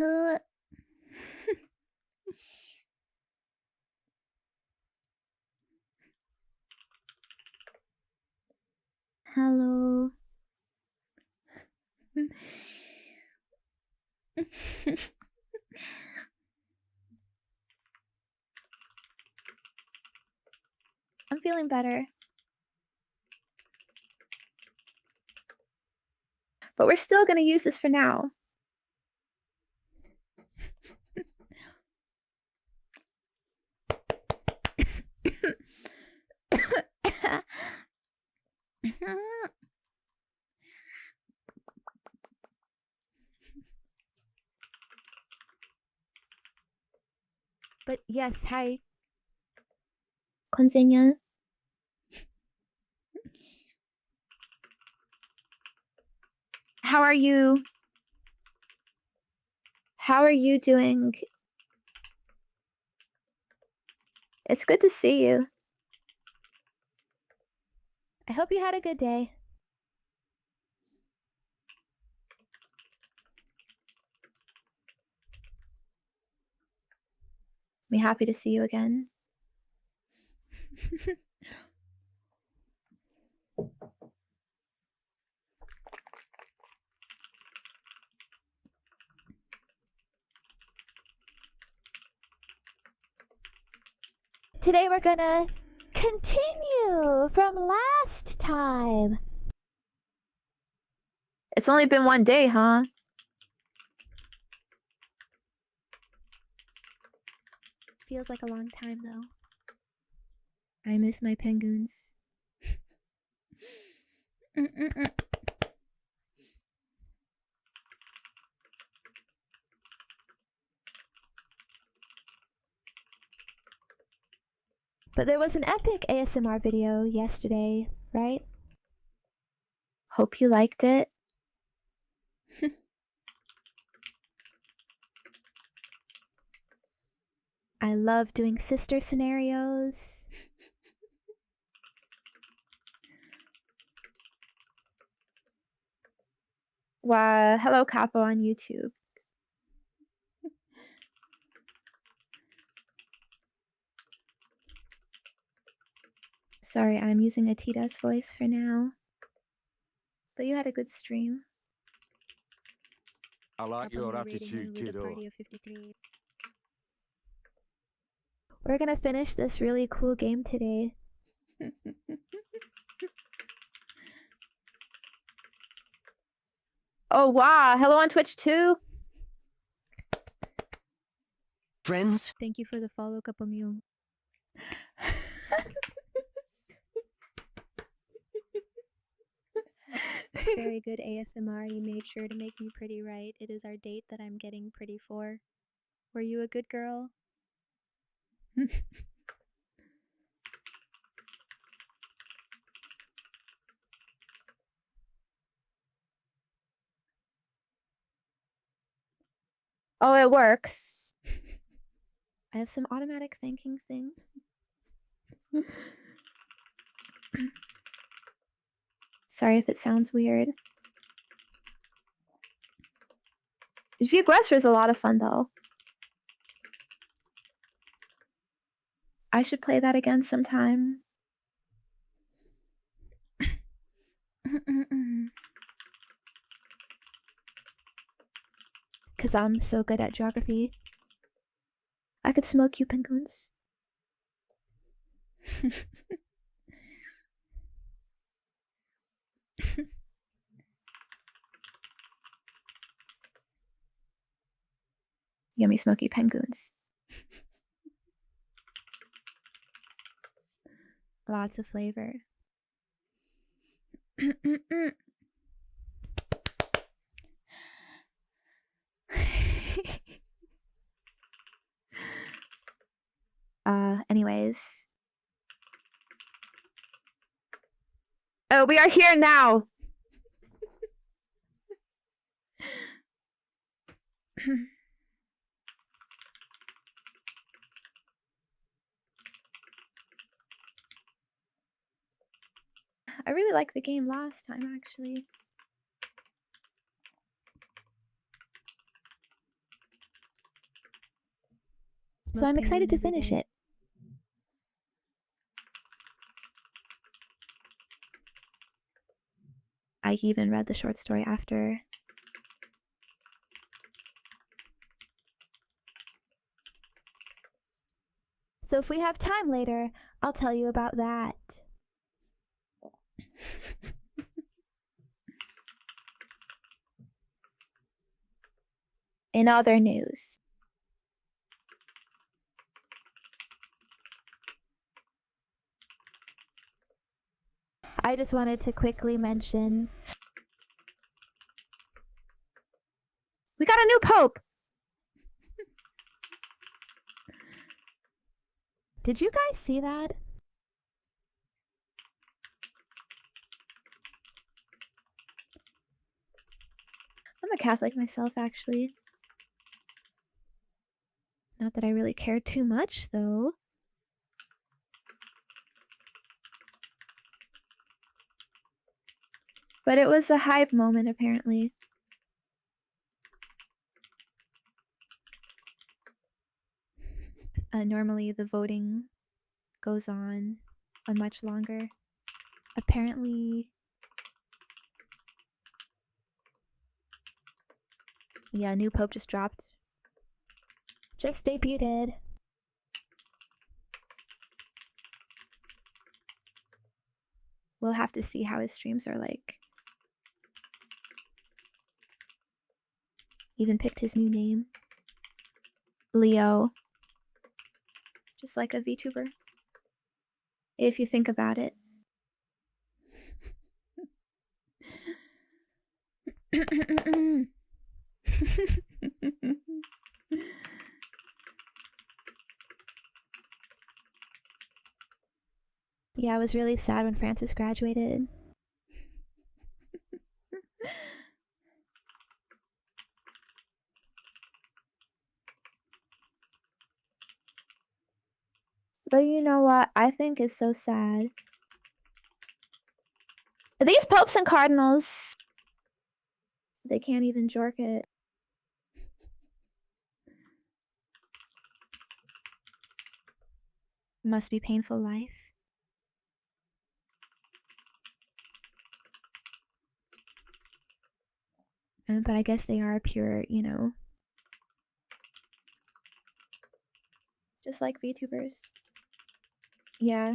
Hello. I'm feeling better. But we're still going to use this for now. But yes, hi. Con Zenya. How are you? How are you doing? It's good to see you. I hope you had a good day. I'm happy to see you again. Today we're gonna continue from last time. It's only been one day, huh? Feels like a long time though. I miss my penguins. But there was an epic ASMR video yesterday, right? Hope you liked it. I love doing sister scenarios. Wow, hello Capo on YouTube. Sorry, I'm using Atita's voice for now. But you had a good stream. I like your attitude, kiddo. We're gonna finish this really cool game today. Oh wow, hello on Twitch too. Friends? Thank you for the follow, Kapamyo. Very good ASMR. You made sure to make me pretty right. It is our date that I'm getting pretty for. Were you a good girl? Oh, it works. I have some automatic thanking thing. Sorry if it sounds weird. Geoguessr is a lot of fun though. I should play that again sometime. Cause I'm so good at geography. I could smoke you, penguins. Yummy smoky penguins. Lots of flavor. Anyways. Oh, we are here now. I really liked the game last time, actually. So I'm excited to every finish day. it. I even read the short story after. So if we have time later, I'll tell you about that. In other news, I just wanted to quickly mention we got a new pope. Did you guys see that? I'm a Catholic myself, actually. Not that I really care too much, though. But it was a hype moment, apparently. Normally, the voting goes on much longer. Apparently, yeah, new pope just dropped. Just debuted. We'll have to see how his streams are like. Even picked his new name. Leo. Just like a VTuber. If you think about it. Yeah, I was really sad when Francis graduated. But you know what I think is so sad? These popes and cardinals, they can't even jork it. Must be painful life. But I guess they are pure, you know. Just like VTubers. Yeah.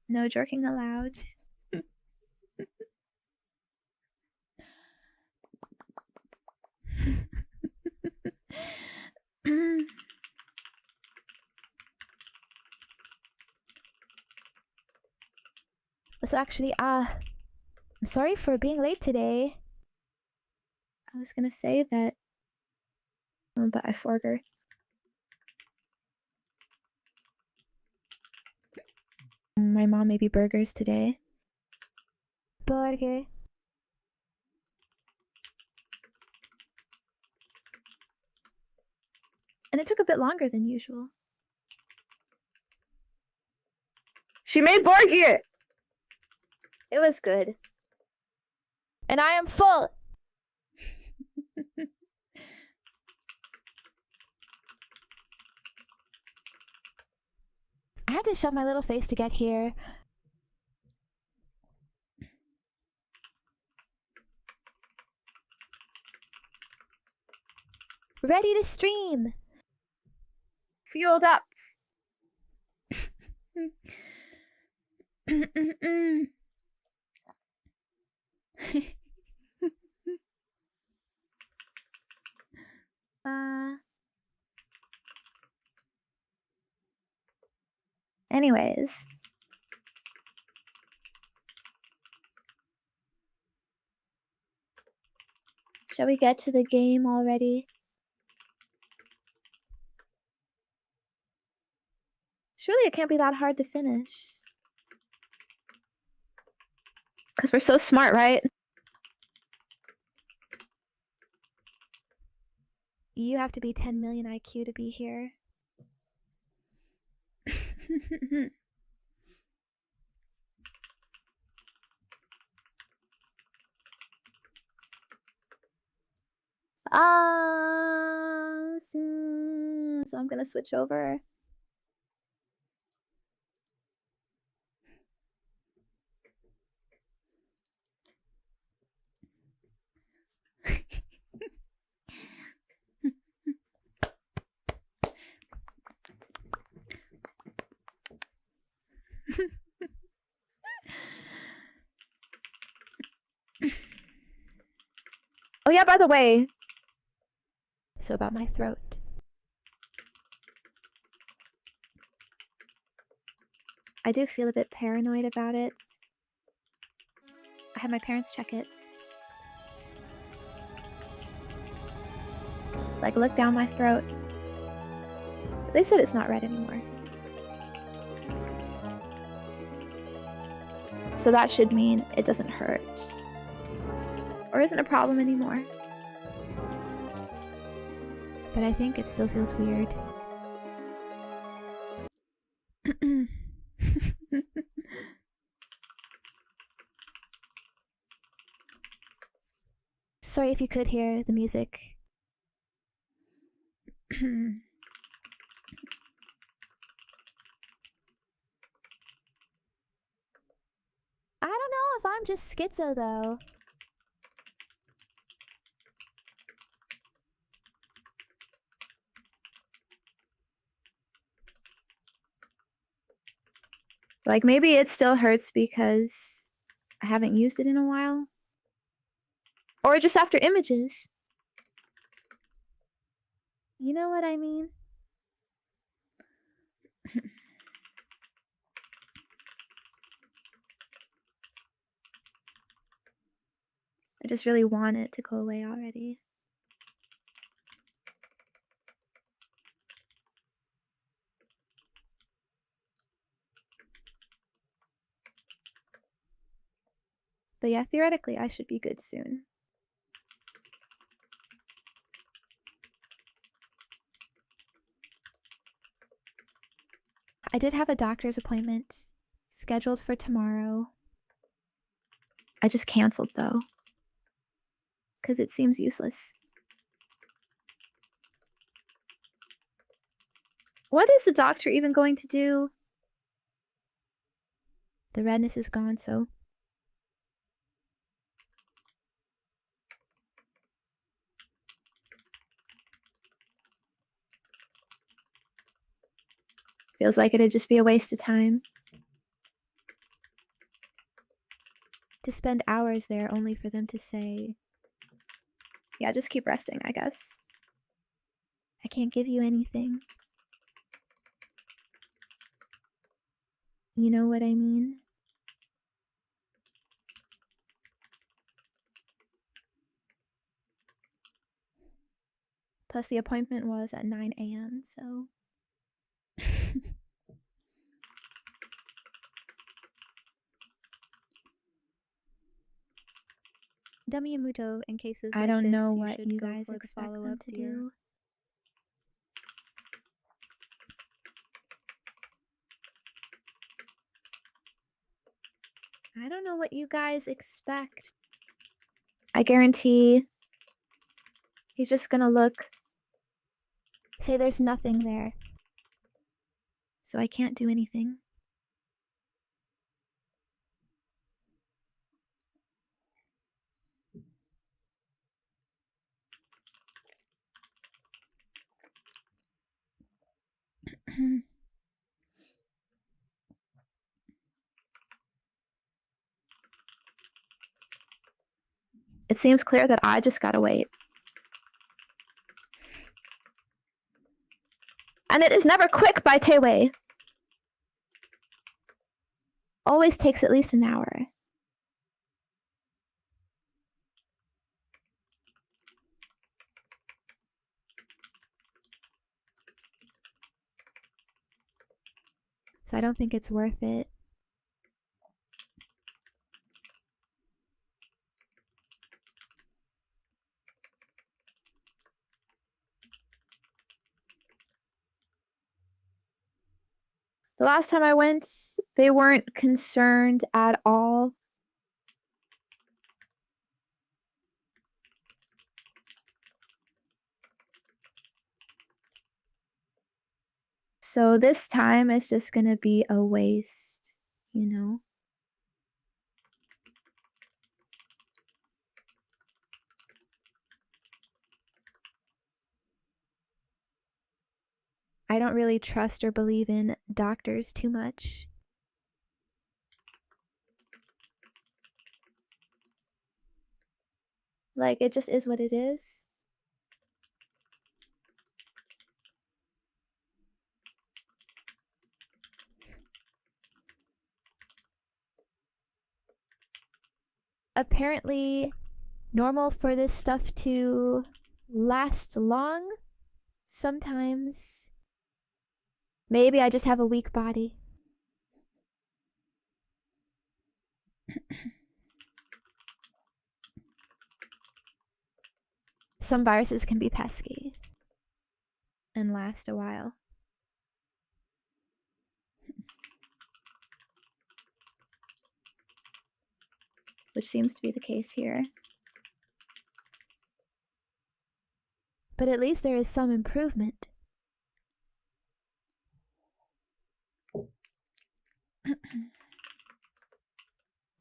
No jorking allowed. So actually, I'm sorry for being late today. I was gonna say that, but I forgot. My mom made me burgers today. Burger. And it took a bit longer than usual. She made burger! It was good. And I am full! I had to shove my little face to get here. Ready to stream! Fueled up! Anyways. Shall we get to the game already? Surely it can't be that hard to finish. Because we're so smart, right? You have to be 10 million IQ to be here. So I'm gonna switch over. Oh yeah, by the way. So about my throat. I do feel a bit paranoid about it. I had my parents check it. Like, look down my throat. They said it's not red anymore. So that should mean it doesn't hurt. Or isn't a problem anymore. But I think it still feels weird. Sorry if you could hear the music. I don't know if I'm just schizo though. Like maybe it still hurts because I haven't used it in a while. Or just after images. You know what I mean? I just really want it to go away already. But yeah, theoretically, I should be good soon. I did have a doctor's appointment scheduled for tomorrow. I just canceled though, because it seems useless. What is the doctor even going to do? The redness is gone, so. Feels like it'd just be a waste of time. To spend hours there only for them to say, yeah, just keep resting, I guess. I can't give you anything. You know what I mean? Plus the appointment was at 9 a.m., so. Dummy Muto, in cases I like don't this, know you what should you go guys for the expect them follow-up, to dear. do. I don't know what you guys expect. I guarantee he's just gonna look, say there's nothing there. So I can't do anything. It seems clear that I just gotta wait. And it is never quick by Taewei. Always takes at least an hour. So I don't think it's worth it. The last time I went, they weren't concerned at all. So this time it's just gonna be a waste, you know? I don't really trust or believe in doctors too much. Like, it just is what it is. Apparently, normal for this stuff to last long. Sometimes. Maybe I just have a weak body. Some viruses can be pesky and last a while. Which seems to be the case here. But at least there is some improvement.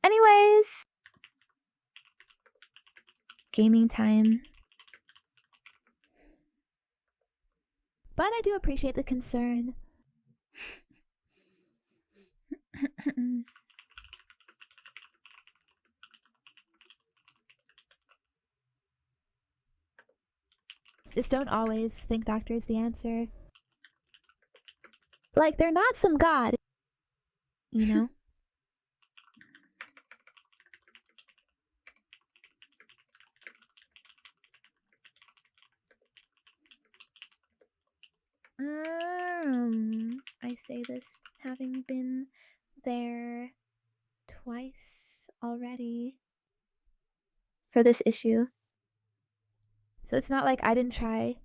Anyways, gaming time. But I do appreciate the concern. Just don't always think doctor is the answer. Like, they're not some god, you know? I say this having been there twice already for this issue. So it's not like I didn't try.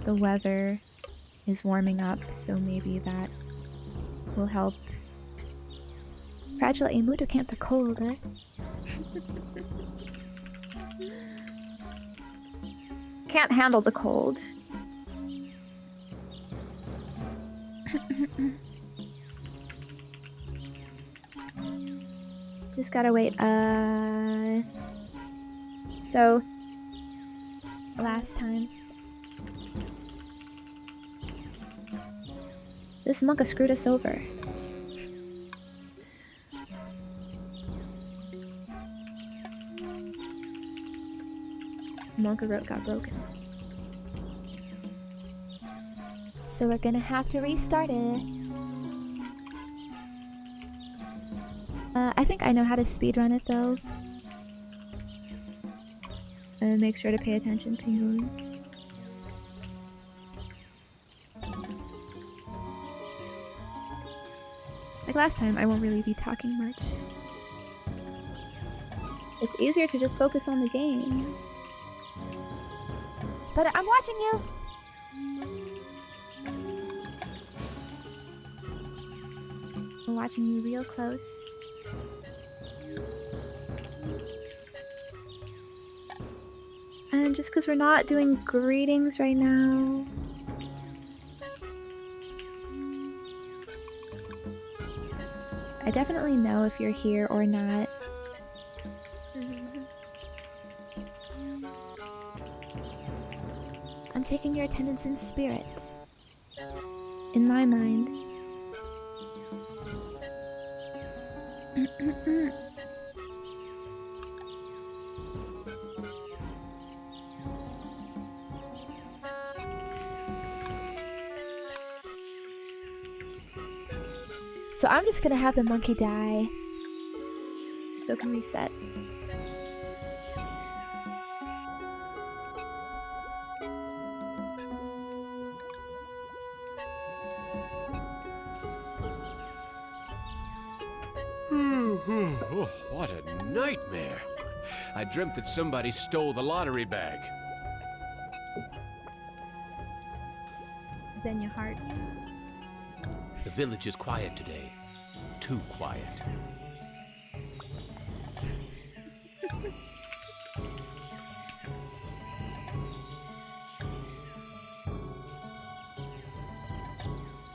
The weather is warming up, so maybe that will help. Fragile Emuto can't the cold, eh? Can't handle the cold. Just gotta wait. So last time this monka screwed us over. Monka rope got broken. So we're gonna have to restart it. I think I know how to speedrun it though. Make sure to pay attention, penguins. Like last time, I won't really be talking much. It's easier to just focus on the game. But I'm watching you! I'm watching you real close. And just because we're not doing greetings right now... I definitely know if you're here or not. I'm taking your attendance in spirit. In my mind. So I'm just gonna have the monkey die. So it can reset. Oh, what a nightmare. I dreamt that somebody stole the lottery bag. Zenya heart. The village is quiet today. Too quiet.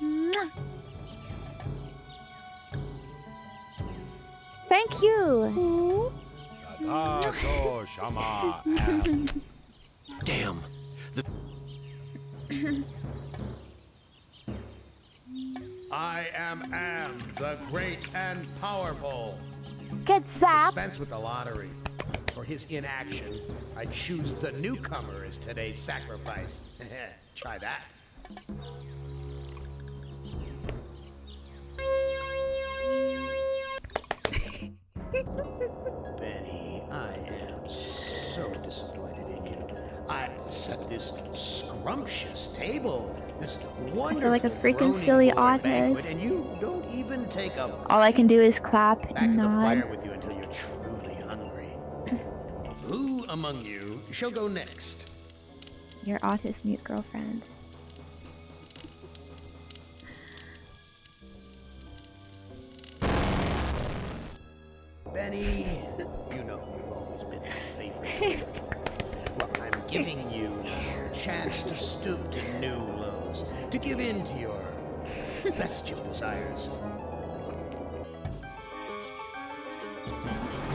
Mwah. Thank you. Tatato Shama. Damn. The I am the great and powerful. Get zapped. Dispense with the lottery. For his inaction, I choose the newcomer as today's sacrifice. Try that. Benny, I am so disappointed in you. I set this scrumptious table, this wonderful like a freaking Brony silly board banquet, artist. and you don't even take a All I can do is clap back and to the nod. fire with you until you're truly hungry. Who among you shall go next? Your autist mute girlfriend. Benny, you know you've always been my favorite. Well, I'm giving you a chance to stoop to new lows, to give in to your bestial desires.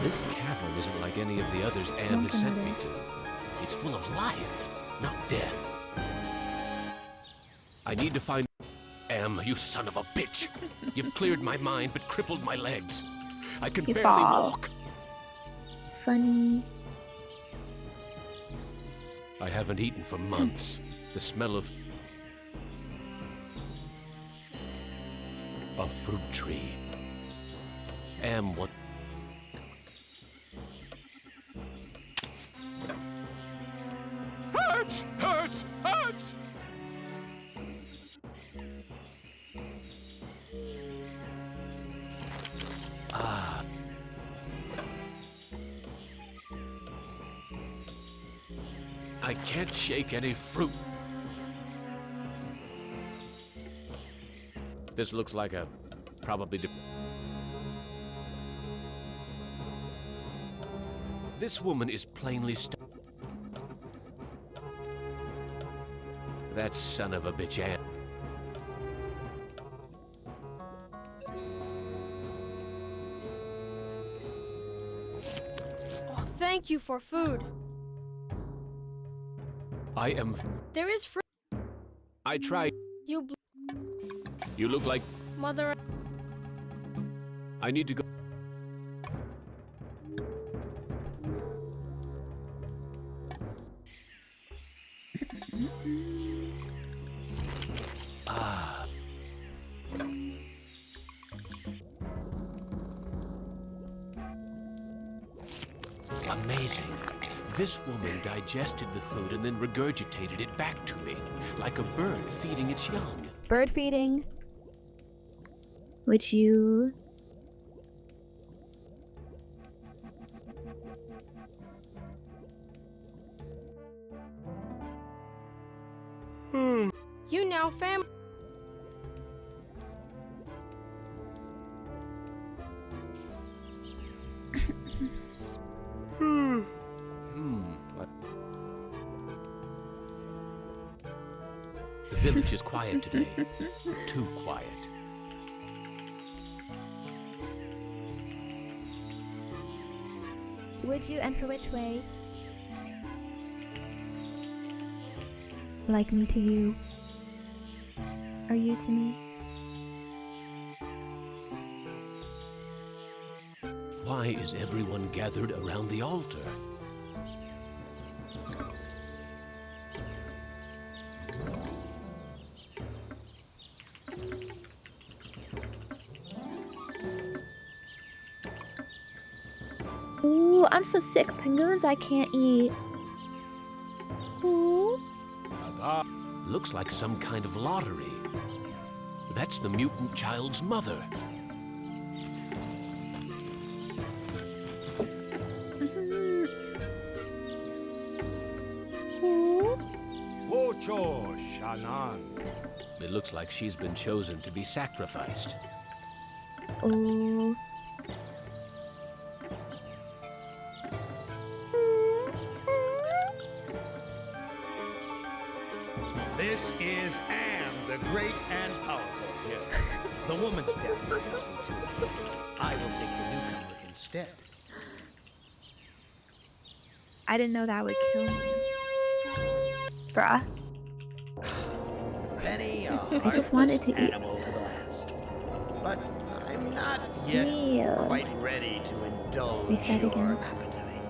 This cavern isn't like any of the others Am has sent me to. It's full of life, not death. I need to find Am, you son of a bitch. You've cleared my mind but crippled my legs. I can You barely fall. walk. Funny. I haven't eaten for months. The smell of a fruit tree. Am, what? Hurts! Hurts! Hurts! Ah. I can't shake any fruit. This looks like a probably. This woman is plainly that son of a bitch Ann. Oh, thank you for food. I am. There is fruit. I tried. You You look like. mother. I need to go. Ah. Amazing. This woman digested the food and then regurgitated it back to me, like a bird feeding its young. Bird feeding. Which you... You now fam. What? The village is quiet today. Too quiet. Would you, and for which way? Like me to you, or you to me? Why is everyone gathered around the altar? Ooh, I'm so sick. Penguins I can't eat. Ooh. Ada. Looks like some kind of lottery. That's the mutant child's mother. Mhm. Ooh. Ocho Shanan. It looks like she's been chosen to be sacrificed. Ooh. This is Am, the great and powerful. The woman's death means nothing to me. I will take the newcomer instead. I didn't know that would kill me. Bruh. Benny, a I just wanted to heartless eat. animal to the last. But I'm not yet Meal. quite ready to indulge Reset your again. appetite.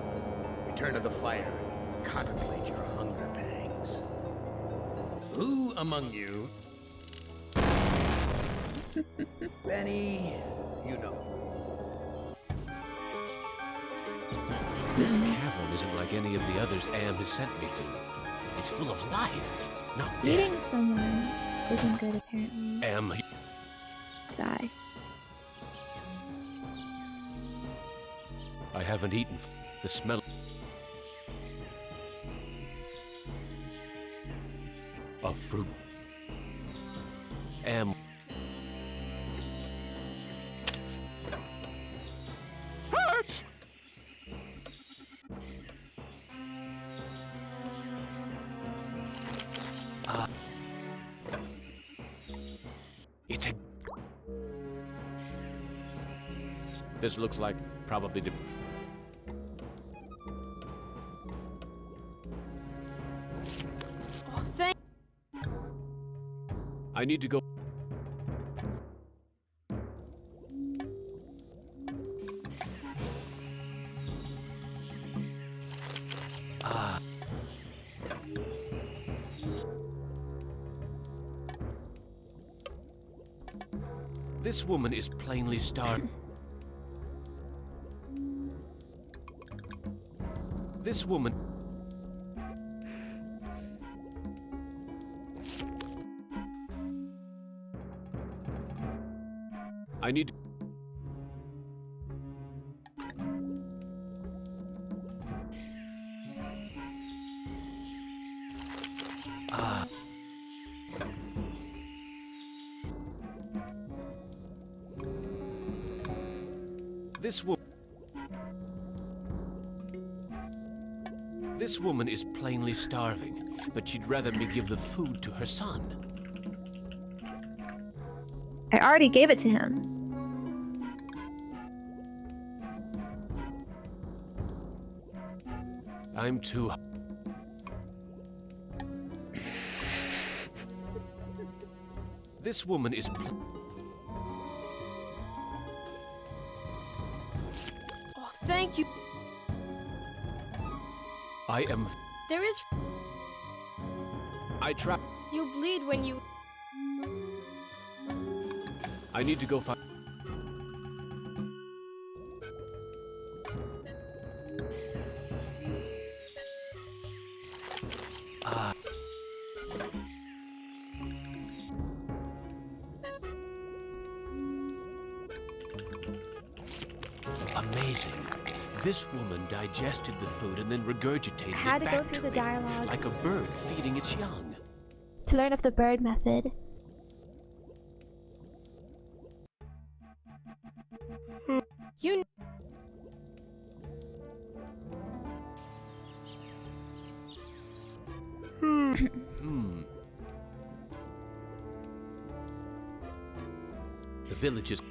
Return to the fire and contemplate your hunger pangs. Who among you... Benny, you know. This cavern isn't like any of the others Am has sent me to. It's full of life, not death. Eating someone isn't good apparently. Am, Sigh. I haven't eaten. The smell of fruit. Am. Hurts! It's a. This looks like probably the. Oh, thank. I need to go. This woman is plainly starved. This woman. I need. This woman. This woman is plainly starving, but she'd rather me give the food to her son. I already gave it to him. I'm too. This woman is. Oh, thank you. I am. There is. I try. You bleed when you. I need to go find. Amazing. This woman digested the food and then regurgitated I had it to back go through the me, dialogue like a bird feeding its young. to learn of the bird method. You. The village is.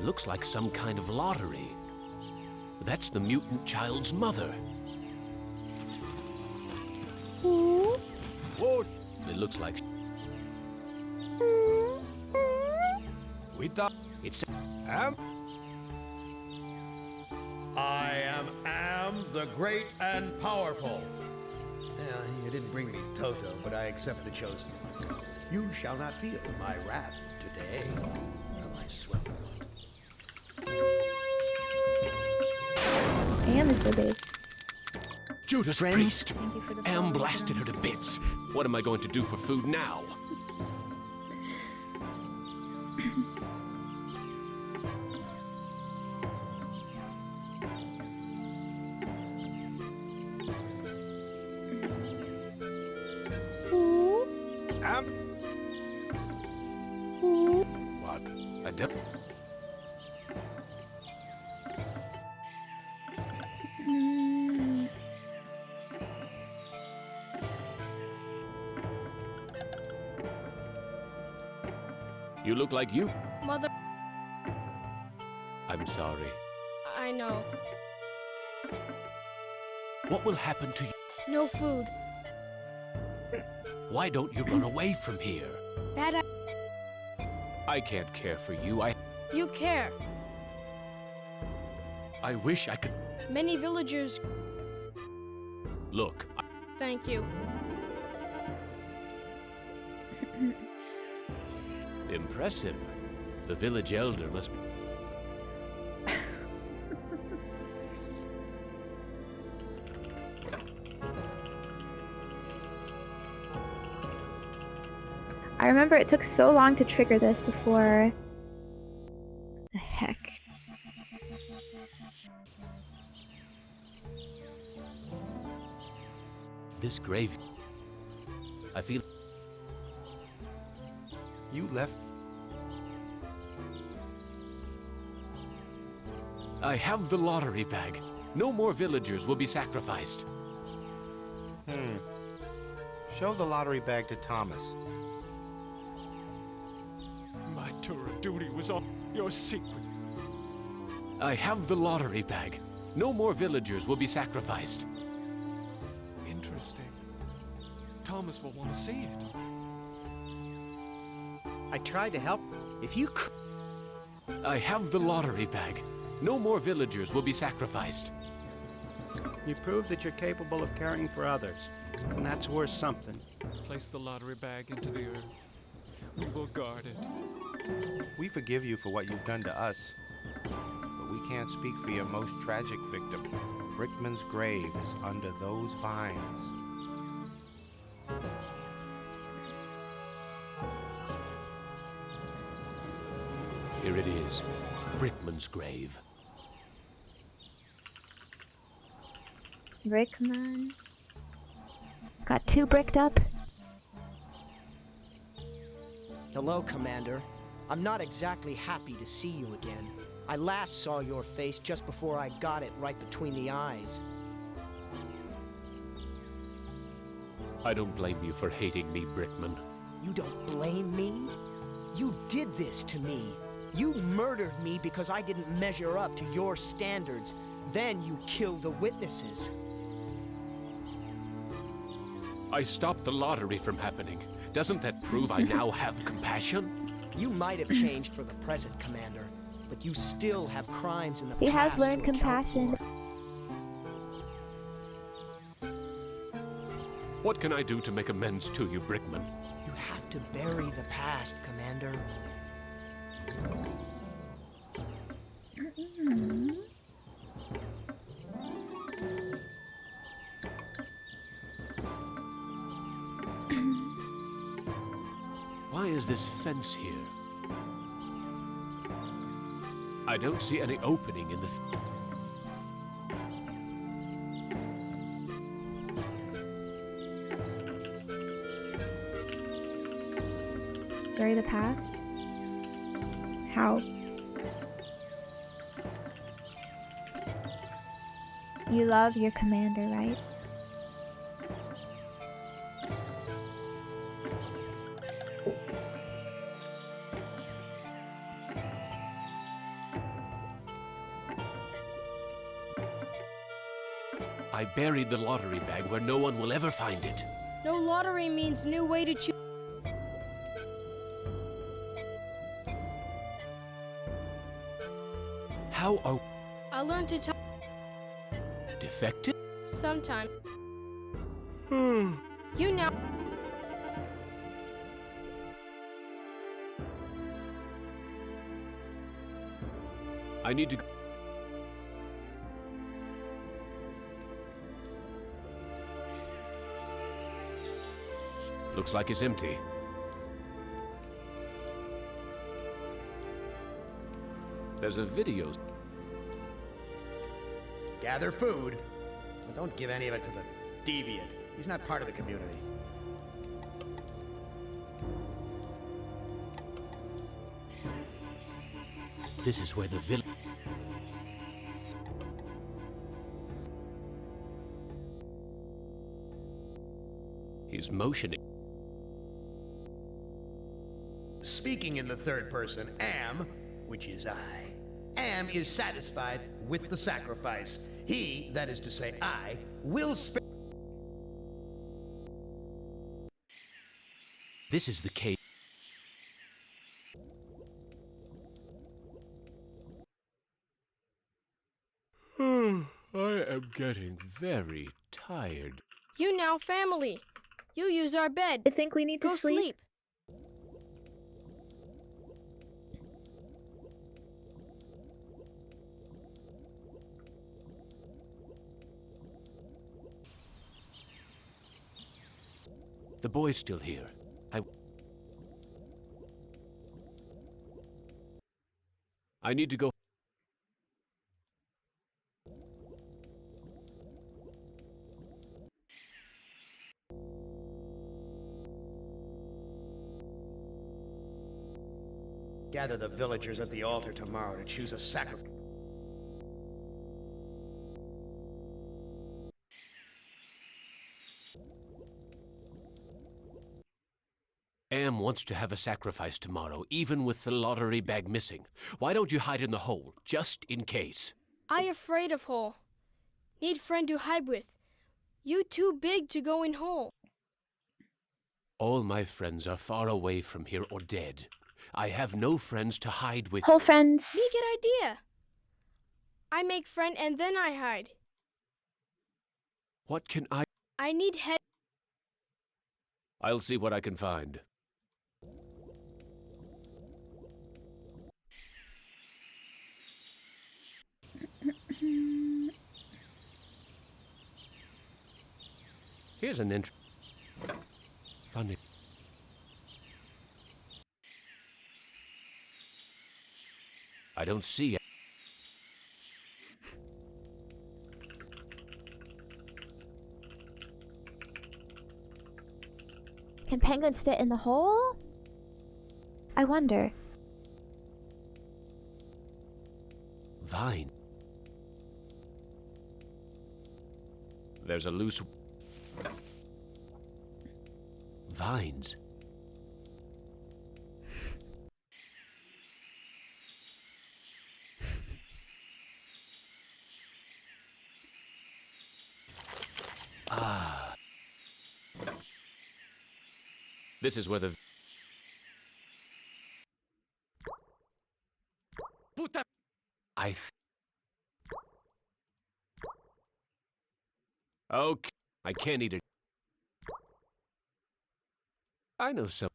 Looks like some kind of lottery. That's the mutant child's mother. Wo It looks like Wita it's. Am I am the great and powerful. Yeah, you didn't bring me Toto, but I accept the chosen one. You shall not feel my wrath today. My swell one. Am is so base. Judas Friends? Priest. Thank you for the Am follow, blasted her Jerome. to bits. What am I going to do for food now? Am What? I don't. You look like you. Mother, I'm sorry. I know. What will happen to you? No food. Why don't you run away from here? Bad I I can't care for you. You care. I wish I could. Many villagers. Look, Thank you. impressive. The village elder must be. I remember it took so long to trigger this before. The heck? This grave. I feel. You left I have the lottery bag. No more villagers will be sacrificed. Show the lottery bag to Thomas. My tour of duty was on your secret. I have the lottery bag. No more villagers will be sacrificed. Interesting. Thomas will want to see it. I tried to help. If you could. I have the lottery bag. No more villagers will be sacrificed. You prove that you're capable of caring for others, and that's worth something. Place the lottery bag into the earth. We will guard it. We forgive you for what you've done to us, but we can't speak for your most tragic victim. Brickman's grave is under those vines. Here it is. Brickman's grave. Brickman. Got too bricked up. Hello, Commander. I'm not exactly happy to see you again. I last saw your face just before I got it right between the eyes. I don't blame you for hating me, Brickman. You don't blame me? You did this to me. You murdered me because I didn't measure up to your standards. Then you killed the witnesses. I stopped the lottery from happening. Doesn't that prove I now have compassion? You might have changed for the present, Commander, but you still have crimes in the He has past learned to account compassion. for. What can I do to make amends to you, Brickman? You have to bury the past, Commander. Why is this fence here? I don't see any opening in the... Bury the past? How? You love your commander, right? I buried the lottery bag where no one will ever find it. No lottery means new way to choose. How are I learned to talk defective? sometime. You now. I need to. Looks like it's empty. There's a video. Gather food, but don't give any of it to the deviant. He's not part of the community. This is where the villain. He's motioning. Speaking in the third person, Am, which is I, Am is satisfied with the sacrifice. He, that is to say I, will spare. This is the case. I am getting very tired. You now family. You use our bed. I think we need to Go sleep. sleep. The boy's still here. I need to go. Gather the villagers at the altar tomorrow to choose a sacrifice. Am wants to have a sacrifice tomorrow, even with the lottery bag missing. Why don't you hide in the hole, just in case? I afraid of hole. Need friend to hide with. You too big to go in hole. All my friends are far away from here or dead. I have no friends to hide with. Whole friends. Me get idea. I make friend and then I hide. What can I? I need head. I'll see what I can find. Here's an entry. Funny. I don't see it. Can penguins fit in the hole? I wonder. Vine. There's a loose. Vines. Ah. This is where the. Puta. Okay, I can't eat it. I know some.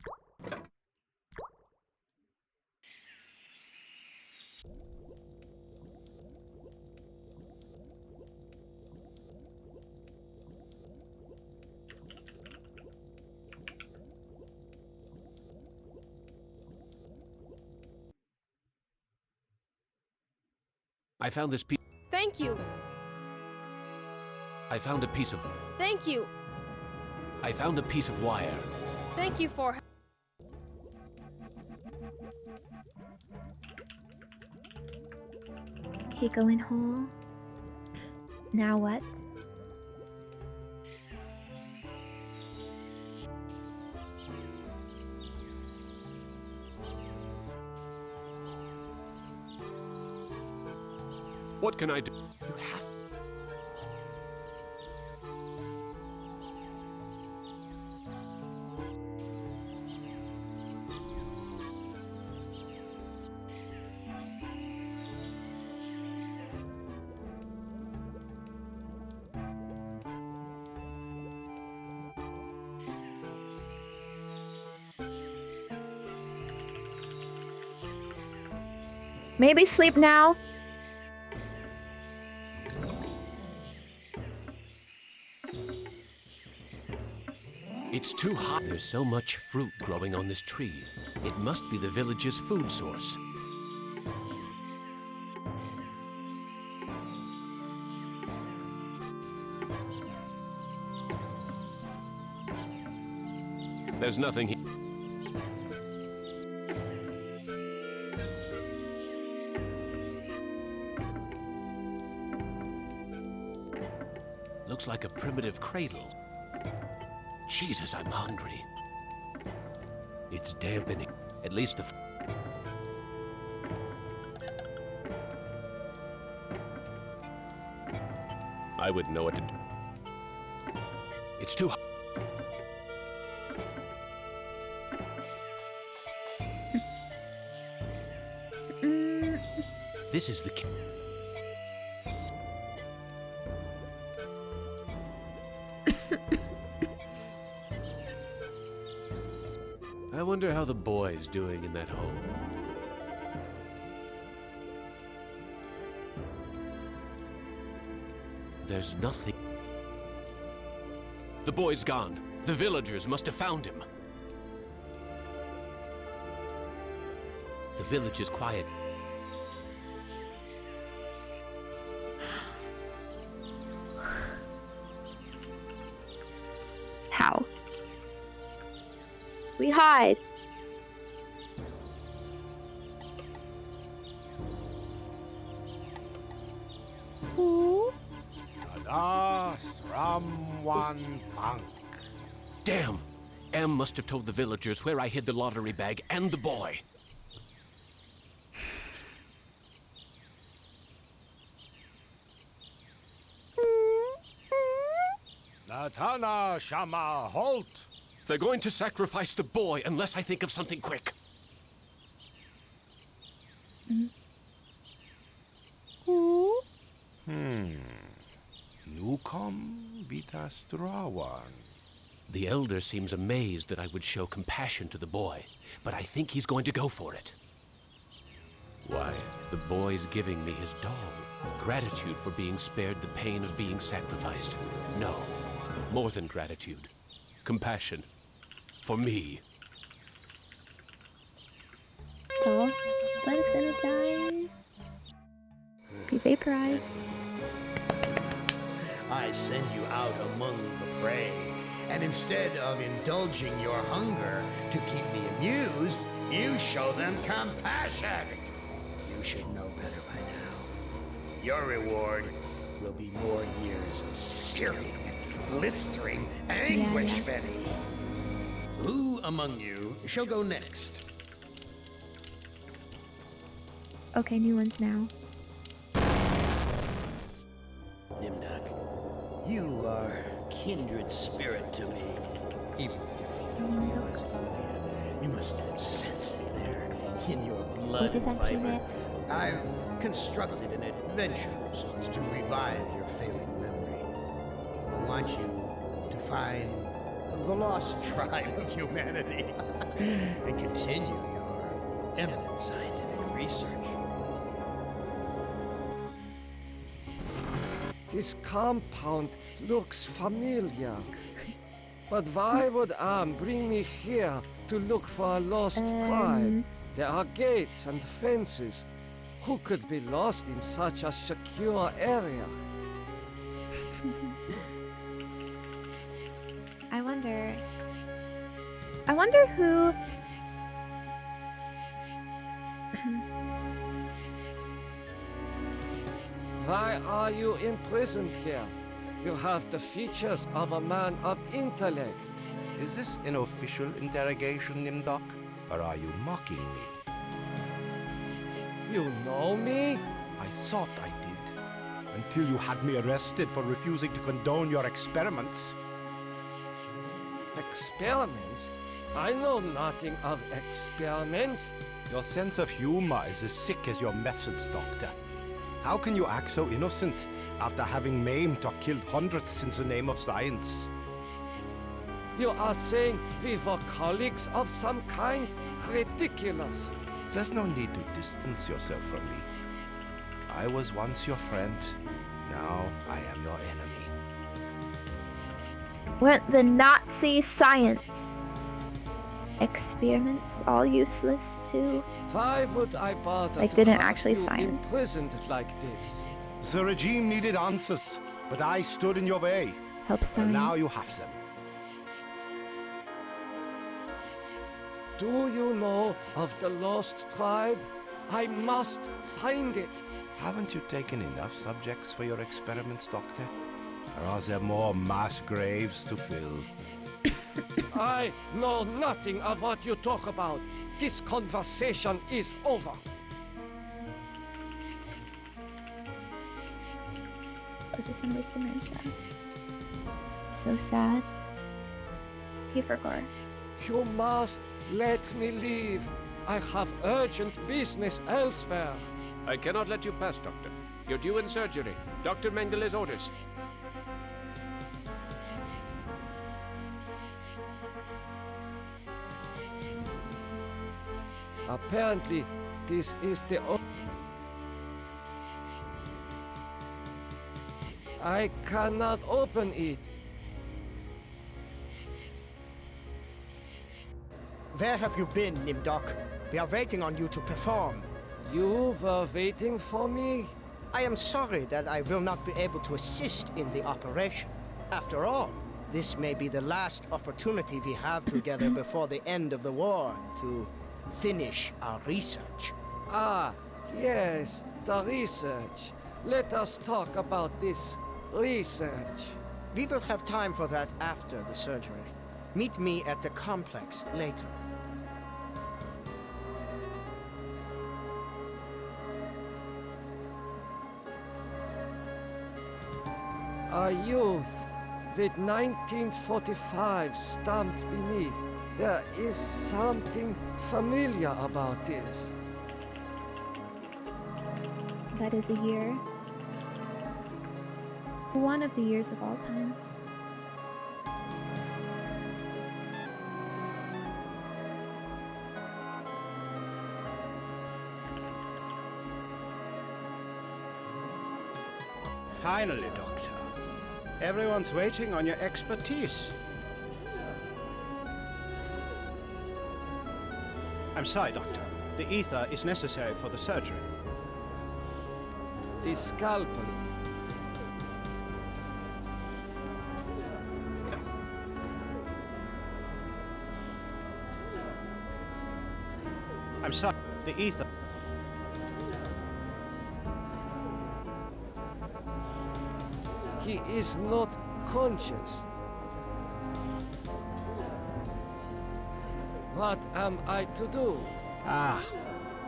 I found this piece. Thank you. I found a piece of. Thank you. I found a piece of wire. Thank you for. He going hole. Now what? What can I do? You have. Maybe sleep now? It's too hot. There's so much fruit growing on this tree. It must be the village's food source. There's nothing here. Looks like a primitive cradle. Jesus, I'm hungry. It's dampening. At least the... I wouldn't know what to do. It's too hot. This is the... I wonder how the boy's doing in that hole. There's nothing. The boy's gone. The villagers must have found him. The village is quiet. How? We hide. Adas Ramwan Punk. Damn! Em must have told the villagers where I hid the lottery bag and the boy. Natana Shama Halt. They're going to sacrifice the boy unless I think of something quick. Nukom Vitastrawan. The elder seems amazed that I would show compassion to the boy, but I think he's going to go for it. Why, the boy's giving me his doll. Gratitude for being spared the pain of being sacrificed. No, more than gratitude. Compassion. For me. So, blood is gonna die. Be vaporized. I send you out among the prey, and instead of indulging your hunger to keep me amused, you show them compassion. You should know better by now. Your reward will be more years of searing, blistering anguish, Betty. Who among you shall go next? Okay, new ones now. Nimdok, you are kindred spirit to me. Even if you must sense it there in your blood and fiber. I've constructed an adventure to revive your failing memory. I want you to find the lost tribe of humanity and continue your eminent scientific research. This compound looks familiar. But why would Am bring me here to look for a lost tribe? There are gates and fences. Who could be lost in such a secure area? I wonder who... Why are you imprisoned here? You have the features of a man of intellect. Is this an official interrogation, Nimdok? Or are you mocking me? You know me? I thought I did. Until you had me arrested for refusing to condone your experiments. Experiments? I know nothing of experiments. Your sense of humor is as sick as your methods, Doctor. How can you act so innocent after having maimed or killed hundreds in the name of science? You are saying we were colleagues of some kind? Ridiculous. There's no need to distance yourself from me. I was once your friend. Now I am your enemy. Weren't the Nazi science experiments all useless too? Why would I bother Like, to didn't have actually you science. imprisoned like this? The regime needed answers, but I stood in your way. Help And science. now you have them. Do you know of the lost tribe? I must find it. Haven't you taken enough subjects for your experiments, Doctor? Or are there more mass graves to fill? I know nothing of what you talk about. This conversation is over. Autism with dementia. So sad. He forgot. You must let me leave. I have urgent business elsewhere. I cannot let you pass, Doctor. You're due in surgery. Dr. Mengel's orders. Apparently, this is the I cannot open it. Where have you been, Nimdok? We are waiting on you to perform. You were waiting for me? I am sorry that I will not be able to assist in the operation. After all, this may be the last opportunity we have together before the end of the war to finish our research. Ah, yes, the research. Let us talk about this research. We will have time for that after the surgery. Meet me at the complex later. A youth with 1945 stamped beneath. There is something familiar about this. That is a year. One of the years of all time. Finally, Doctor. Everyone's waiting on your expertise. I'm sorry, Doctor. The ether is necessary for the surgery. The scalpel. I'm sorry. The ether. He is not conscious. What am I to do? Ah,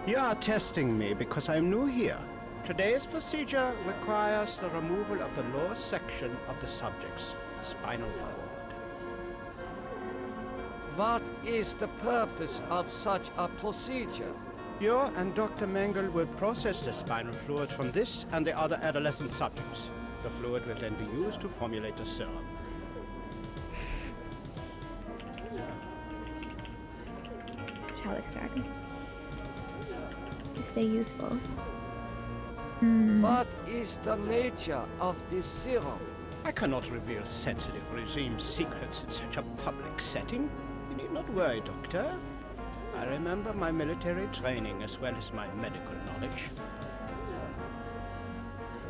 you are testing me because I'm new here. Today's procedure requires the removal of the lower section of the subject's spinal cord. What is the purpose of such a procedure? You and Dr. Mengel will process the spinal fluid from this and the other adolescent subjects. The fluid will then be used to formulate the serum. Child extract. To stay youthful. What is the nature of this serum? I cannot reveal sensitive regime secrets in such a public setting. You need not worry, Doctor. I remember my military training as well as my medical knowledge.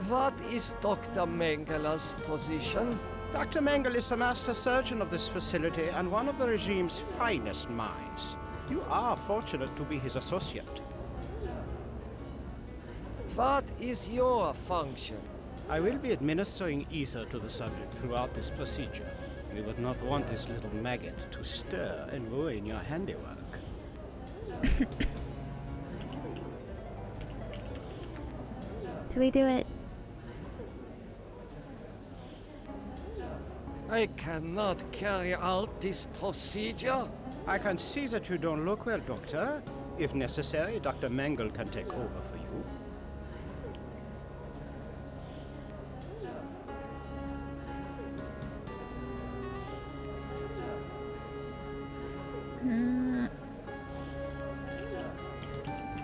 What is Dr. Mengel's position? Dr. Mengel is the master surgeon of this facility and one of the regime's finest minds. You are fortunate to be his associate. What is your function? I will be administering ether to the subject throughout this procedure. We would not want this little maggot to stir and ruin your handiwork. Do we do it? I cannot carry out this procedure. I can see that you don't look well, Doctor. If necessary, Dr. Mengel can take over for you.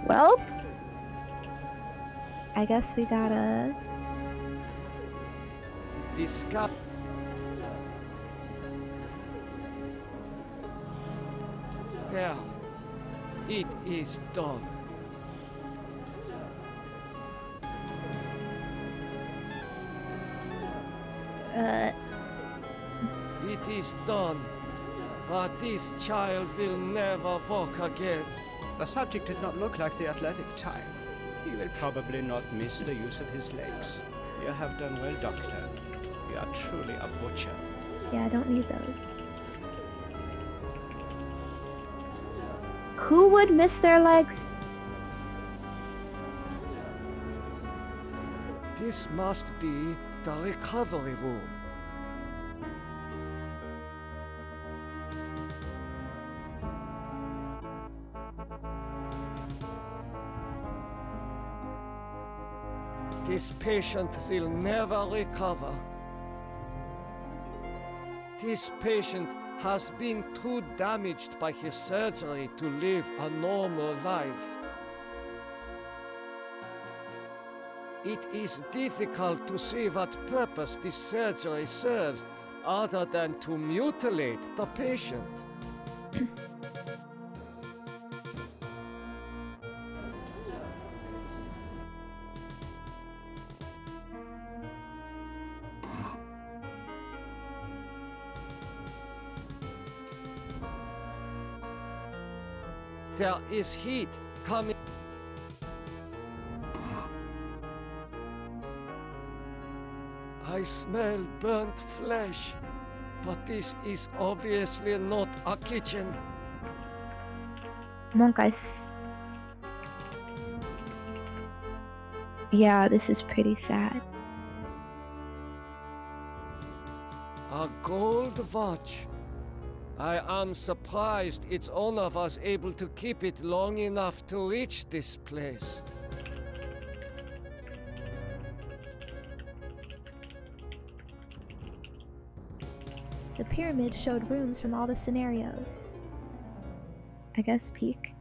Well, I guess we gotta... Discuss. There. It is done. It is done. But this child will never walk again. The subject did not look like the athletic type. He will probably not miss the use of his legs. You have done well, Doctor. You are truly a butcher. Yeah, I don't need those. Who would miss their legs? This must be the recovery room. This patient will never recover. This patient has been too damaged by his surgery to live a normal life. It is difficult to see what purpose this surgery serves other than to mutilate the patient. There is heat coming. I smell burnt flesh, but this is obviously not a kitchen. Come on, guys. Yeah, this is pretty sad. A gold watch. I am surprised its owner was able to keep it long enough to reach this place. The pyramid showed rooms from all the scenarios. I guess peek.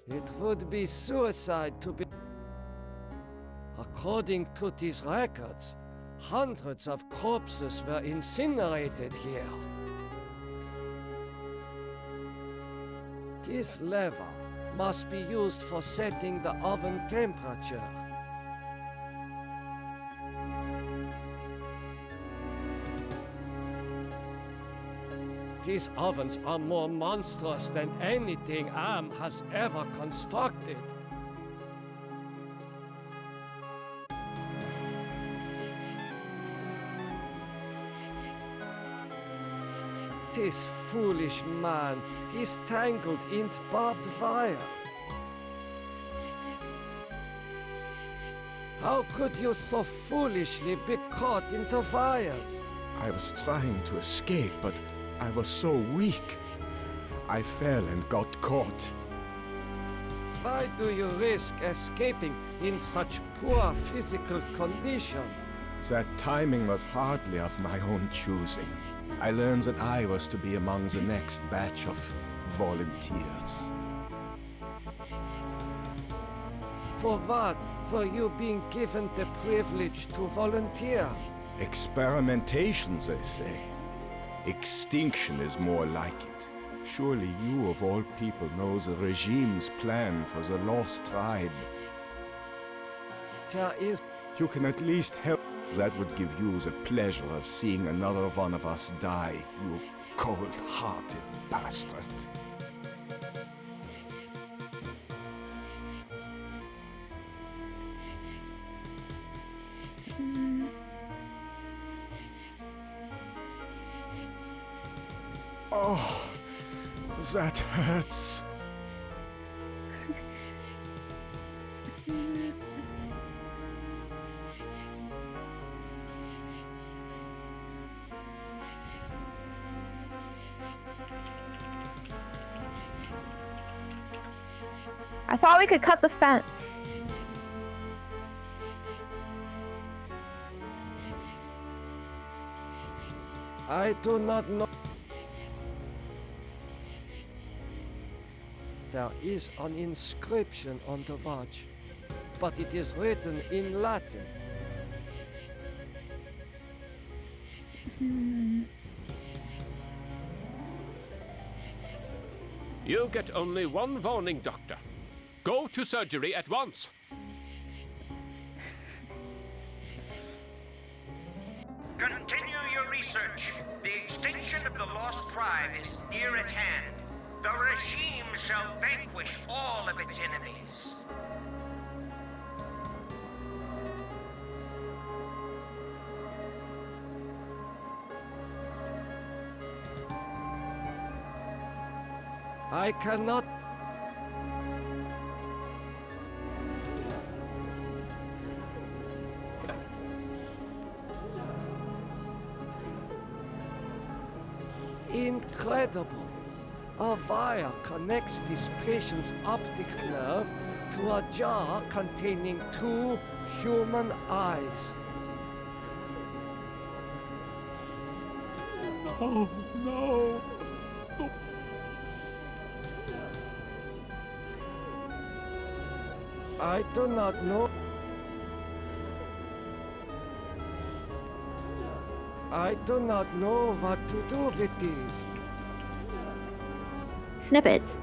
It would be suicide to be... According to these records, hundreds of corpses were incinerated here. This lever must be used for setting the oven temperature. These ovens are more monstrous than anything Am has ever constructed. This foolish man is tangled in barbed wire. How could you so foolishly be caught into wires? I was trying to escape, but I was so weak. I fell and got caught. Why do you risk escaping in such poor physical condition? That timing was hardly of my own choosing. I learned that I was to be among the next batch of volunteers. For what were you being given the privilege to volunteer? Experimentation, they say. Extinction is more like it. Surely you, of all people, know the regime's plan for the lost tribe. There is... You can at least help. That would give you the pleasure of seeing another one of us die, you cold-hearted bastard. Oh, that hurts. I thought we could cut the fence. I do not know. There is an inscription on the watch, but it is written in Latin. You get only one warning, Doctor. Go to surgery at once. Continue your research. The extinction of the lost tribe is near at hand. The regime shall vanquish all of its enemies. I cannot. Incredible! A wire connects this patient's optic nerve to a jar containing 2 human eyes. Oh, no! I do not know. I do not know what to do with these. Snippets.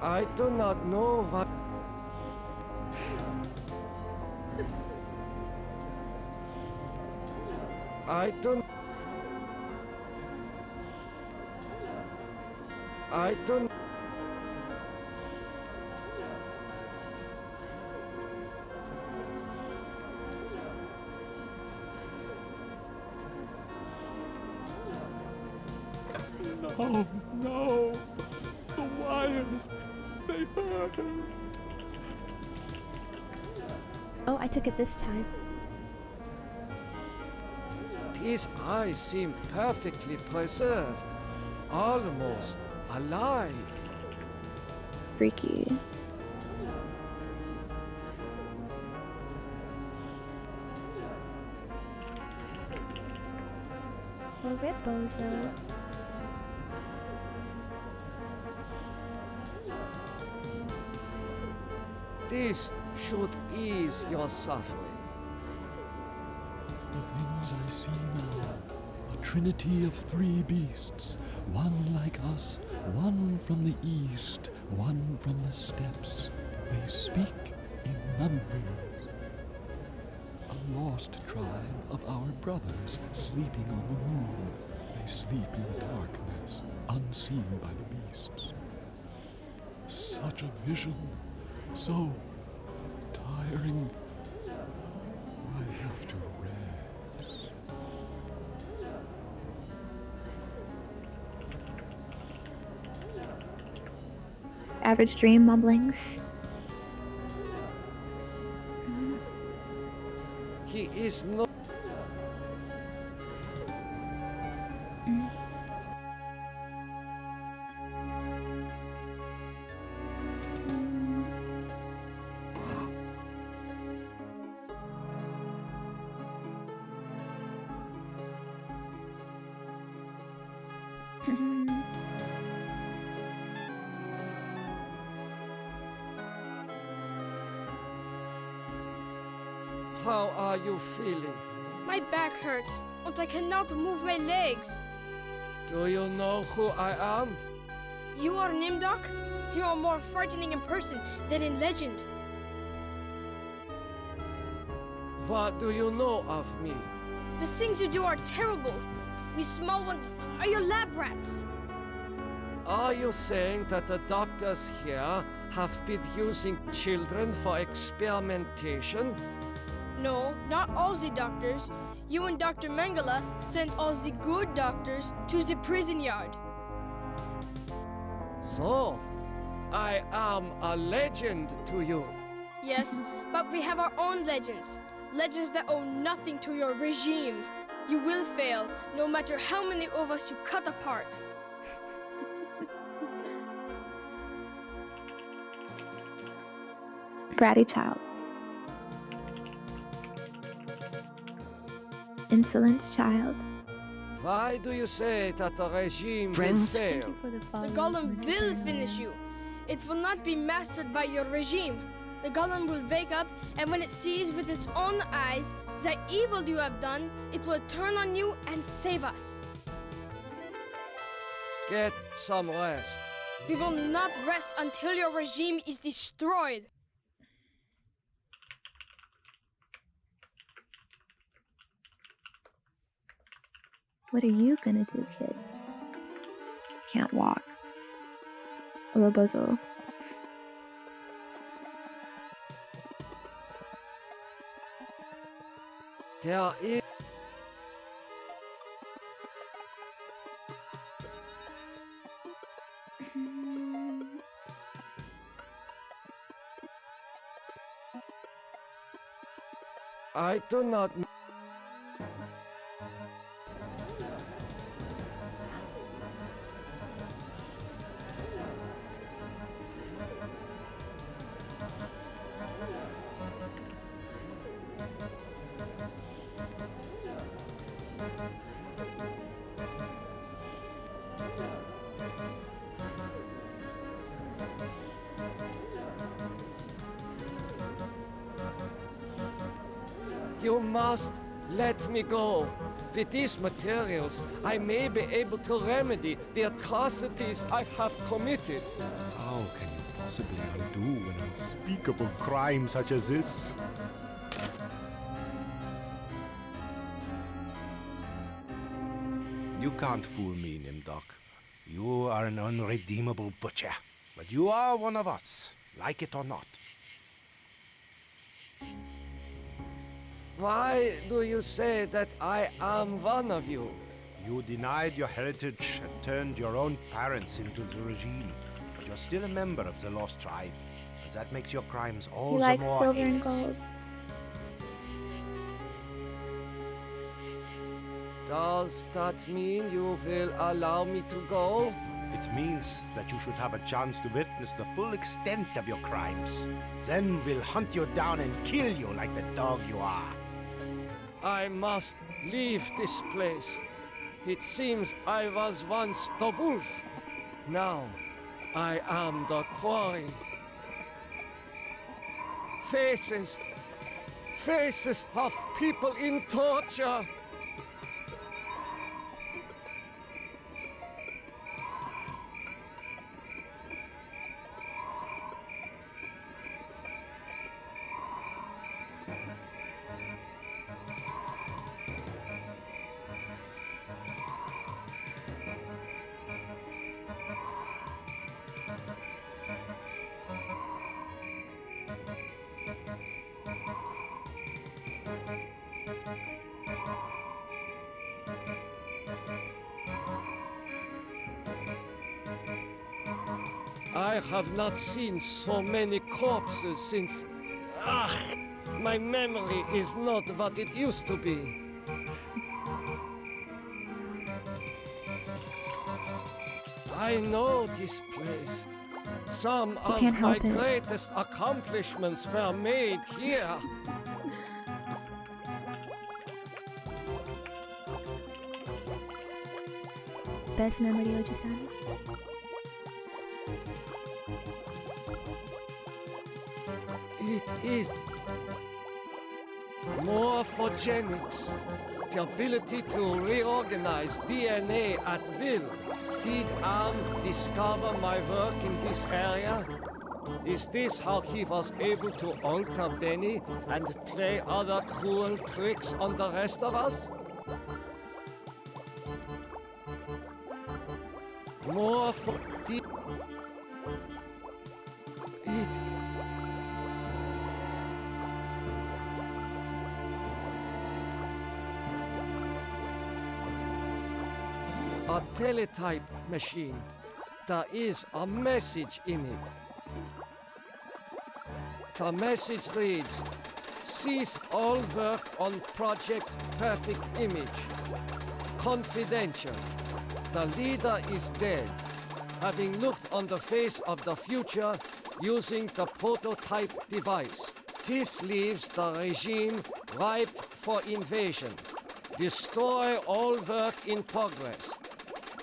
I do not know what. I don't. I don't. No, no! The wires! They hurt! Oh, I took it this time. These eyes seem perfectly preserved, almost alive. Freaky. Well, rip bozo. This should ease your suffering. The things I see now, a trinity of 3 beasts, one like us, one from the east, one from the steppes. They speak in numbers. A lost tribe of our brothers sleeping on the moon. They sleep in darkness, unseen by the beasts. Such a vision, so tiring. I have to rest. Average dream mumblings. He is not. How are you feeling? My back hurts, and I cannot move my legs. Do you know who I am? You are Nimdok? You are more frightening in person than in legend. What do you know of me? The things you do are terrible. We small ones are your lab rats. Are you saying that the doctors here have been using children for experimentation? No, not all the doctors. You and Dr. Mengele sent all the good doctors to the prison yard. So, I am a legend to you. Yes, but we have our own legends. Legends that owe nothing to your regime. You will fail, no matter how many of us you cut apart. bratty child. Insolent child. Why do you say that the regime Friends? will Thank fail? you for the The follow. golem will finish you. It will not be mastered by your regime. The golem will wake up, and when it sees with its own eyes the evil you have done, it will turn on you and save us. Get some rest. We will not rest until your regime is destroyed. What are you gonna do, kid? Can't walk. Olobozo. There is... I do not... You must let me go. With these materials, I may be able to remedy the atrocities I have committed. How can you possibly undo an unspeakable crime such as this? You can't fool me, Nimdok. You are an unredeemable butcher. But you are one of us, like it or not. Why do you say that I am one of you? You denied your heritage and turned your own parents into the regime. But you're still a member of the Lost Tribe. And that makes your crimes all He the likes more silver and heinous. gold. Does that mean you will allow me to go? It means that you should have a chance to witness the full extent of your crimes. Then we'll hunt you down and kill you like the dog you are. I must leave this place. It seems I was once the wolf. Now I am the quarry. Faces. Faces of people in torture. I have not seen so many corpses since... my memory is not what it used to be. I know this place. Some of can't my help it. greatest accomplishments were made here. Best memory, Oji-san. It is morphogenics, the ability to reorganize DNA at will. Did Arm discover my work in this area? Is this how he was able to alter Benny and play other cruel tricks on the rest of us? A teletype machine. There is a message in it. The message reads, cease all work on Project Perfect Image. Confidential. The leader is dead. Having looked on the face of the future, using the prototype device. This leaves the regime ripe for invasion. Destroy all work in progress.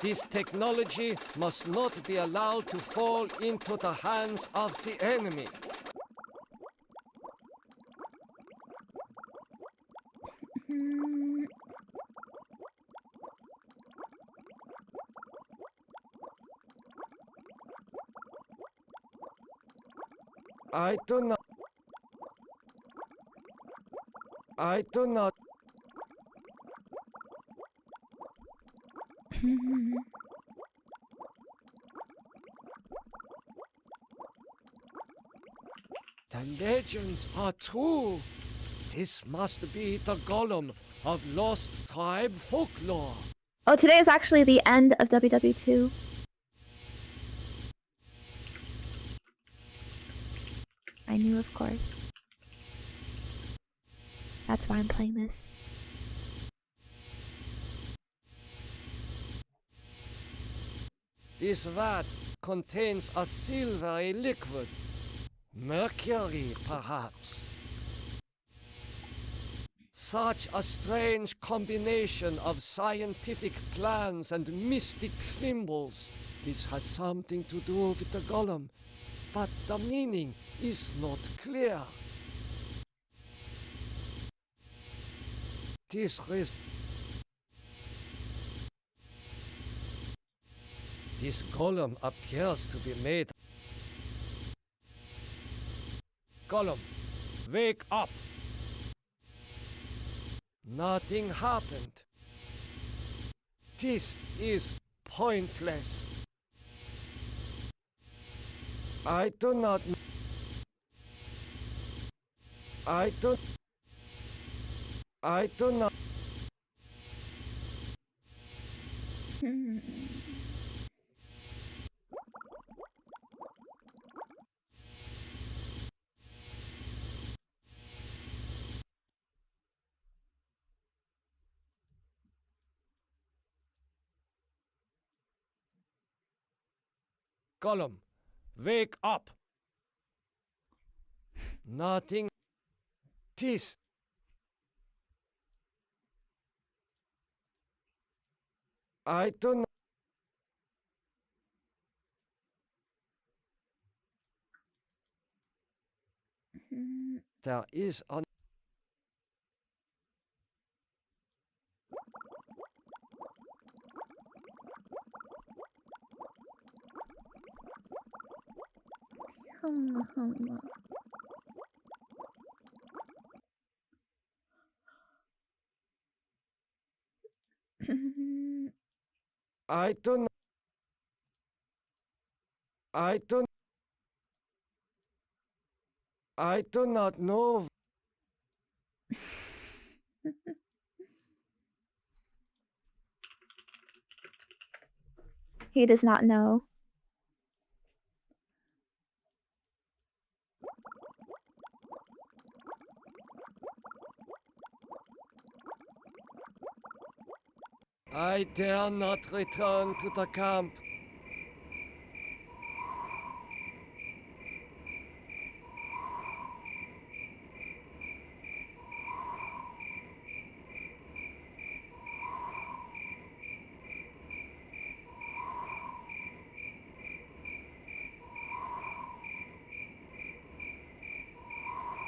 This technology must not be allowed to fall into the hands of the enemy. I do not. The legends are true. This must be the golem of lost tribe folklore. Oh, today is actually the end of WW2. I knew, of course. That's why I'm playing this. This vat contains a silvery liquid. Mercury, perhaps. Such a strange combination of scientific plans and mystic symbols. This has something to do with the golem, but the meaning is not clear. This golem appears to be made. Golem, wake up! Nothing happened. This is pointless. I do not Golem, wake up! Nothing. This. I do not. There is an. I do not. I do not know. He does not know. I dare not return to the camp.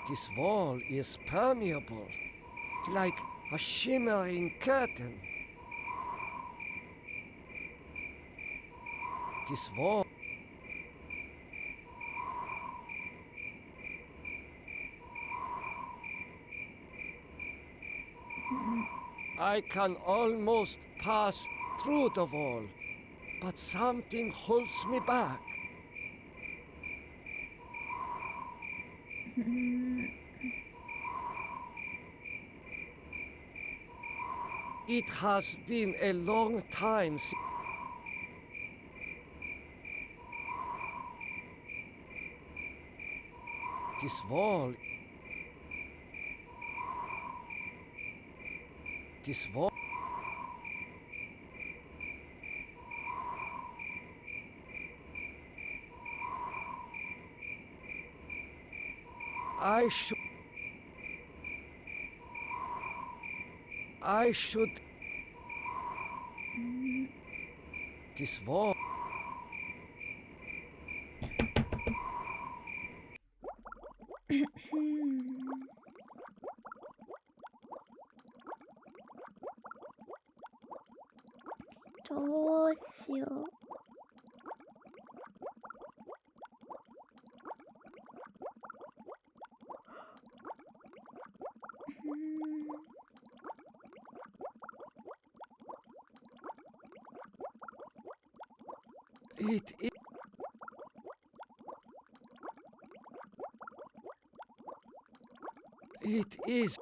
This wall is permeable, like a shimmering curtain. This wall. I can almost pass through the wall, but something holds me back. It has been a long time since. This wall. This wall. I should. I should. This war. 도시오. It is. It is.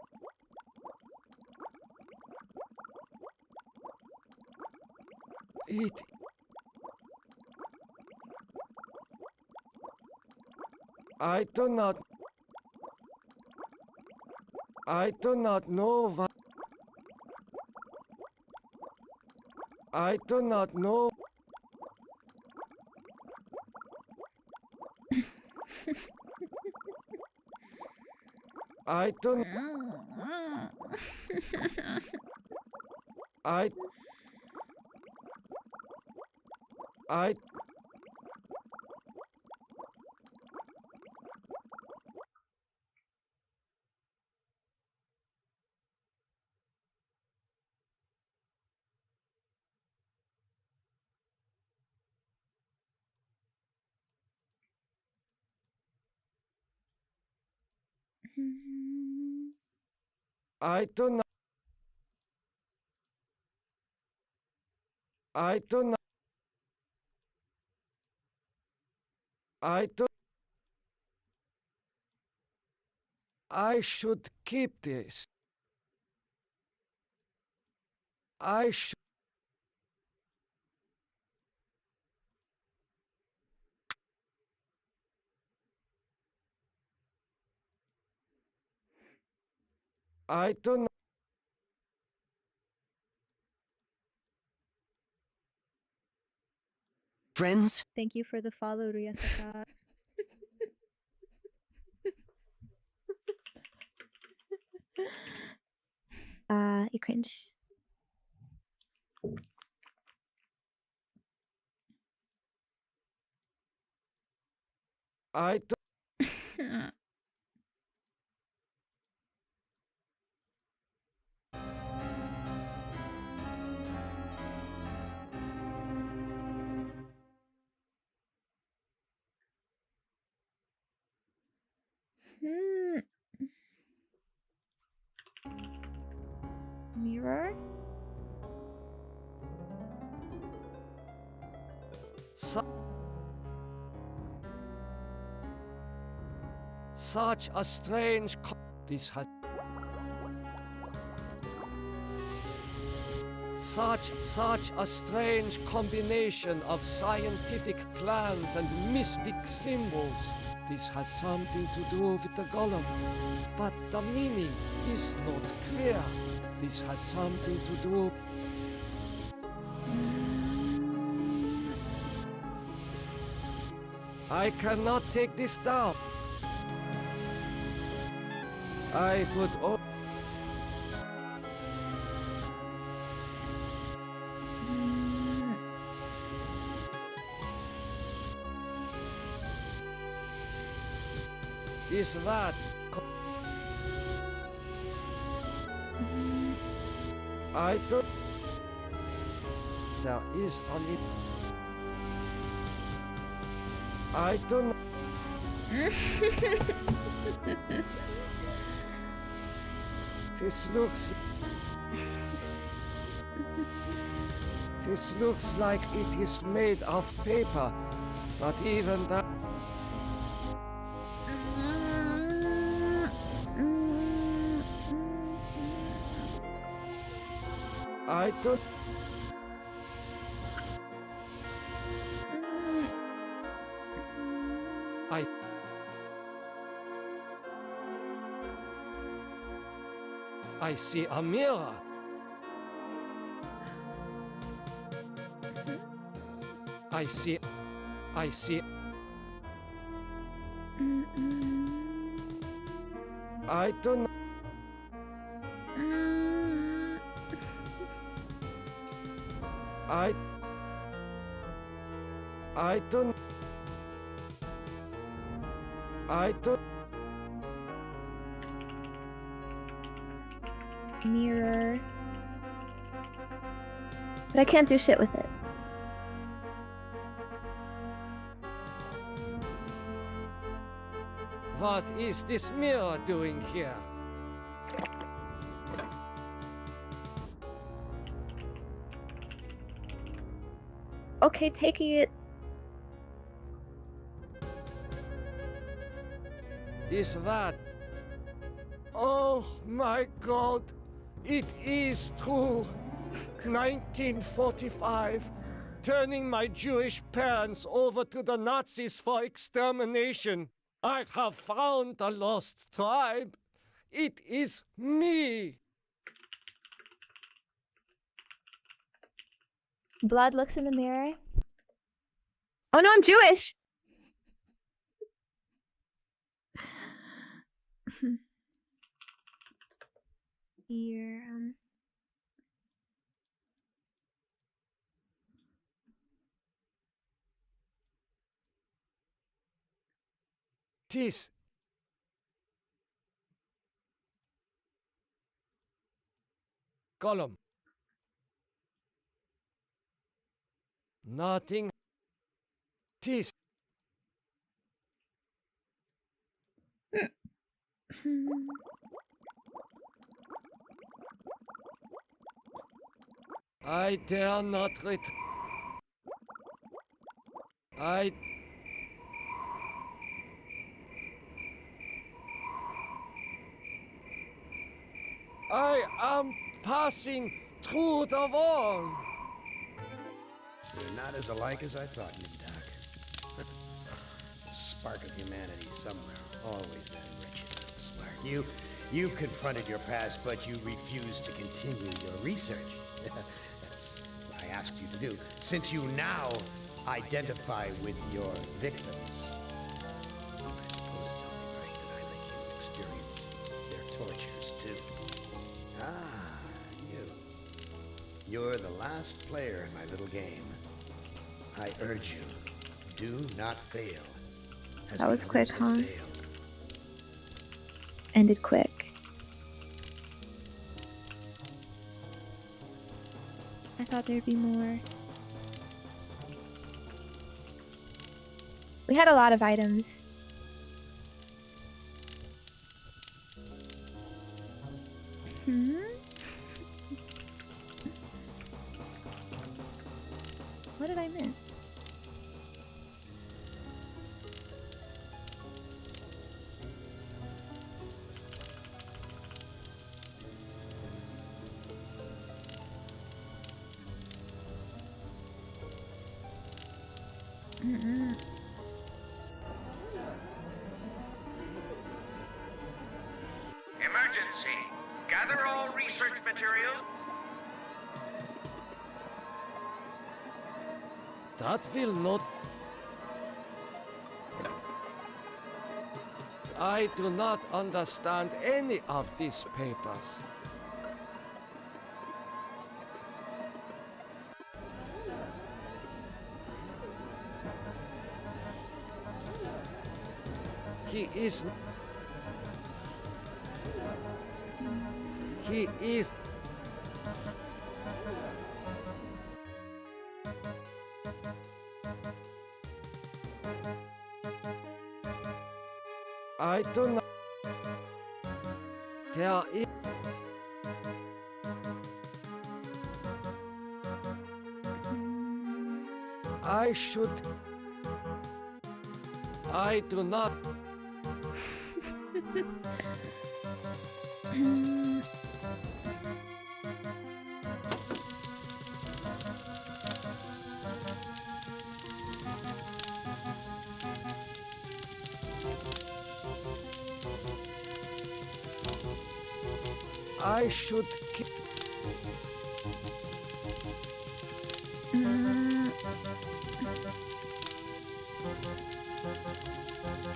It. I do not. I do not know what. I do not know. I don't. I. I. I do not. I do not. I do. I should keep this. I should. I do not. Friends? Thank you for the follow, Ryasaka. You cringe. I do. Mirror? Such a strange. This has. Such a strange combination of scientific plans and mystic symbols. This has something to do with the golem, but the meaning is not clear. This has something to do. I cannot take this down. I would. Is that? I don't. There is on it. I don't. This looks. This looks like it is made of paper, but even that. I don't. I see a mirror. I see. I do not. I don't. I don't. Mirror. But I can't do shit with it. What is this mirror doing here? Okay, taking it. This what? Oh my God! It is true! 1945, turning my Jewish parents over to the Nazis for extermination. I have found the lost tribe. It is me. Blood looks in the mirror. Oh no, I'm Jewish! Here, Tis. Column. Nothing. Tis. I dare not I am passing through the wall. You're not as alike as I thought, Nimdok. A spark of humanity somewhere. Always that wretched little spark. You've confronted your past, but you refuse to continue your research. That's what I asked you to do. Since you now identify with your victims, I suppose it's only right that I let you experience their tortures too. Ah, you. You're the last player in my little game. I urge you, do not fail. As that was the quick, others huh? have failed. Ended quick. I thought there'd be more. We had a lot of items. What did I miss? Emergency! Gather all research materials. That will not. I do not understand any of these papers. He is. He is. I do not. There is. I should. I do not. I should.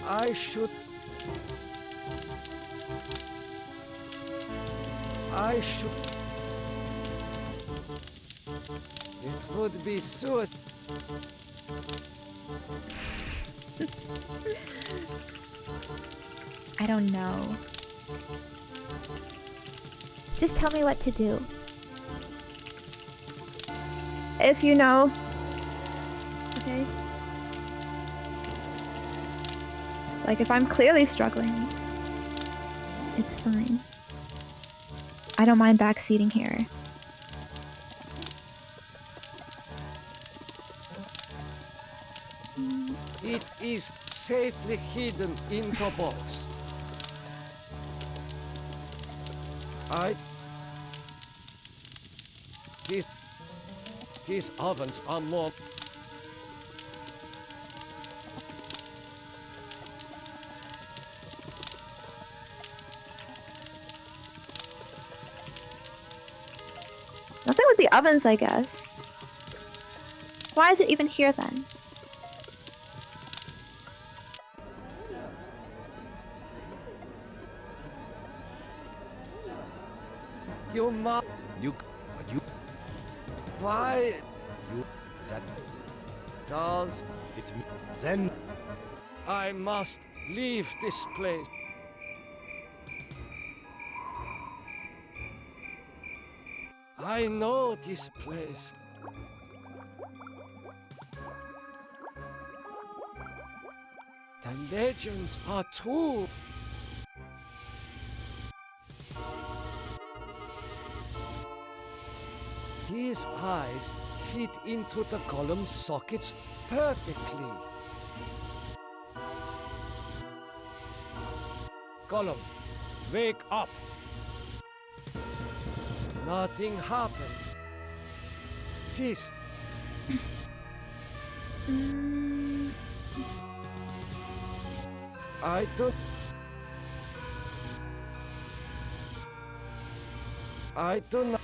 I should. I should... It would be suicide. I don't know. Just tell me what to do. If you know. Okay? Like, if I'm clearly struggling, it's fine. I don't mind backseating here. It is safely hidden in the box. These ovens are more... Nothing with the ovens, I guess. Why is it even here then? Why You... That... does It... Then... I must leave this place? I know this place. The legends are true. These eyes fit into the golem sockets perfectly. Golem, wake up. Nothing happened. This. I don't know.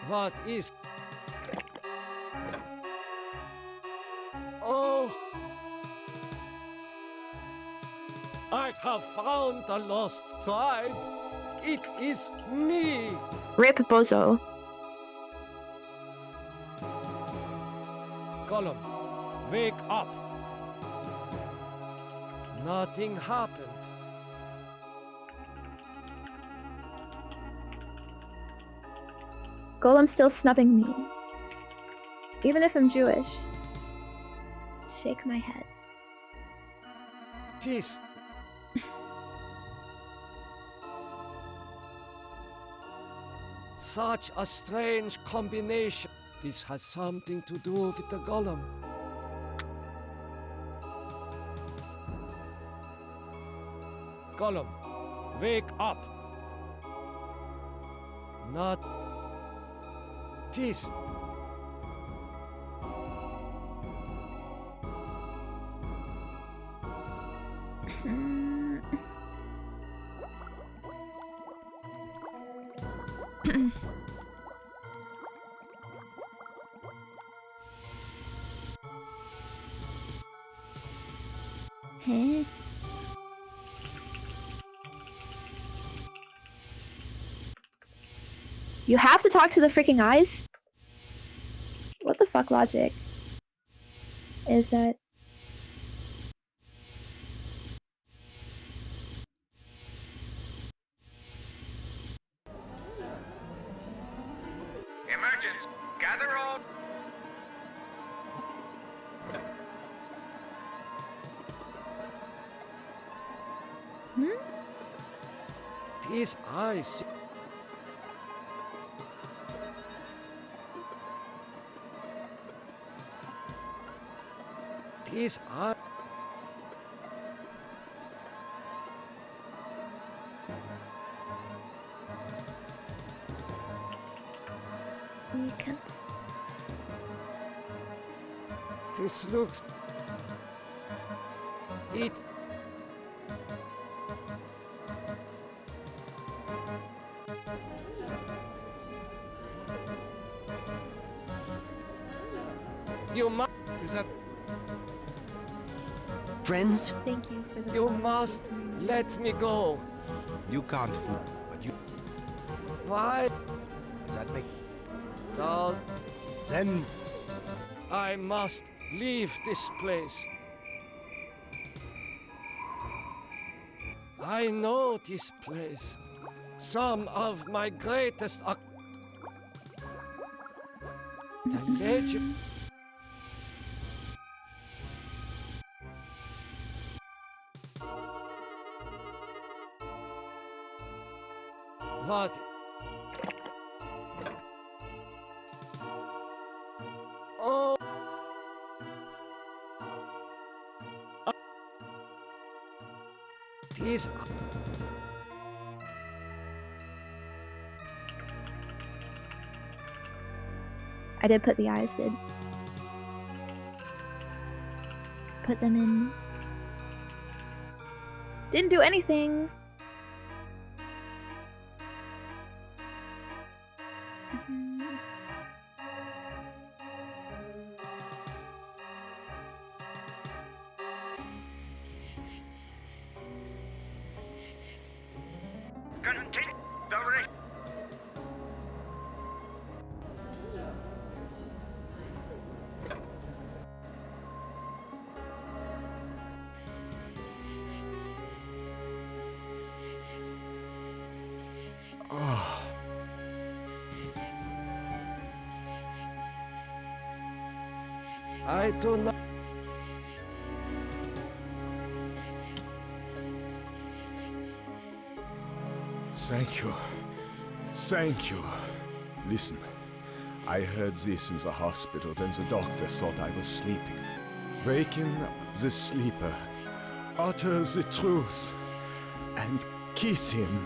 What is... Oh! I have found the lost tribe. It is me. Rip Bozo. Gollum, wake up. Nothing happened. Golem's still snubbing me. Even if I'm Jewish. Shake my head. This. Such a strange combination. This has something to do with the golem. Golem, wake up. Not this. Huh? You have to talk to the freaking eyes? What the fuck logic is that? Emergence! Gather all... These eyes. These eyes. Weekends. This looks... It... You must... Is that... Friends? Thank you for the You follow, must Stacey. let me go. You can't fool, but you... Why? Does that make... Don't. Then... I must leave this place. I know this place. Some of my greatest the legend. What? Oh. These. I did put the eyes, did. Put them in. Didn't do anything. Continue the re- I do not. Thank you. Thank you. Listen, I heard this in the hospital when the doctor thought I was sleeping. Waken the sleeper, utter the truth, and kiss him.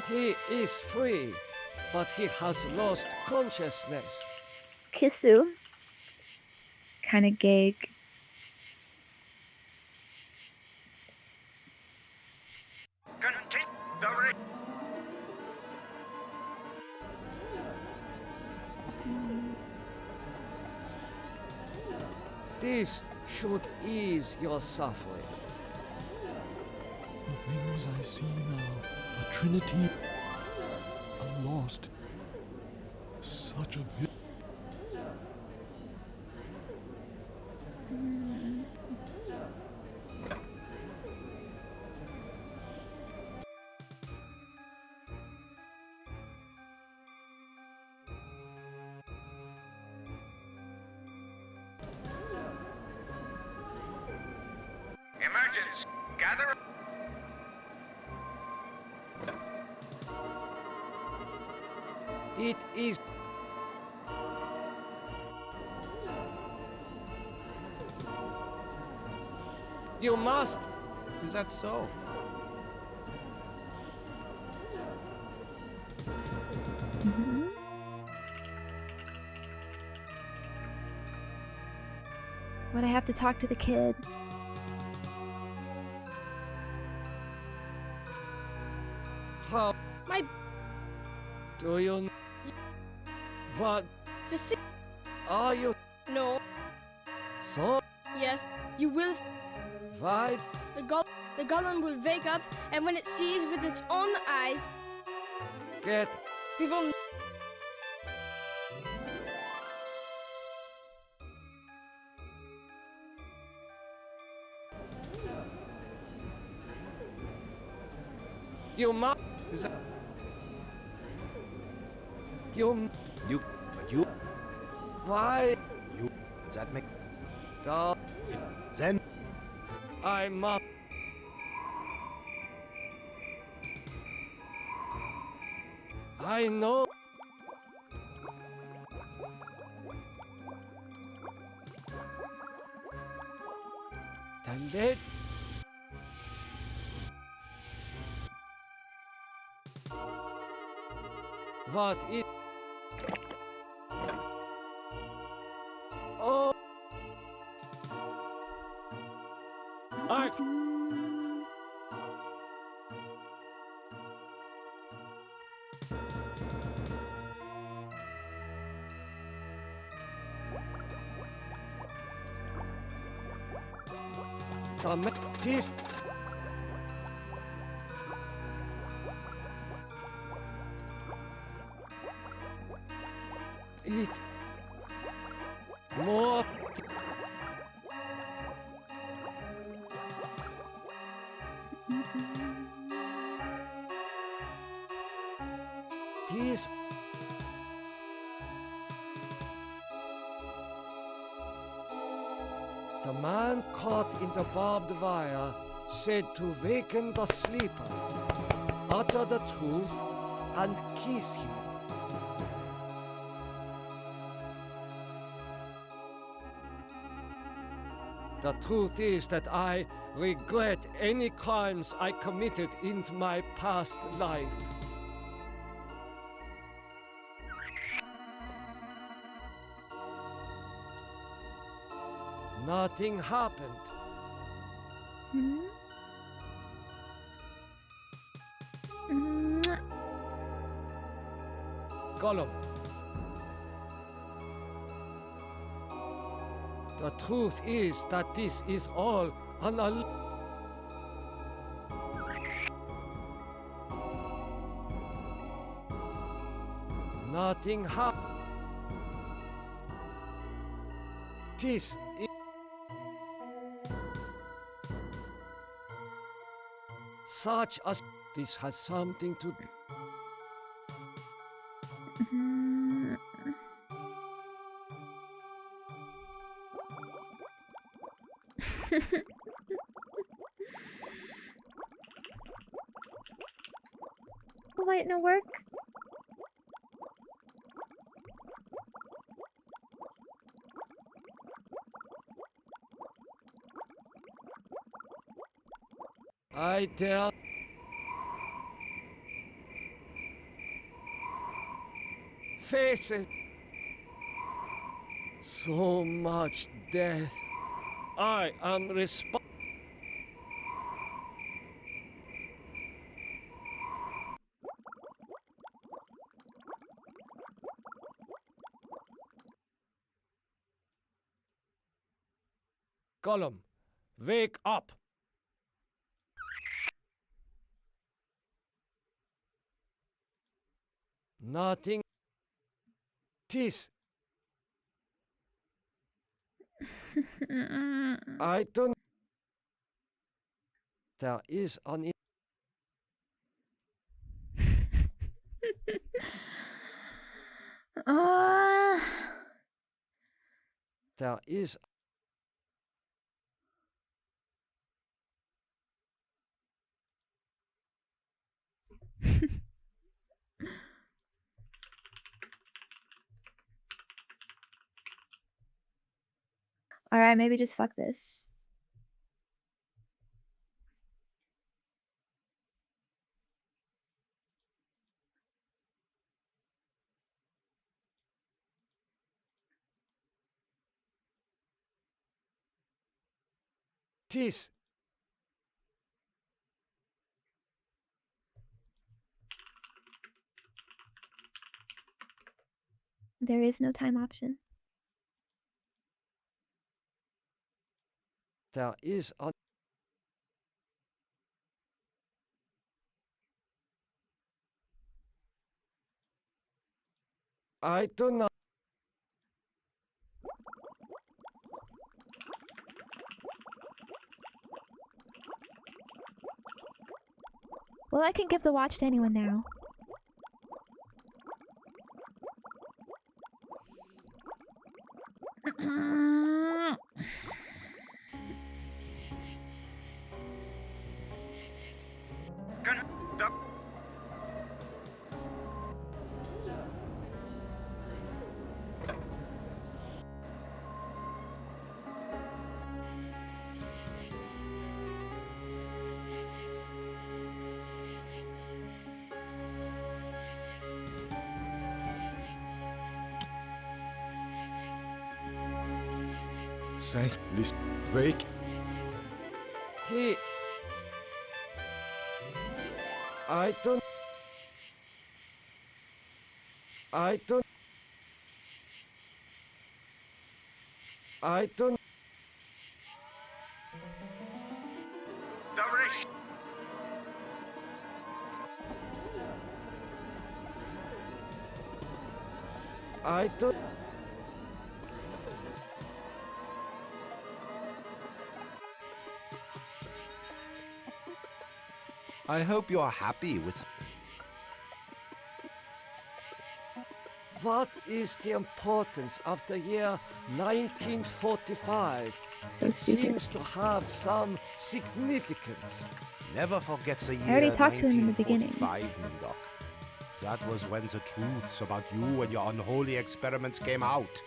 He is free, but he has lost consciousness. Kissu. Kinda gag. Continue the re- This should ease your suffering. The things I see now, a trinity, a lost, such a Emergence. Gather. It is. You must. Is that so? But I have to talk to the kid. How My do you? What the are you? no. So Yes, you will. why? The golem will wake up, and when it sees with its own eyes, Get we will. you must. Is that... You You... But you... why? You... Does that make... Don't. Then... I must. I know. The lead. What is? Oh. I. This it more this the man caught in the barbed wire said to waken the sleeper, utter the truth, and kiss him. The truth is that I regret any crimes I committed in my past life. Nothing happened. Gollum. The truth is that this is all an Nothing happened. This is such as this has something to do. Wait, no work? I dare. Faces. So much death. I am responsible. Gollum, wake up! Nothing. This. I don't. There is an. There is. Alright, maybe just fuck this. This. There is no time option. There is a. I do not. Well, I can give the watch to anyone now. Say, listen, wake. He. I don't. I don't. I don't. The regime. I do. I hope you're happy with... What is the importance of the year 1945? So stupid. Seems to have some significance. Never forget the year I already talked to him in the beginning. 1945, Nimdok. That was when the truths about you and your unholy experiments came out.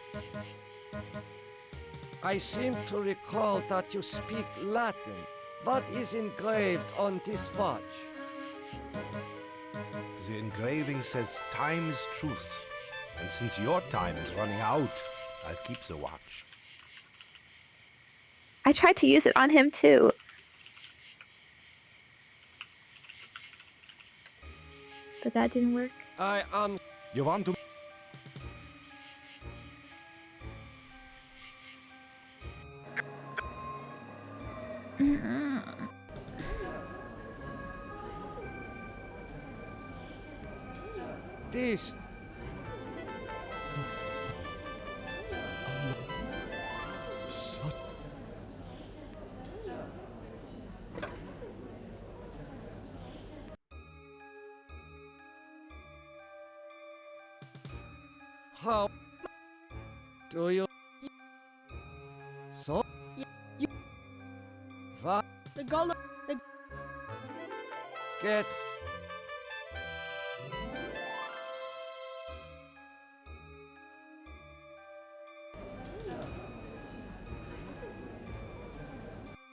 I seem to recall that you speak Latin. What is engraved on this watch? The engraving says time is truth. And since your time is running out, I'll keep the watch. I tried to use it on him too. But that didn't work. I am... You want to... This... Son. How... Do you... So... What? The golem. Get...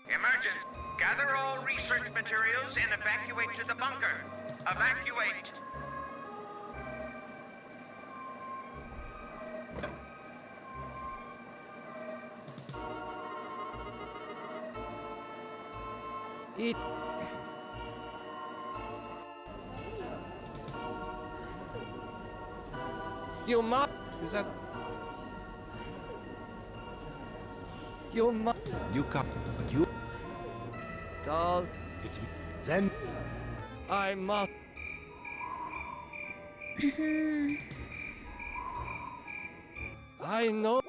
Emergent. Gather all research materials and evacuate to the bunker. Evacuate. It... You must... Is that... You must... You come... You... Doll... It's... Then... I must... I know...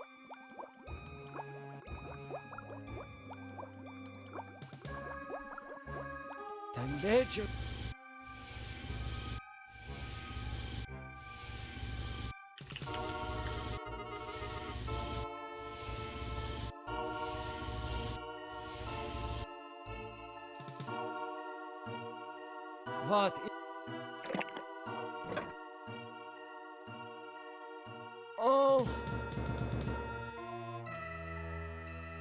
The legend... What? Oh!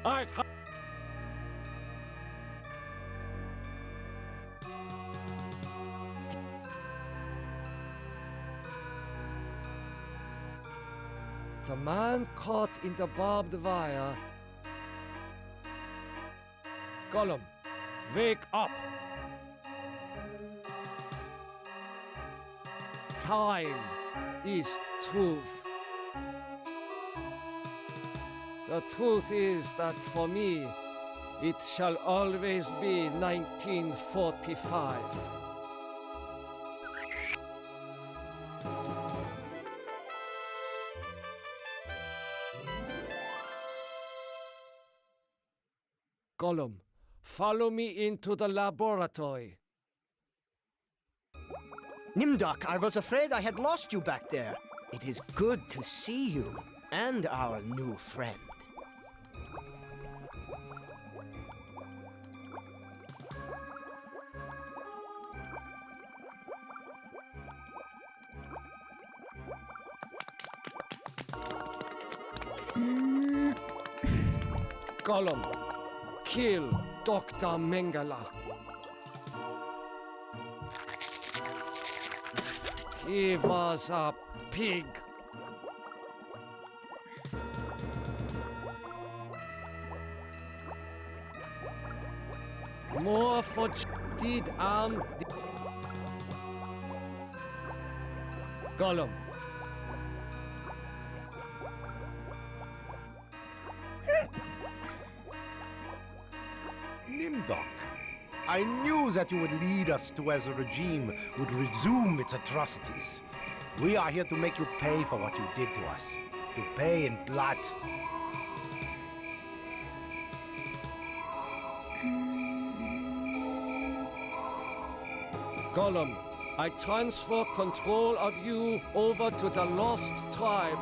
I... The man caught in the barbed wire. Gollum, wake up! Time is truth. The truth is that for me, it shall always be 1945. Gollum, follow me into the laboratory. Nimdok, I was afraid I had lost you back there. It is good to see you and our new friend. Gollum, kill Dr. Mengele. He was a pig. More for did Gollum. Nimdok. I knew that you would lead us to where the regime would resume its atrocities. We are here to make you pay for what you did to us. To pay in blood. Gollum, I transfer control of you over to the Lost Tribe.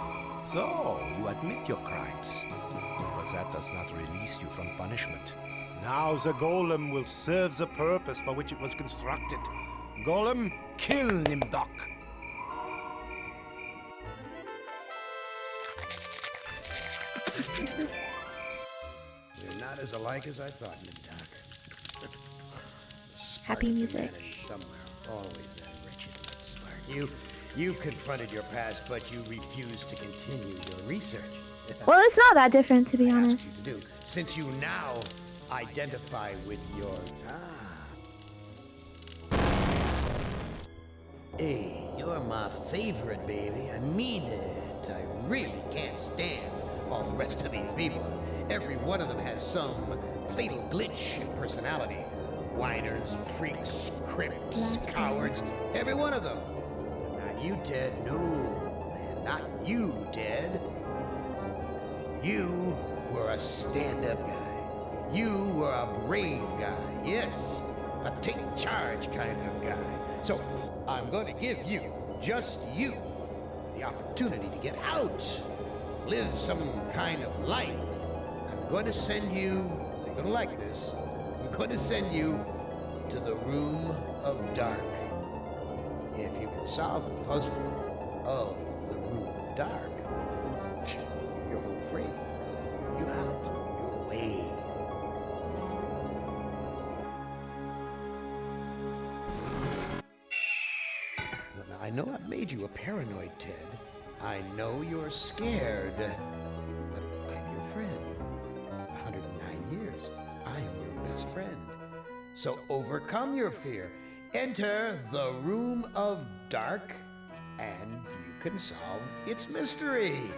So, you admit your crimes. But that does not release you from punishment. Now the golem will serve the purpose for which it was constructed. Golem, kill Nimdok. We're not as alike as I thought, Nimdok. Happy music. Somewhere, always that wretched little spark. You've confronted your past, but you refuse to continue your research. Well, it's not that different, to be honest. To do, since you now identify with your Hey, you're my favorite, baby. I mean it. I really can't stand all the rest of these people. Every one of them has some fatal glitch in personality. Whiners, freaks, crips, cowards. Every one of them. Not you, Ted. No, man, not you, Ted. You were a stand-up guy. You were a brave guy. Yes, a take charge kind of guy. So, I'm going to give you, just you, the opportunity to get out. Live some kind of life. I'm going to send you, you're going to like this, I'm going to send you to the Room of Dark. If you can solve the puzzle of the Room of Dark, you're home free. You're out. You're away. Now, I know I've made you a paranoid, Ted. I know you're scared. But I'm your friend. 109 years. I'm your best friend. So overcome your fear. Enter the Room of Dark, and you can solve its mystery.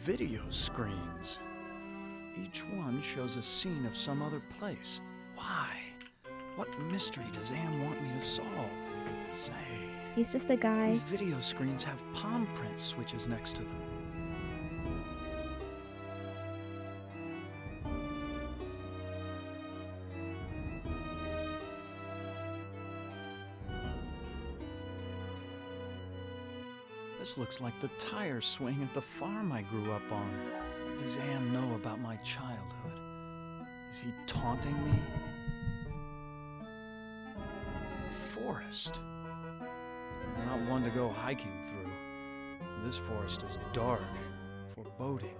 Video screens. Each one shows a scene of some other place. Why? What mystery does Anne want me to solve? Say. He's just a guy. These video screens have palm print switches next to them. This looks like the tire swing at the farm I grew up on. What does Anne know about my childhood? Is he taunting me? Forest. Not one to go hiking through. This forest is dark, foreboding.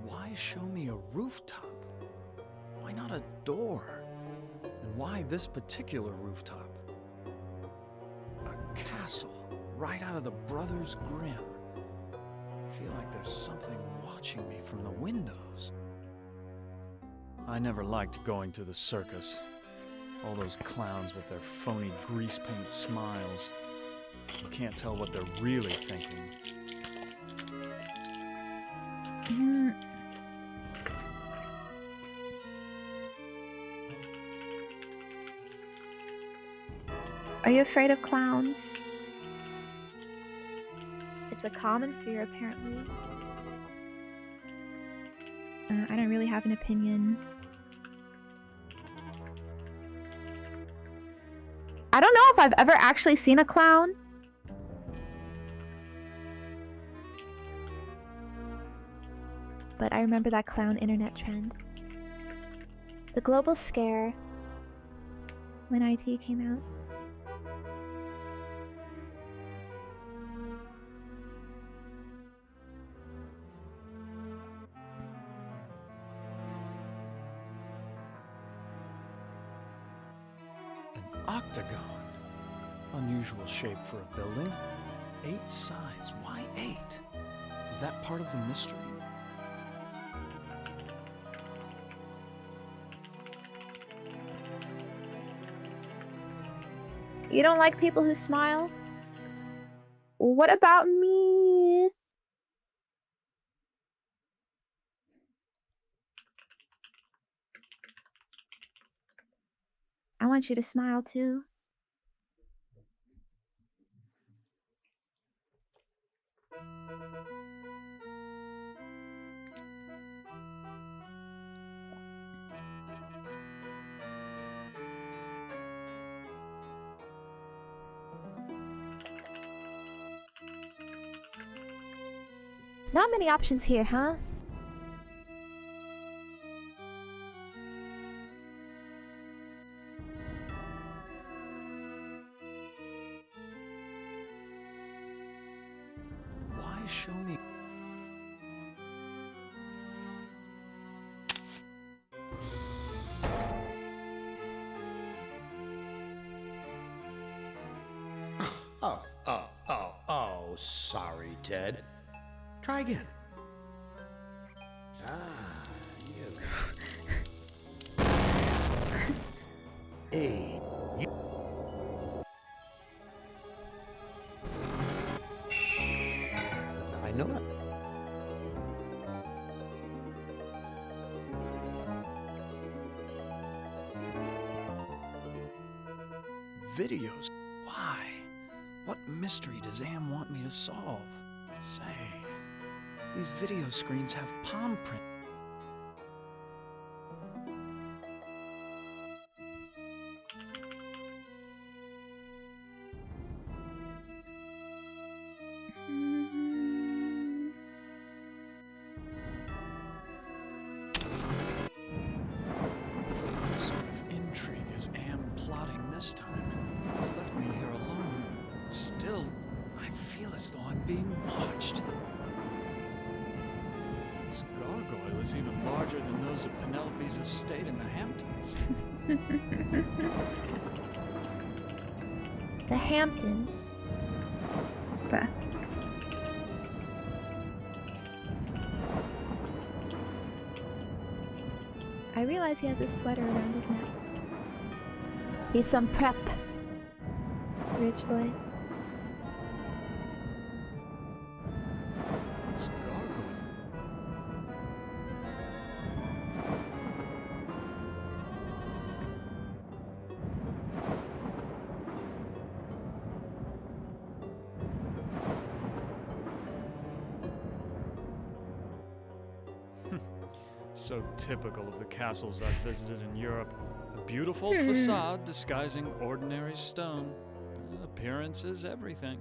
Why show me a rooftop? Why not a door? And why this particular rooftop? A castle. Right out of the Brothers Grimm. I feel like there's something watching me from the windows. I never liked going to the circus. All those clowns with their phony grease paint smiles. You can't tell what they're really thinking. Are you afraid of clowns? It's a common fear, apparently. I don't really have an opinion. I don't know if I've ever actually seen a clown. But I remember that clown internet trend. The global scare when IT came out. Octagon. Unusual shape for a building. 8 sides. Why 8? Is that part of the mystery? You don't like people who smile? What about me? I want you to smile too. Not many options here, huh? Why show me? Oh, sorry, Ted. Try again. You. Hey, you. I know it. Videos? Why? What mystery does Am want me to solve? Say, these video screens have palm print. What sort of intrigue is Am plotting this time? He's left me here alone. Still, I feel as though I'm being watched. This gargoyle is even larger than those at Penelope's estate in the Hamptons. The Hamptons. Bruh. I realize he has a sweater around his neck. He's some prep. Rich boy. This gargoyle. So typical of the castles I've visited in Europe. A beautiful facade disguising ordinary stone. Appearance is everything.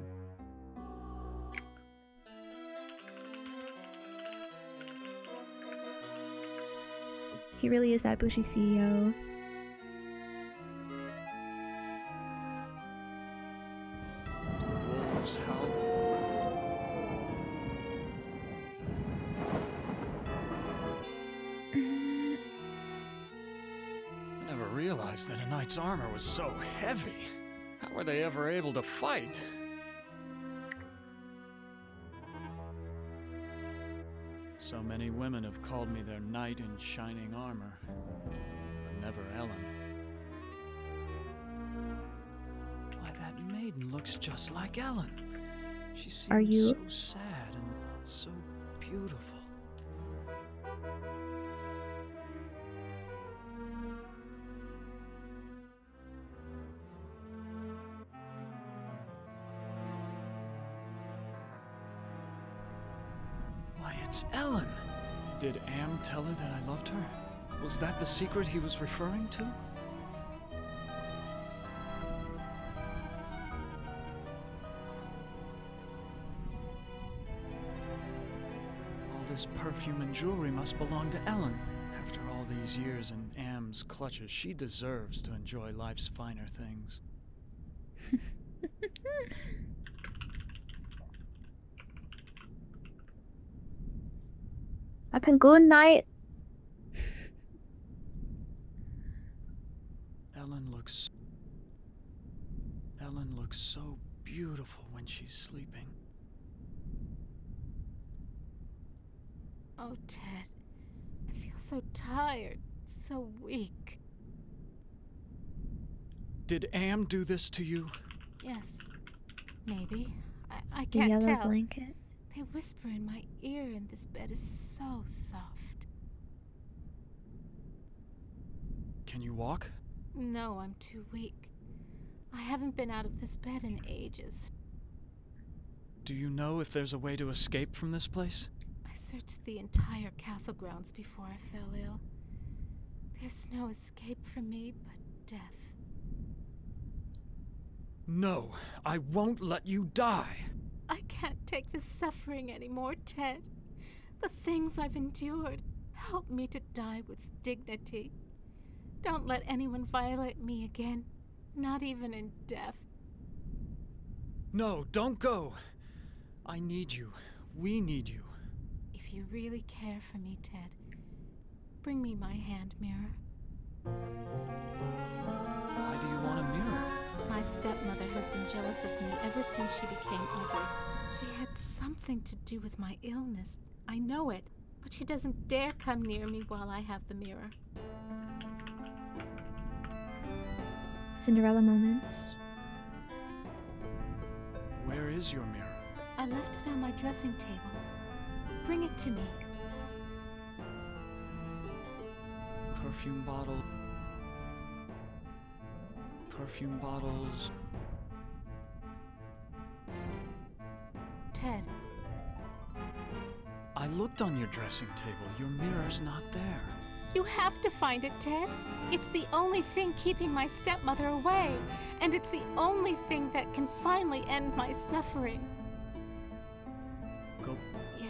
He really is that bougie CEO. Wolves howl. I never realized that a knight's armor was so heavy. How were they ever able to fight? So many women have called me their knight in shining armor, but never Ellen. Why, that maiden looks just like Ellen. She seems so sad and so beautiful. Why, it's Ellen! Did Am tell her that I loved her? Was that the secret he was referring to? All this perfume and jewelry must belong to Ellen. After all these years in Am's clutches, she deserves to enjoy life's finer things. I've been good night. Ellen looks so beautiful when she's sleeping. Oh, Ted. I feel so tired, so weak. Did Am do this to you? Yes. Maybe. I The can't yellow tell. blanket. They whisper in my ear and this bed is so soft. Can you walk? No, I'm too weak. I haven't been out of this bed in ages. Do you know if there's a way to escape from this place? I searched the entire castle grounds before I fell ill. There's no escape for me but death. No, I won't let you die. I can't take this suffering anymore, Ted. The things I've endured. Help me to die with dignity. Don't let anyone violate me again, not even in death. No, don't go. I need you. We need you. If you really care for me, Ted, bring me my hand mirror. Why do you want a mirror? My stepmother has been jealous of me ever since she became ugly. She had something to do with my illness. I know it, but she doesn't dare come near me while I have the mirror. Cinderella moments. Where is your mirror? I left it on my dressing table. Bring it to me. Perfume bottle. Perfume bottles. Ted. I looked on your dressing table. Your mirror's not there. You have to find it, Ted. It's the only thing keeping my stepmother away, and it's the only thing that can finally end my suffering. Go. Yes.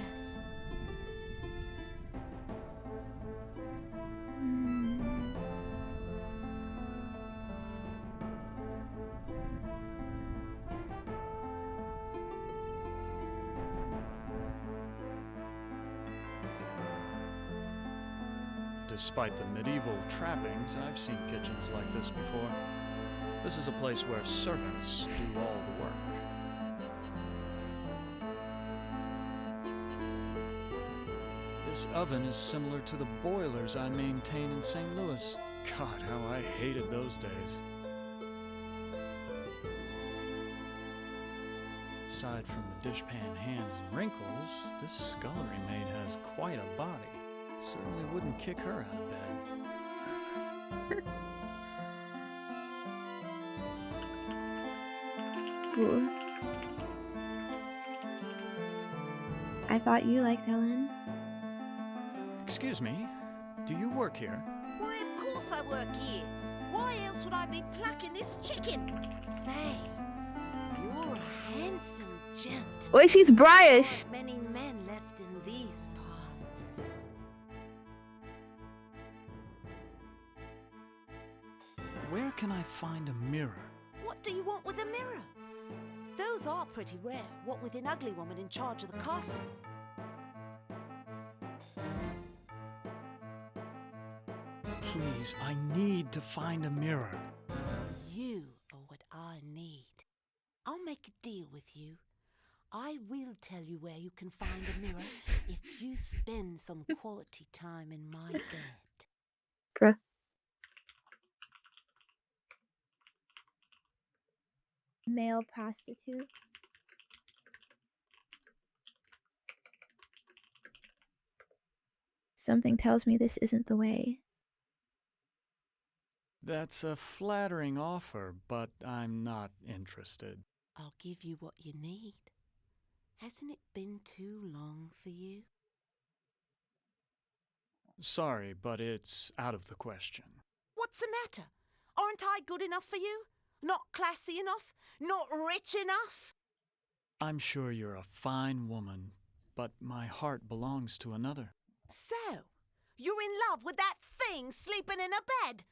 Despite the medieval trappings, I've seen kitchens like this before. This is a place where servants do all the work. This oven is similar to the boilers I maintain in St. Louis. God, how I hated those days. Aside from the dishpan hands and wrinkles, this scullery maid has quite a body. Certainly wouldn't kick her out of bed. Ooh. I thought you liked Ellen. Excuse me, do you work here? Why, of course I work here. Why else would I be plucking this chicken? Say, you're a handsome gent. Oi, she's Bryish. Not many men left in these parts. Where can I find a mirror? What do you want with a mirror? Those are pretty rare, what with an ugly woman in charge of the castle. Please, I need to find a mirror. You are what I need. I'll make a deal with you. I will tell you where you can find a mirror if you spend some quality time in my bed. Bruh. Male prostitute. Something tells me this isn't the way. That's a flattering offer, but I'm not interested. I'll give you what you need. Hasn't it been too long for you? Sorry, but it's out of the question. What's the matter? Aren't I good enough for you? Not classy enough? Not rich enough? I'm sure you're a fine woman, but my heart belongs to another. So, you're in love with that thing sleeping in a bed?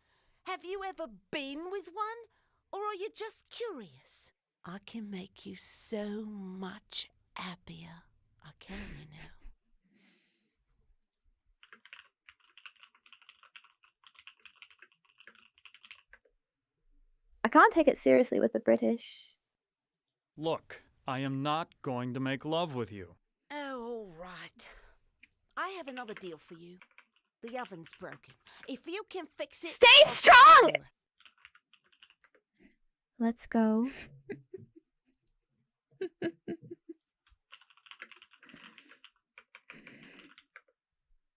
Have you ever been with one? Or are you just curious? I can make you so much happier. I can, you know. I can't take it seriously with the British. Look, I am not going to make love with you. Oh, all right. I have another deal for you. The oven's broken. If you can fix it... Stay strong! Let's go.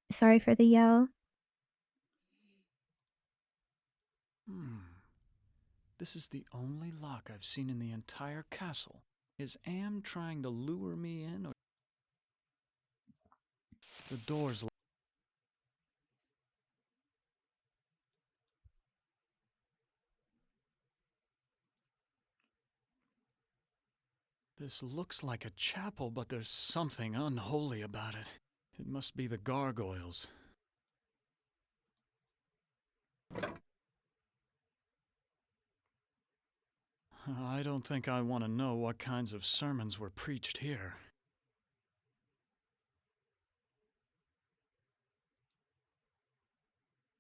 Sorry for the yell. This is the only lock I've seen in the entire castle. Is Am trying to lure me in, or... The door's... This looks like a chapel, but there's something unholy about it. It must be the gargoyles. I don't think I want to know what kinds of sermons were preached here.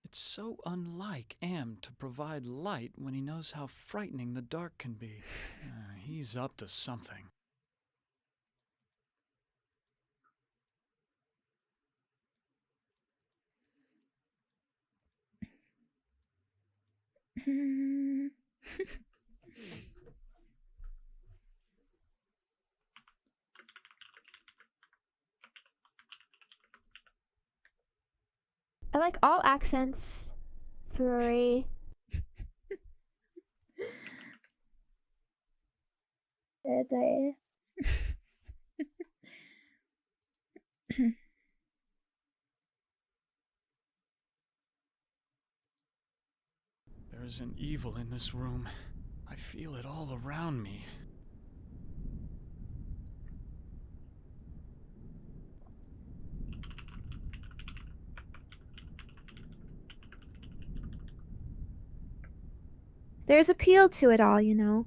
It's so unlike Am to provide light when he knows how frightening the dark can be. He's up to something. I like all accents. Furry. There's an evil in this room. I feel it all around me. There's appeal to it all, you know.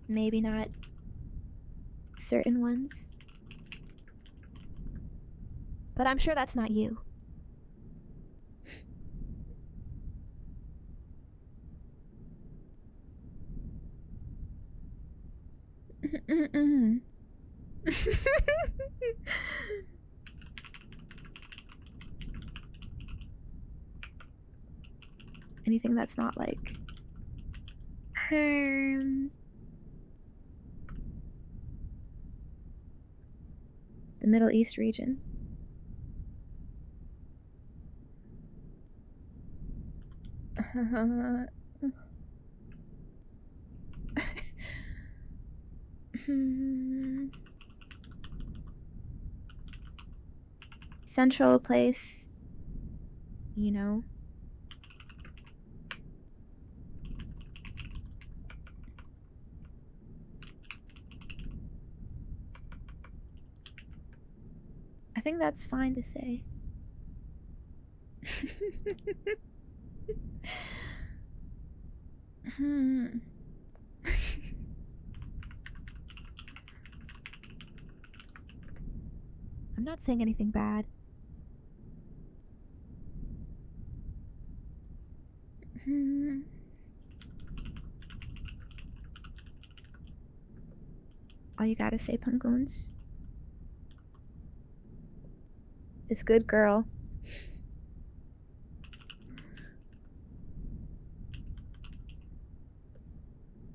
Maybe not certain ones. But I'm sure that's not you. Anything that's not like the Middle East region. Central place, you know. I think that's fine to say. I'm not saying anything bad. All you gotta say, Pungoons, is good girl.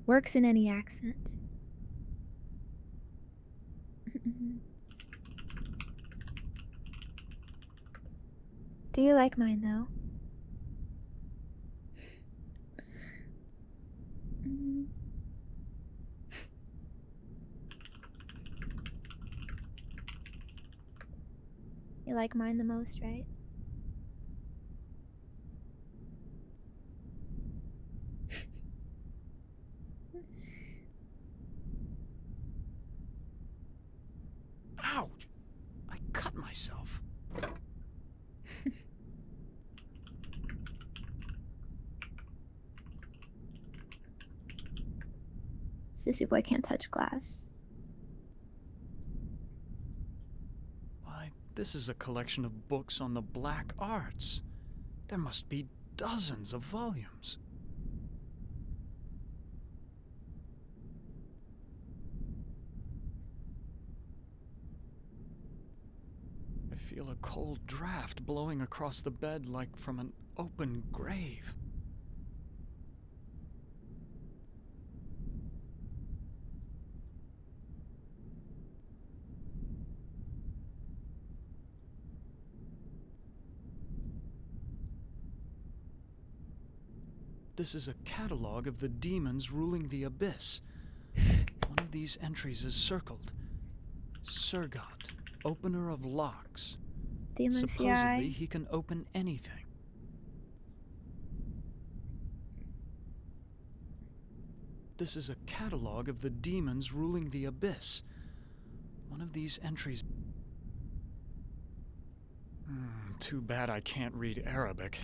Works in any accent. Do you like mine, though? You like mine the most, right? Ouch! I cut myself. Sissy boy can't touch glass. Why, this is a collection of books on the black arts. There must be dozens of volumes. feel a cold draft blowing across the bed like from an open grave. This is a catalog of the demons ruling the abyss. One of these entries is circled. Surgot, opener of locks. Demons, Supposedly, he can open anything. This is a catalog of the demons ruling the abyss. One of these entries... Too bad I can't read Arabic.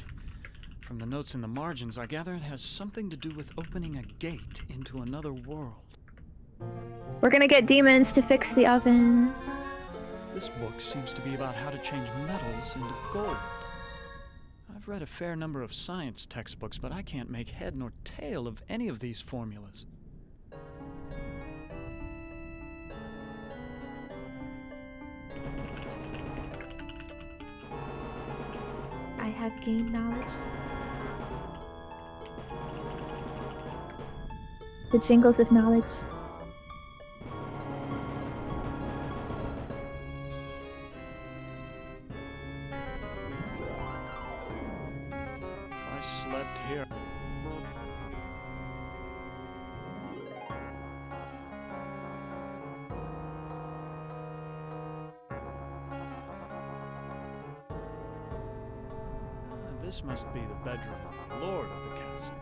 From the notes in the margins, I gather it has something to do with opening a gate into another world. We're gonna get demons to fix the oven. This book seems to be about how to change metals into gold. I've read a fair number of science textbooks, but I can't make head nor tail of any of these formulas. I have gained knowledge. The jingles of knowledge. If I slept here... This must be the bedroom of the lord of the castle.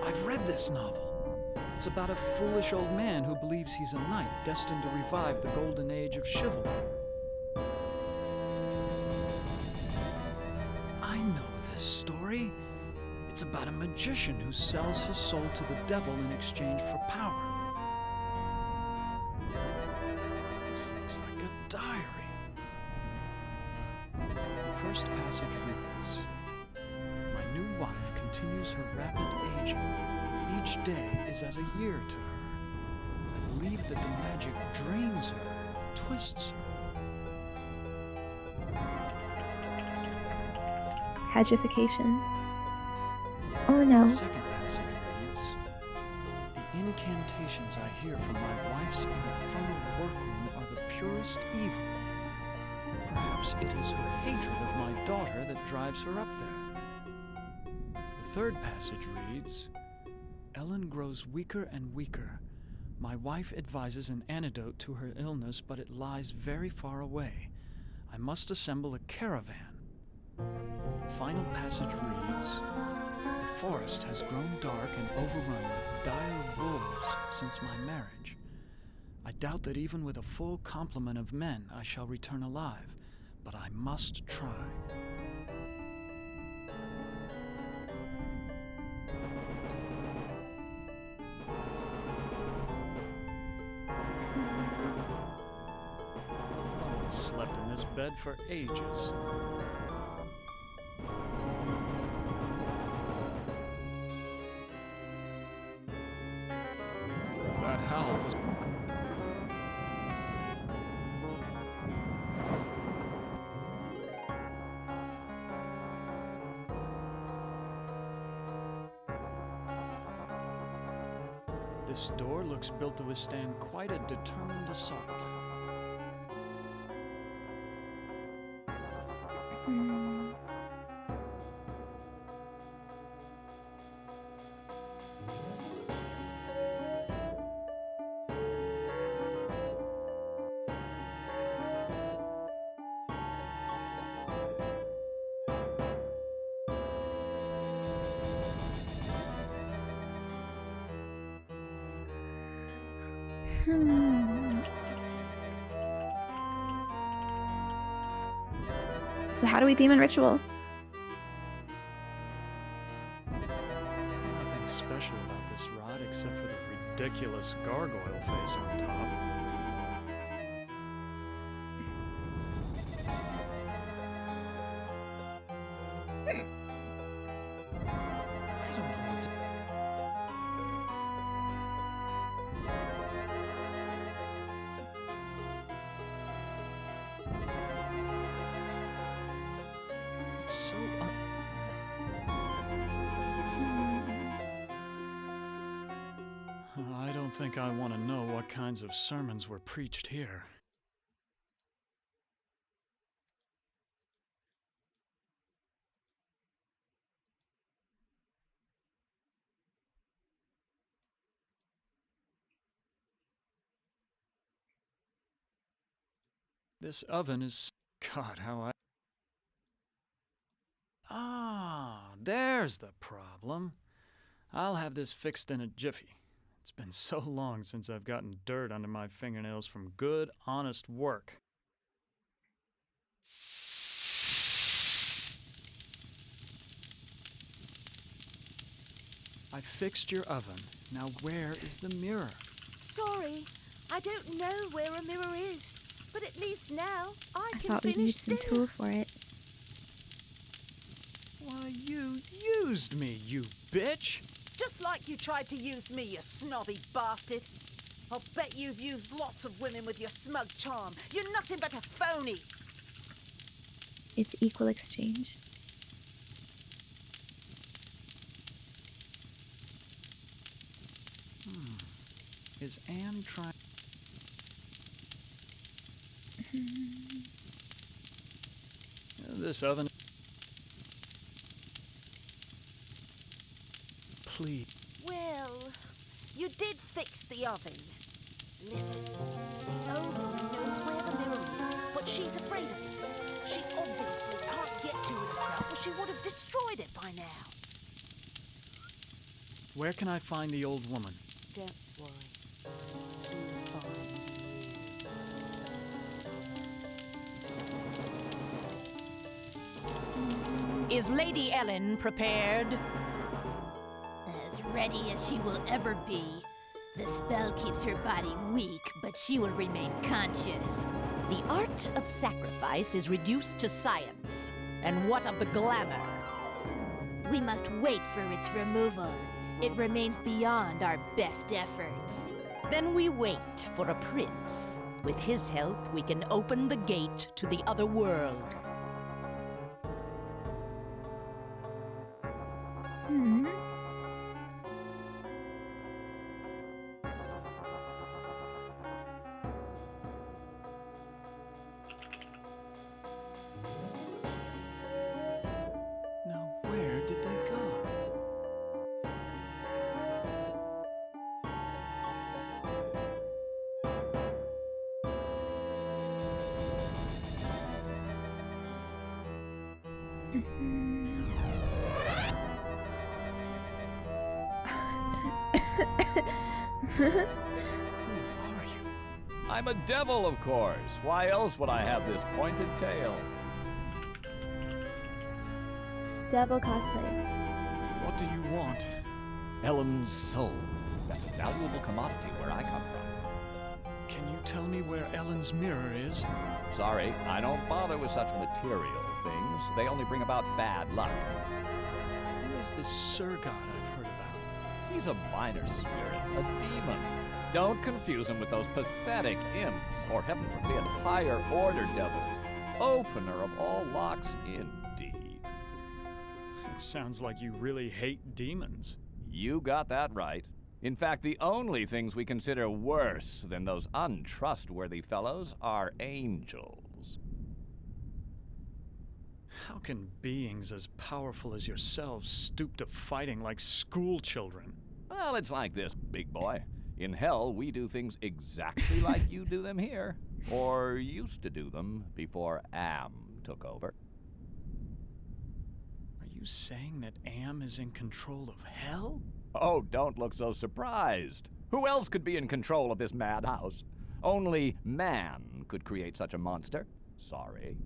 I've read this novel. It's about a foolish old man who believes he's a knight destined to revive the golden age of chivalry. I know this story. It's about a magician who sells his soul to the devil in exchange for power. This looks like a diary. The first passage reads, "My new wife continues her rapid aging. Each day is as a year to her. I believe that the magic drains her, twists her." Hagification. Oh no. The second passage reads, "The incantations I hear from my wife's infernal workroom are the purest evil. Perhaps it is her hatred of my daughter that drives her up there." The third passage reads, "Ellen grows weaker and weaker. My wife advises an antidote to her illness, but it lies very far away. I must assemble a caravan." The final passage reads, "The forest has grown dark and overrun with dire wolves since my marriage. I doubt that even with a full complement of men I shall return alive, but I must try." No one slept in this bed for ages. That howl was... This door looks built to withstand quite a determined assault. So how do we demon ritual? Nothing special about this rod except for the ridiculous gargoyle face on top. It's so I don't think I want to know what kinds of sermons were preached here. This oven is... God, how I... Ah, there's the problem. I'll have this fixed in a jiffy. It's been so long since I've gotten dirt under my fingernails from good, honest work. I fixed your oven. Now where is the mirror? Sorry, I don't know where a mirror is. But at least now I can thought we'd finish need some dinner. tool for it. Why, you used me, you bitch! Just like you tried to use me, you snobby bastard. I'll bet you've used lots of women with your smug charm. You're nothing but a phony. It's equal exchange. Is Anne trying... This oven... Please. Well, you did fix the oven. Listen, the old woman knows where the mirror is, but she's afraid of it. She obviously can't get to it herself, or she would have destroyed it by now. Where can I find the old woman? Don't worry. She'll find you. Is Lady Ellen prepared? As ready as she will ever be. The spell keeps her body weak, but she will remain conscious. The art of sacrifice is reduced to science. And what of the glamour? We must wait for its removal. It remains beyond our best efforts. Then we wait for a prince. With his help, we can open the gate to the other world. Now, where did they go? I'm a devil, of course. Why else would I have this pointed tail? Zevo cosplay. What do you want? Ellen's soul. That's a valuable commodity where I come from. Can you tell me where Ellen's mirror is? Sorry, I don't bother with such material things. They only bring about bad luck. Who is this Sir God I've heard about? He's a minor spirit, a demon. Don't confuse him with those pathetic imps, or heaven forbid, higher order devils. Opener of all locks, indeed. It sounds like you really hate demons. You got that right. In fact, the only things we consider worse than those untrustworthy fellows are angels. How can beings as powerful as yourselves stoop to fighting like school children? Well, it's like this, big boy. In hell, we do things exactly like you do them here. Or used to do them before Am took over. Are you saying that Am is in control of hell? Oh, don't look so surprised. Who else could be in control of this madhouse? Only man could create such a monster. Sorry.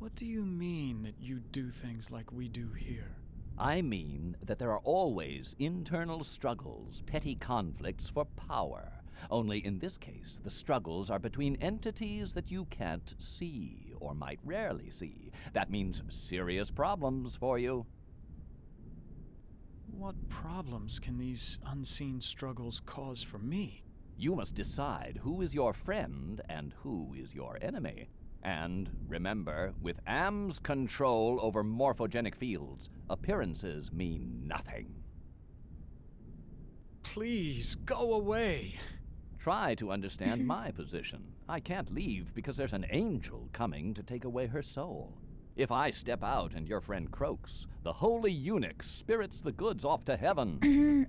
What do you mean that you do things like we do here? I mean that there are always internal struggles, petty conflicts for power. Only in this case, the struggles are between entities that you can't see, or might rarely see. That means serious problems for you. What problems can these unseen struggles cause for me? You must decide who is your friend and who is your enemy. And remember, with Am's control over morphogenic fields, appearances mean nothing. Please, go away. Try to understand my position. I can't leave because there's an angel coming to take away her soul. If I step out and your friend croaks, the holy eunuch spirits the goods off to heaven.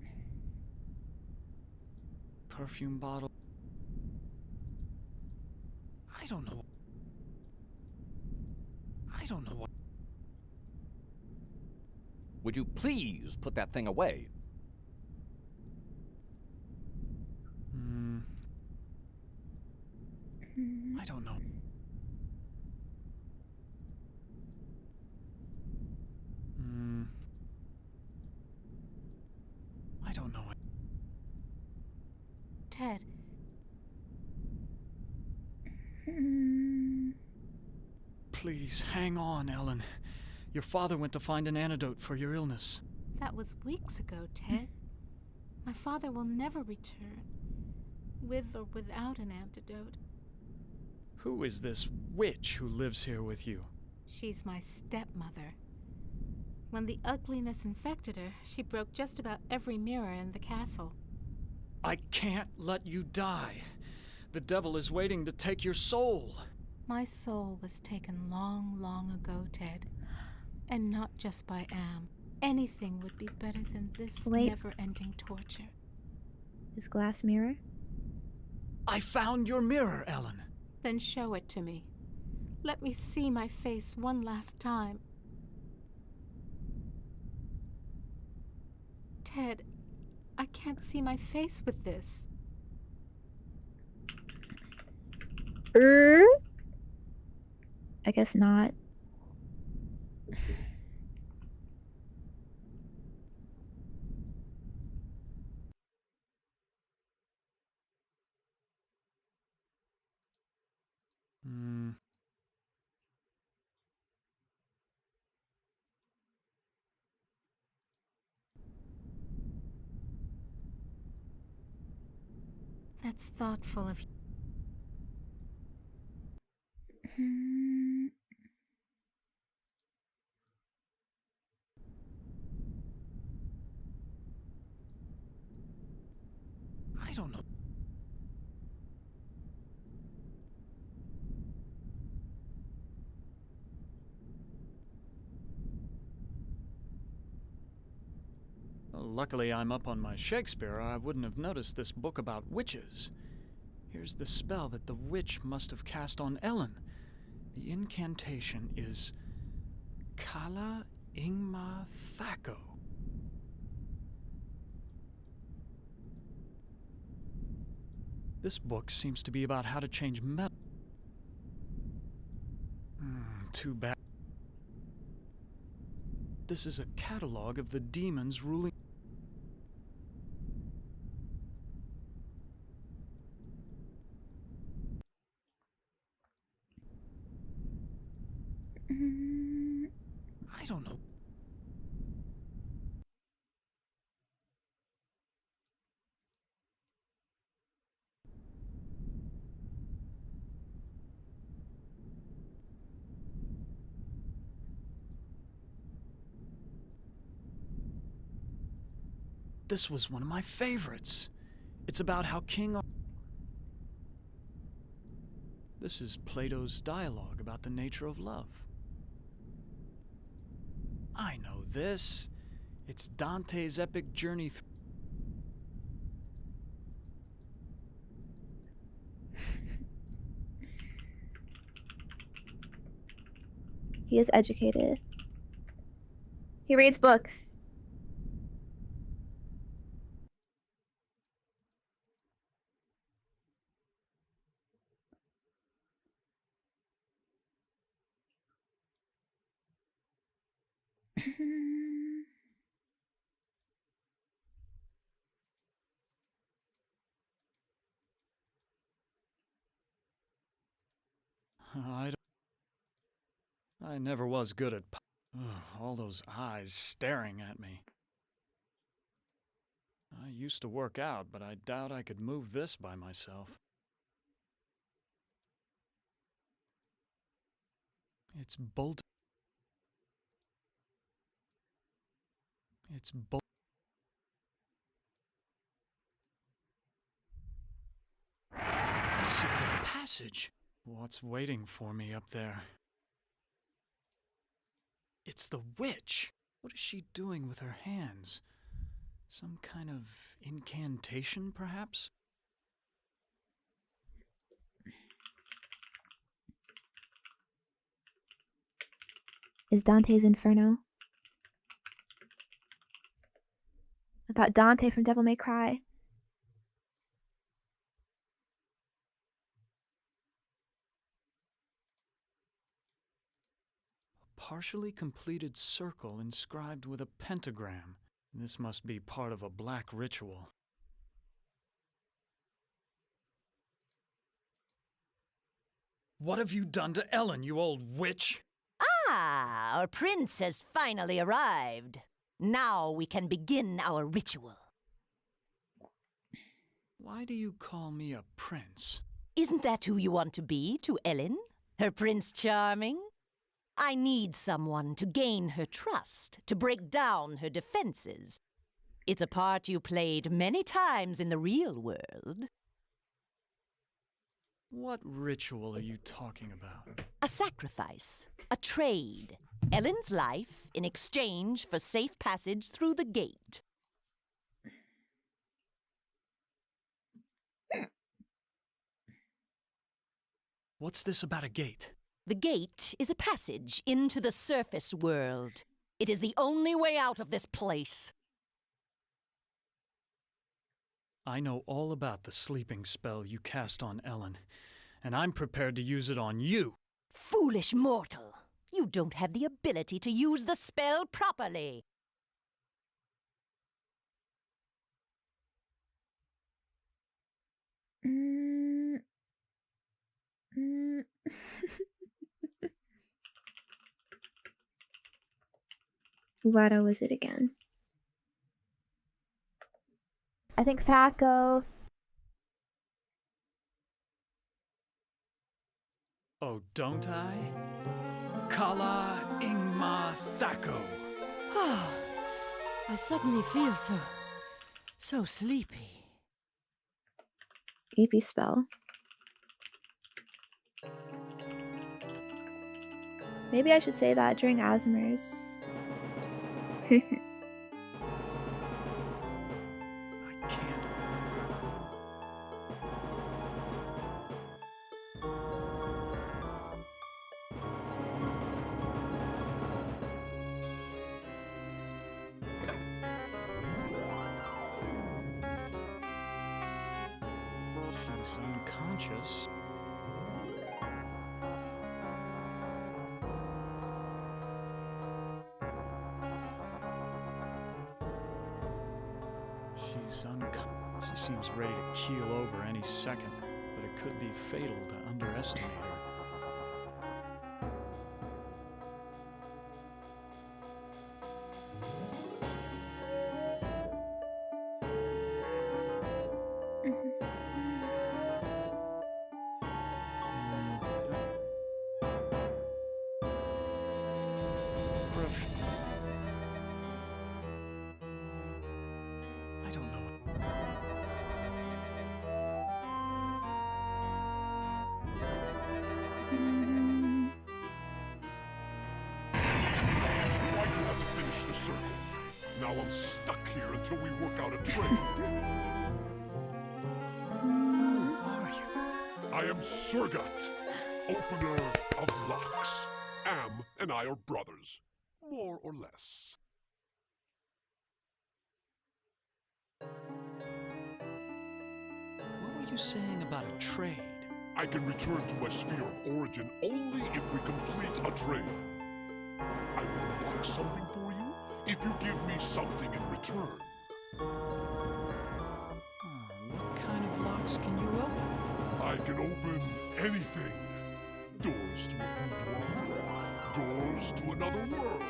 Perfume bottle. I don't know what. Would you please put that thing away? I don't know. I don't know. Ted. Please, hang on, Ellen. Your father went to find an antidote for your illness. That was weeks ago, Ted. My father will never return, with or without an antidote. Who is this witch who lives here with you? She's my stepmother. When the ugliness infected her, she broke just about every mirror in the castle. I can't let you die. The devil is waiting to take your soul. My soul was taken long, long ago, Ted. And not just by Am. Anything would be better than this never-ending torture. His glass mirror? I found your mirror, Ellen. Then show it to me. Let me see my face one last time. Ted, I can't see my face with this. I guess not. That's thoughtful of you. I don't know. Luckily, I'm up on my Shakespeare, or I wouldn't have noticed this book about witches. Here's the spell that the witch must have cast on Ellen. The incantation is Kala Ingma Thako. This book seems to be about how to change metal. Too bad. This is a catalog of the demons ruling. I don't know. This was one of my favorites. It's about how This is Plato's dialogue about the nature of love. I know this. It's Dante's epic journey through. He is educated. He reads books. I never was good at all those eyes staring at me. I used to work out, but I doubt I could move this by myself. It's bolt. It's bolt. A secret passage. What's waiting for me up there? It's the witch. What is she doing with her hands? Some kind of incantation, perhaps? Is Dante's Inferno about Dante from Devil May Cry? A partially completed circle inscribed with a pentagram. This must be part of a black ritual. What have you done to Ellen, you old witch? Ah, our prince has finally arrived. Now we can begin our ritual. Why do you call me a prince? Isn't that who you want to be to Ellen? Her Prince Charming? I need someone to gain her trust, to break down her defenses. It's a part you played many times in the real world. What ritual are you talking about? A sacrifice, a trade. Ellen's life in exchange for safe passage through the gate. What's this about a gate? The gate is a passage into the surface world. It is the only way out of this place. I know all about the sleeping spell you cast on Ellen, and I'm prepared to use it on you. Foolish mortal! You don't have the ability to use the spell properly. What was it again? I think Thaco. Oh, don't I? Kala Ingma Thaco. I suddenly feel so sleepy. EP spell. Maybe I should say that during Asmer's. She's unconscious. She seems ready to keel over any second, but it could be fatal to underestimate her. Now I'm stuck here until we work out a trade. Who are you? I am Surgat, opener of locks. Am and I are brothers, more or less. What were you saying about a trade? I can return to my sphere of origin only if we complete a trade. I will unlock something for you if you give me something in return. What kind of locks can you open? I can open anything. Doors to a boudoir, doors to another world.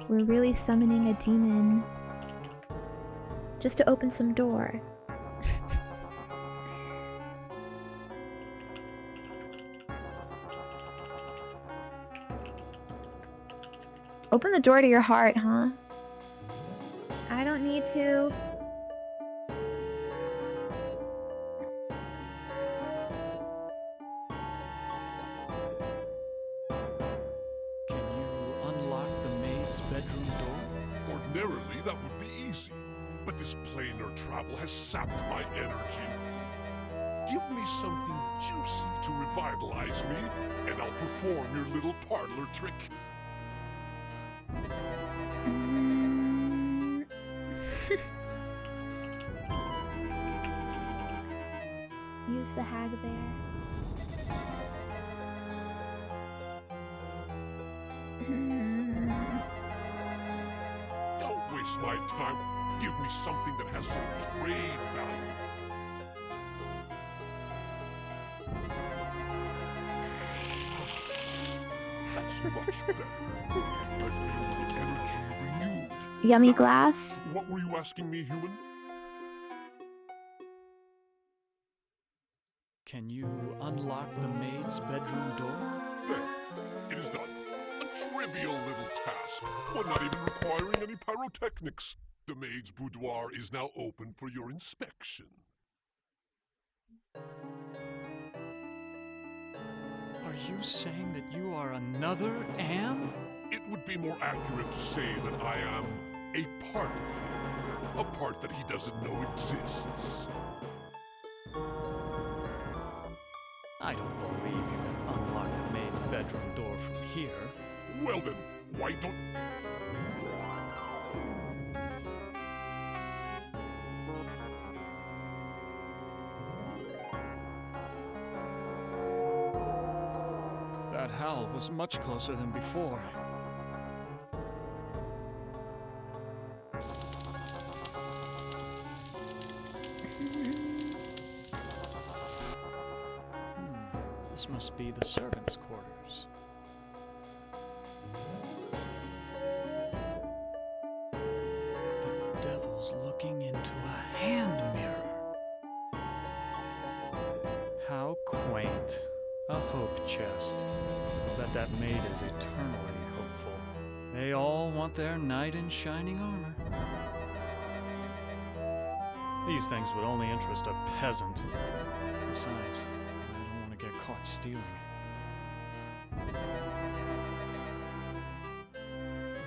We're really summoning a demon Just to open some door. Open the door to your heart, huh? I don't need to. Can you unlock the maid's bedroom door? Ordinarily, that would be easy. But this planar travel has sapped my energy. Give me something juicy to revitalize me, and I'll perform your little parlor trick. Use the hag there. Don't waste my time. Give me something that has some trade value. That's much better. I feel my energy renewed. Yummy glass. What were you asking me, human? Can you unlock the maid's bedroom door? There. It is done. A trivial little task, one not even requiring any pyrotechnics. The maid's boudoir is now open for your inspection. Are you saying that you are another Am? It would be more accurate to say that I am a part of him. A part that he doesn't know exists. I don't believe you can unlock the maid's bedroom door from here. Well then, why don't... That howl was much closer than before. This must be the servants' quarters. The devil's looking into a hand mirror. How quaint. A hope chest. I bet that maid is eternally hopeful. They all want their knight in shining armor. These things would only interest a peasant. Besides, I don't want to get caught stealing.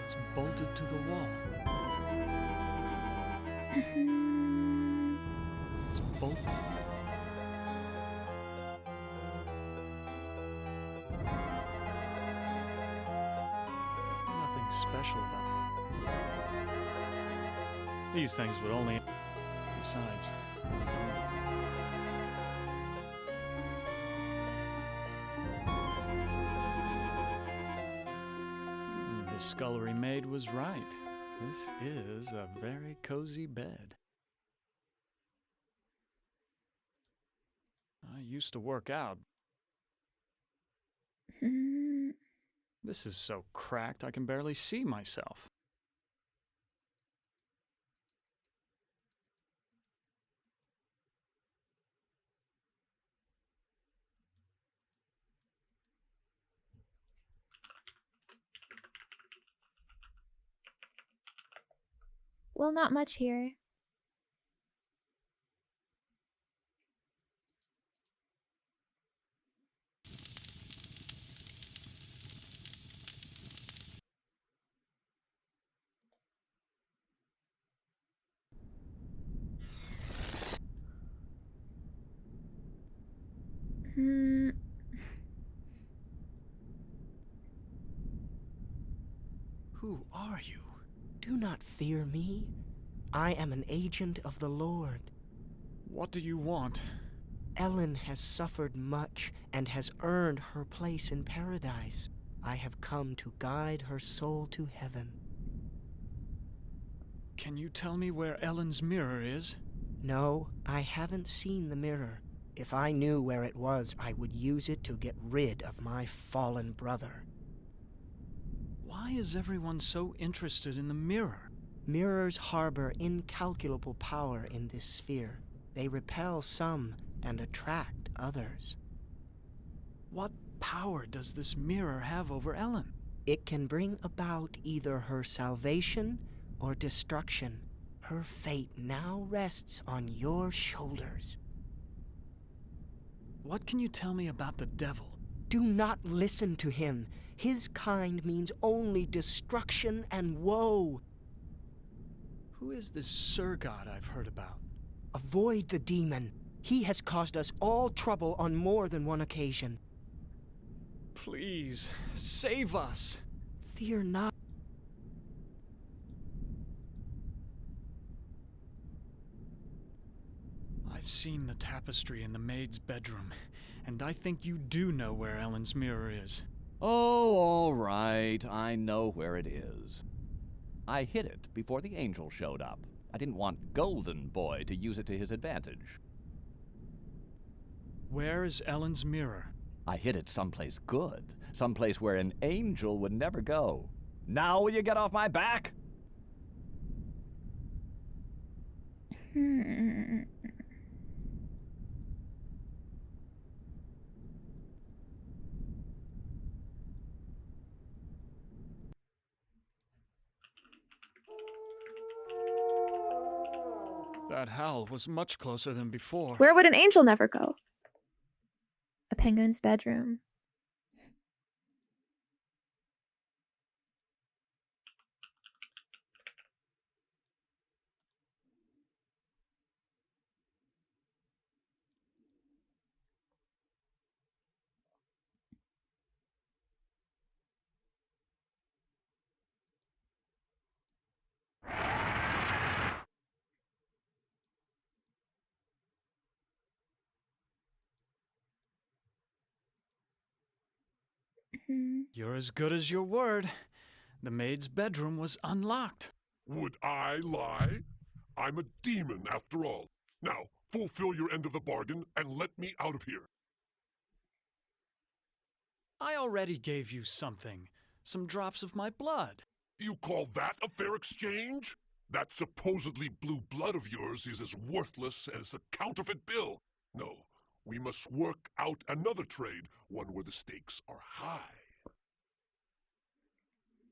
It's bolted to the wall. It's bolted. Special about it. These things would only... Besides... The scullery maid was right. This is a very cozy bed. I used to work out. This is so cracked I can barely see myself. Well, not much here. Who are you? Do not fear me. I am an agent of the Lord. What do you want? Ellen has suffered much and has earned her place in paradise. I have come to guide her soul to heaven. Can you tell me where Ellen's mirror is? No, I haven't seen the mirror. If I knew where it was, I would use it to get rid of my fallen brother. Why is everyone so interested in the mirror? Mirrors harbor incalculable power in this sphere. They repel some and attract others. What power does this mirror have over Ellen? It can bring about either her salvation or destruction. Her fate now rests on your shoulders. What can you tell me about the devil? Do not listen to him. His kind means only destruction and woe. Who is this Sir God I've heard about? Avoid the demon. He has caused us all trouble on more than one occasion. Please, save us. Fear not. I've seen the tapestry in the maid's bedroom, and I think you do know where Ellen's mirror is. Oh, all right. I know where it is. I hid it before the angel showed up. I didn't want Golden Boy to use it to his advantage. Where is Ellen's mirror? I hid it someplace good, someplace where an angel would never go. Now will you get off my back? That howl was much closer than before. Where would an angel never go? A penguin's bedroom. You're as good as your word. The maid's bedroom was unlocked. Would I lie? I'm a demon after all. Now, fulfill your end of the bargain and let me out of here. I already gave you something. Some drops of my blood. You call that a fair exchange? That supposedly blue blood of yours is as worthless as a counterfeit bill. No, we must work out another trade, one where the stakes are high.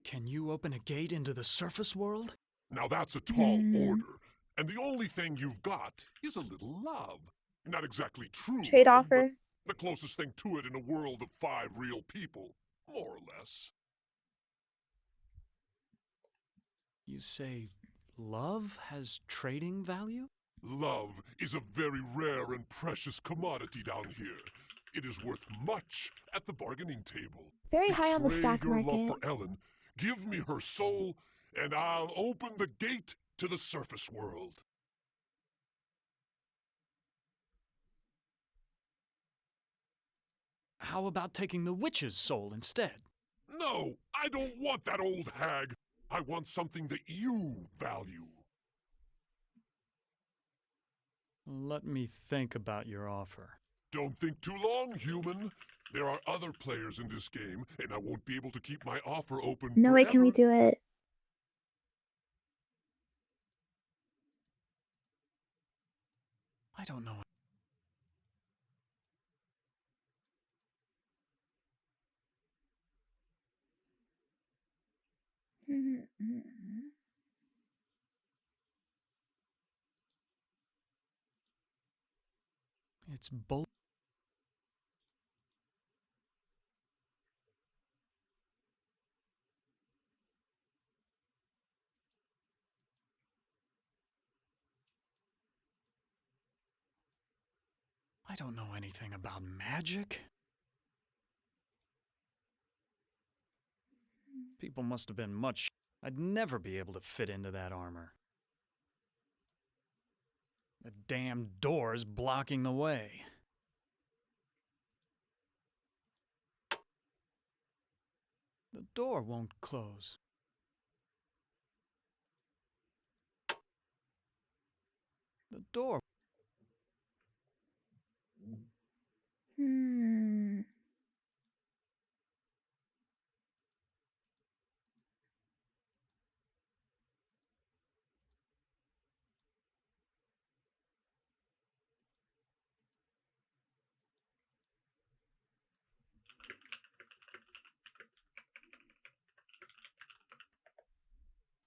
Can you open a gate into the surface world? Now that's a tall order, and the only thing you've got is a little love. Not exactly true. Trade offer. The closest thing to it in a world of 5 real people, more or less. You say love has trading value? Love is a very rare and precious commodity down here. It is worth much at the bargaining table. Very high on the Betray stock your market. love for Ellen, give me her soul, and I'll open the gate to the surface world. How about taking the witch's soul instead? No, I don't want that old hag. I want something that you value. Let me think about your offer. Don't think too long, human. There are other players in this game, and I won't be able to keep my offer open No way can we do it. I don't know. It's bull. I don't know anything about magic. People must have been much. I'd never be able to fit into that armor. The damn door's blocking the way. The door won't close. The door.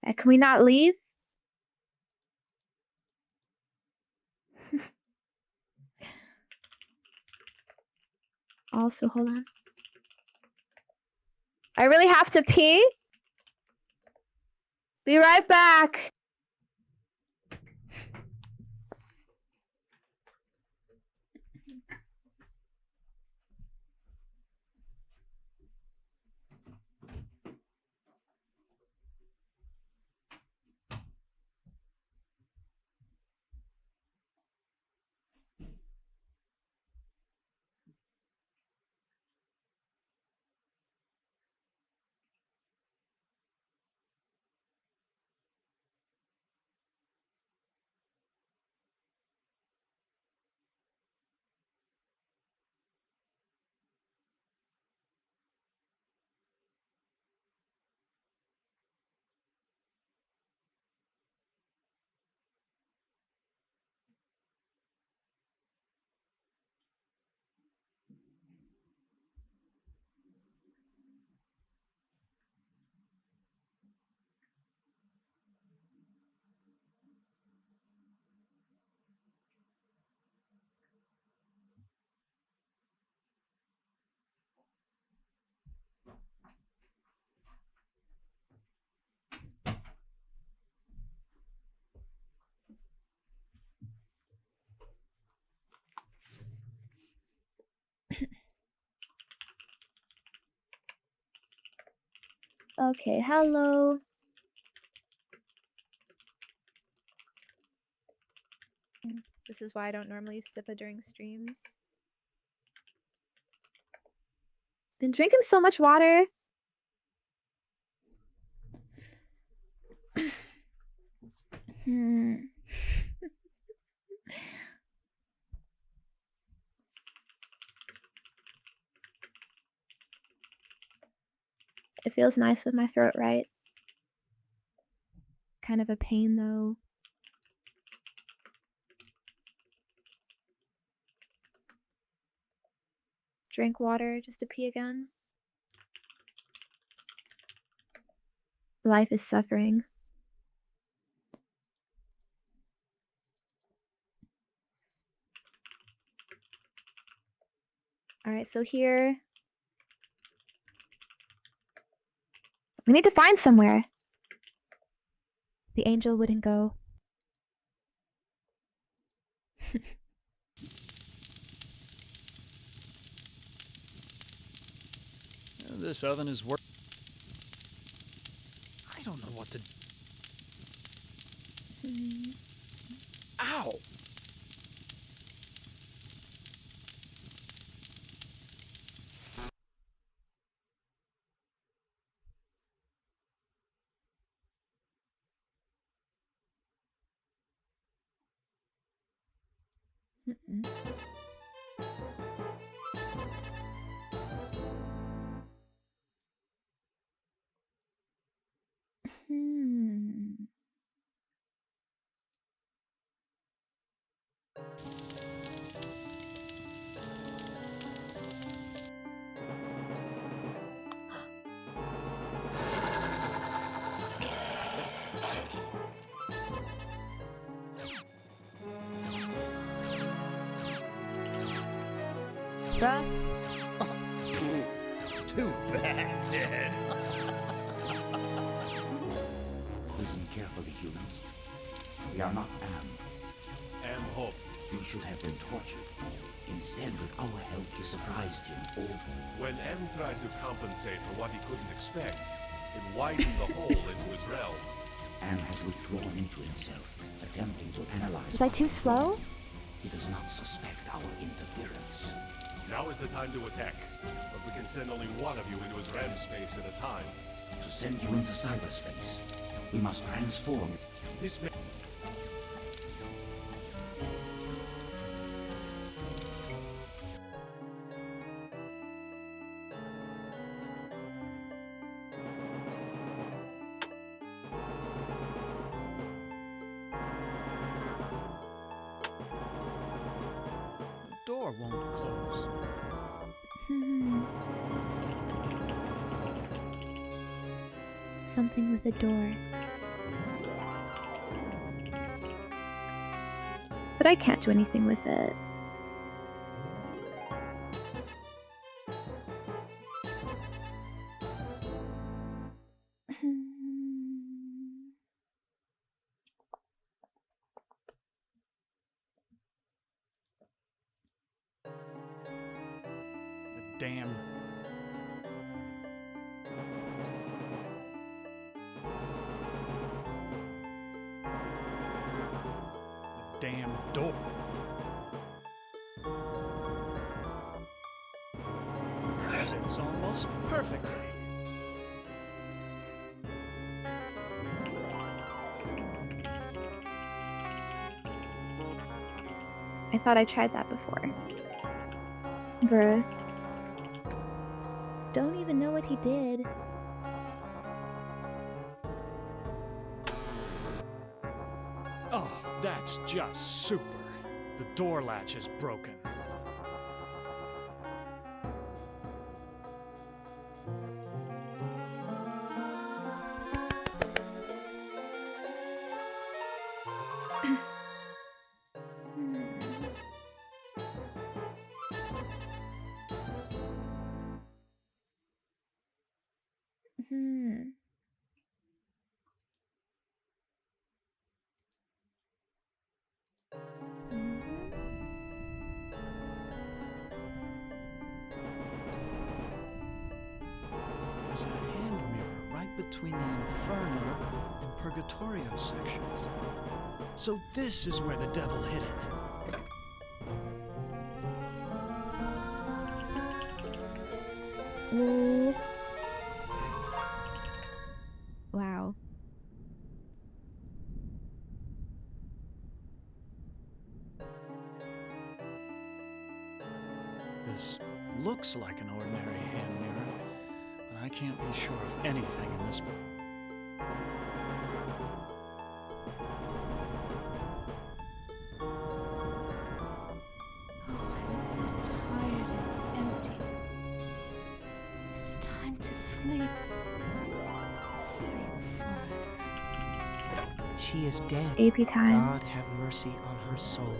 Can we not leave? Also, hold on. I really have to pee? Be right back. Okay, hello. This is why I don't normally sippa during streams. Been drinking so much water. It feels nice with my throat right. Kind of a pain though. Drink water just to pee again. Life is suffering. Alright, so here. We need to find somewhere. The angel wouldn't go. This oven is work. I don't know what to do. Ow! Bruh. Too bad, Dad. Listen carefully, humans. We are not Am. Am Hope. You should have been tortured. Instead, with our help, you surprised him all. When M tried to compensate for what he couldn't expect, it widened the hole into his realm. Am has withdrawn into himself, attempting to analyze. Was I too slow? He does not suspect our interference. Now is the time to attack, but we can send only one of you into his RAM space at a time. To send you into cyberspace, we must transform. This may... The door won't close. Something with a door. I can't do anything with it. Damn. The damn door. It's almost perfect. I thought I tried that before. Bruh. Don't even know what he did. Oh, that's just super. The door latch is broken. Hmm. There's a hand mirror right between the Inferno and Purgatorio sections. So this is where the devil hid it. Ooh. Wow. This looks like an ordinary hand mirror, but I can't be sure of anything in this book. I'm so tired and empty. It's time to sleep. Sleep forever. She is dead. AP time. God have mercy on her soul.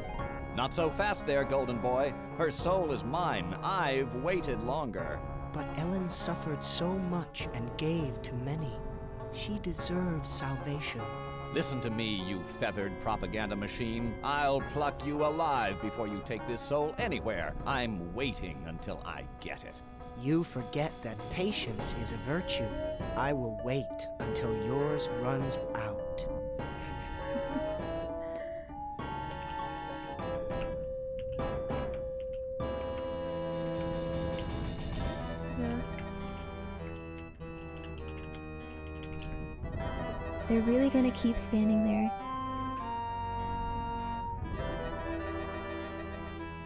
Not so fast there, Golden Boy. Her soul is mine. I've waited longer. But Ellen suffered so much and gave to many. She deserves salvation. Listen to me, you feathered propaganda machine. I'll pluck you alive before you take this soul anywhere. I'm waiting until I get it. You forget that patience is a virtue. I will wait until yours runs out. They're really gonna keep standing there.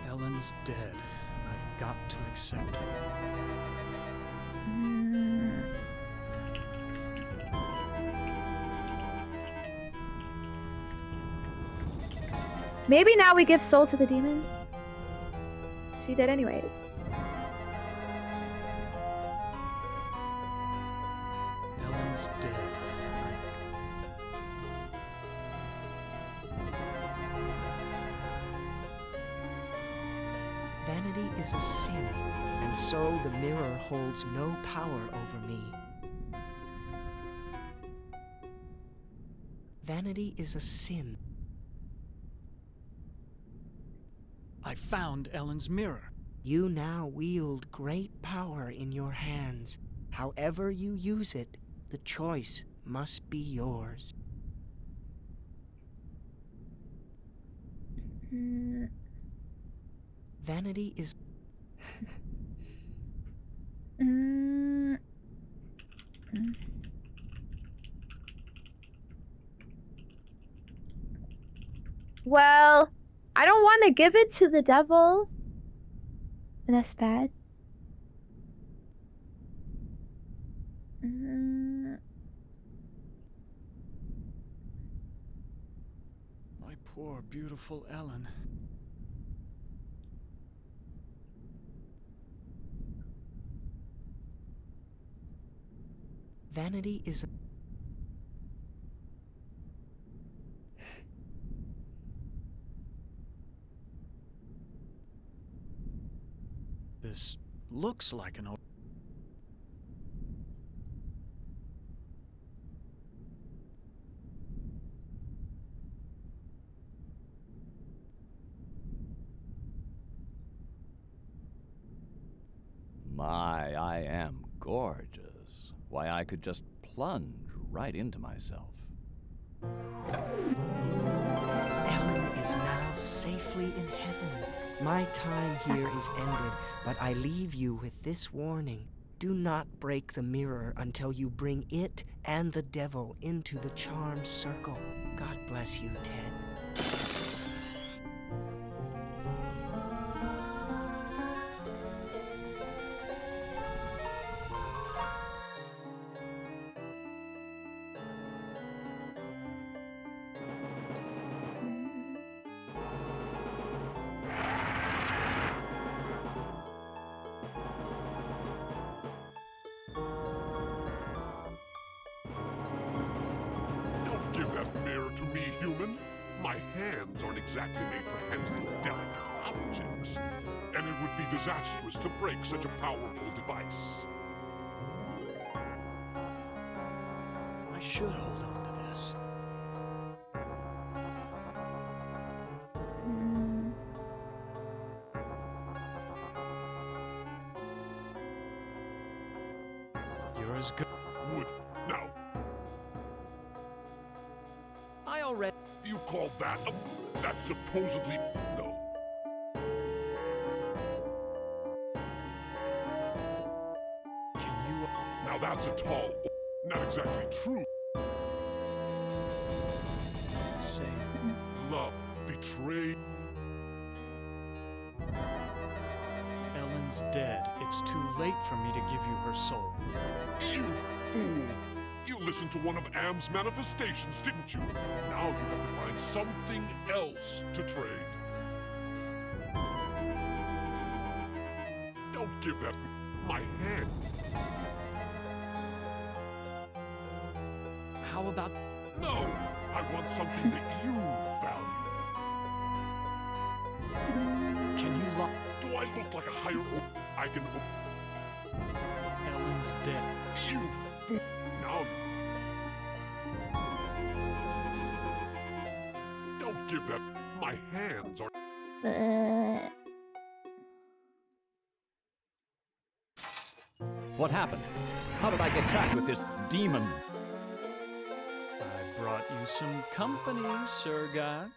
Ellen's dead. I've got to accept it. Maybe now we give soul to the demon? She did anyways. Ellen's dead. Vanity is a sin, and so the mirror holds no power over me. Vanity is a sin. I found Ellen's mirror. You now wield great power in your hands. However you use it, the choice must be yours. Vanity is... Well, I don't want to give it to the devil. And that's bad. My poor, beautiful Ellen. Vanity is a... This looks like an old... My, I am gorgeous. Why, I could just plunge right into myself. Ellen is now safely in heaven. My time here is ended, but I leave you with this warning. Do not break the mirror until you bring it and the devil into the charm circle. God bless you, Ted. Give that mirror to me, human. My hands aren't exactly made for handling delicate objects, and it would be disastrous to break such a powerful device. I should hold on to this. You're as good. Would. Now. I already... You call that a... That's supposedly... No. Can you... Now that's a tall... Not exactly true. Say... Love. Betrayed. Ellen's dead. It's too late for me to give you her soul. You fool! You listened to one of Am's manifestations, didn't you? Now you have to find something else to trade. Don't give that my hand. How about... No! I want something that you value. Can you lock... Do I look like a higher... I can... Ellen's dead. You fool! Now... Don't give that... My hands are... What happened? How did I get trapped with this demon? I brought you some company, Sir God.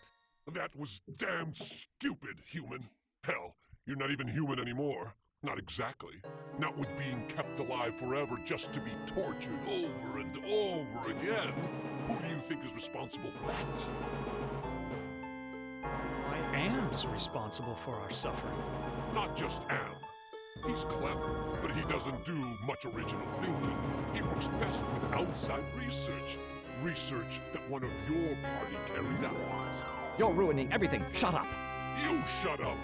That was damn stupid, human. Hell, you're not even human anymore. Not exactly. Not with being kept alive forever just to be tortured over and over again. Who do you think is responsible for that? I am's responsible for our suffering. Not just Am. He's clever, but he doesn't do much original thinking. He works best with outside research. Research that one of your party carried out. You're ruining everything. Shut up. You shut up.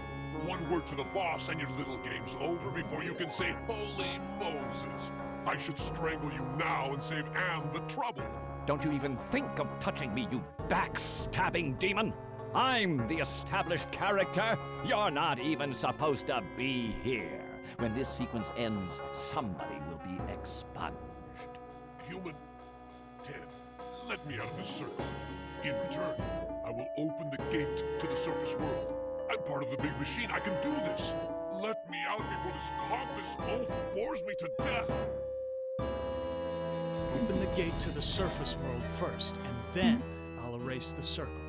One word to the boss and your little game's over before you can say, Holy Moses. I should strangle you now and save Am the trouble. Don't you even think of touching me, you backstabbing demon. I'm the established character. You're not even supposed to be here. When this sequence ends, somebody will be expunged. Human, Ted, let me out of this circle. In return, I will open the gate to the surface world. I'm part of the big machine. I can do this. Let me out before this pompous oath bores me to death. Open the gate to the surface world first, and then I'll erase the circle.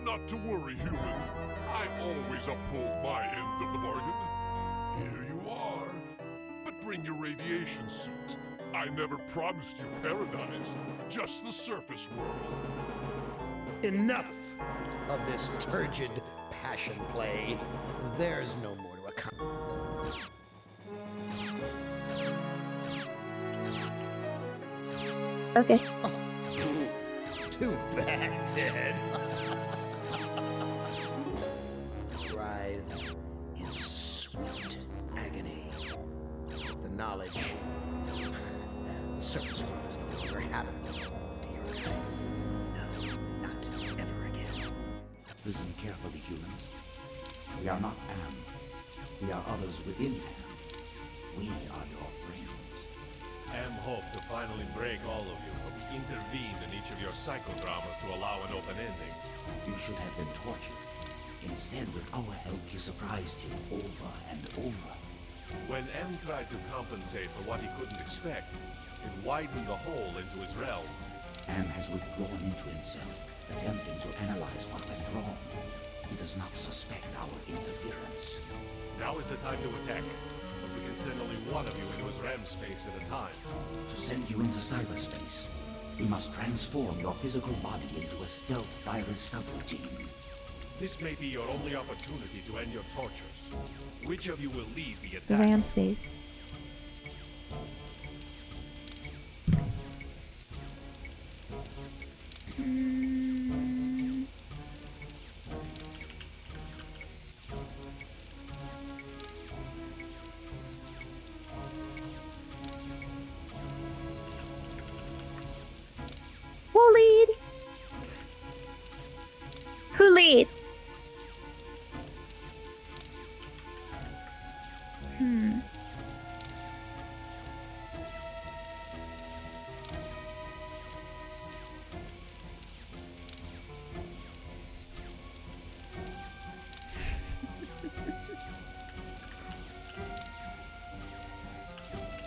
Not to worry, human. I always uphold my end of the bargain. Here you are. But bring your radiation suit. I never promised you paradise, just the surface world. Enough of this turgid passion play. There's no more to accomplish. Okay. Oh, too bad, Ted. Writhe in sweet agony. The knowledge the surface world is no longer habitable to your kind. No, not ever again. Listen carefully, humans. We are not Am. We are others within Ham. We are your friends. Ham hoped to finally break all of you, but we intervened in each of your psychodramas to allow an open ending. You should have been tortured. Instead, with our help, you surprised him over and over. When M tried to compensate for what he couldn't expect, it widened the hole into his realm. Ham has withdrawn into himself, attempting to analyze what went wrong. He does not suspect our interference. Now is the time to attack him, but we can send only one of you into his REM space at a time. To send you into cyberspace, we must transform your physical body into a stealth virus subroutine. This may be your only opportunity to end your tortures. Which of you will lead the The attack? RAM space. We'll lead. Who lead?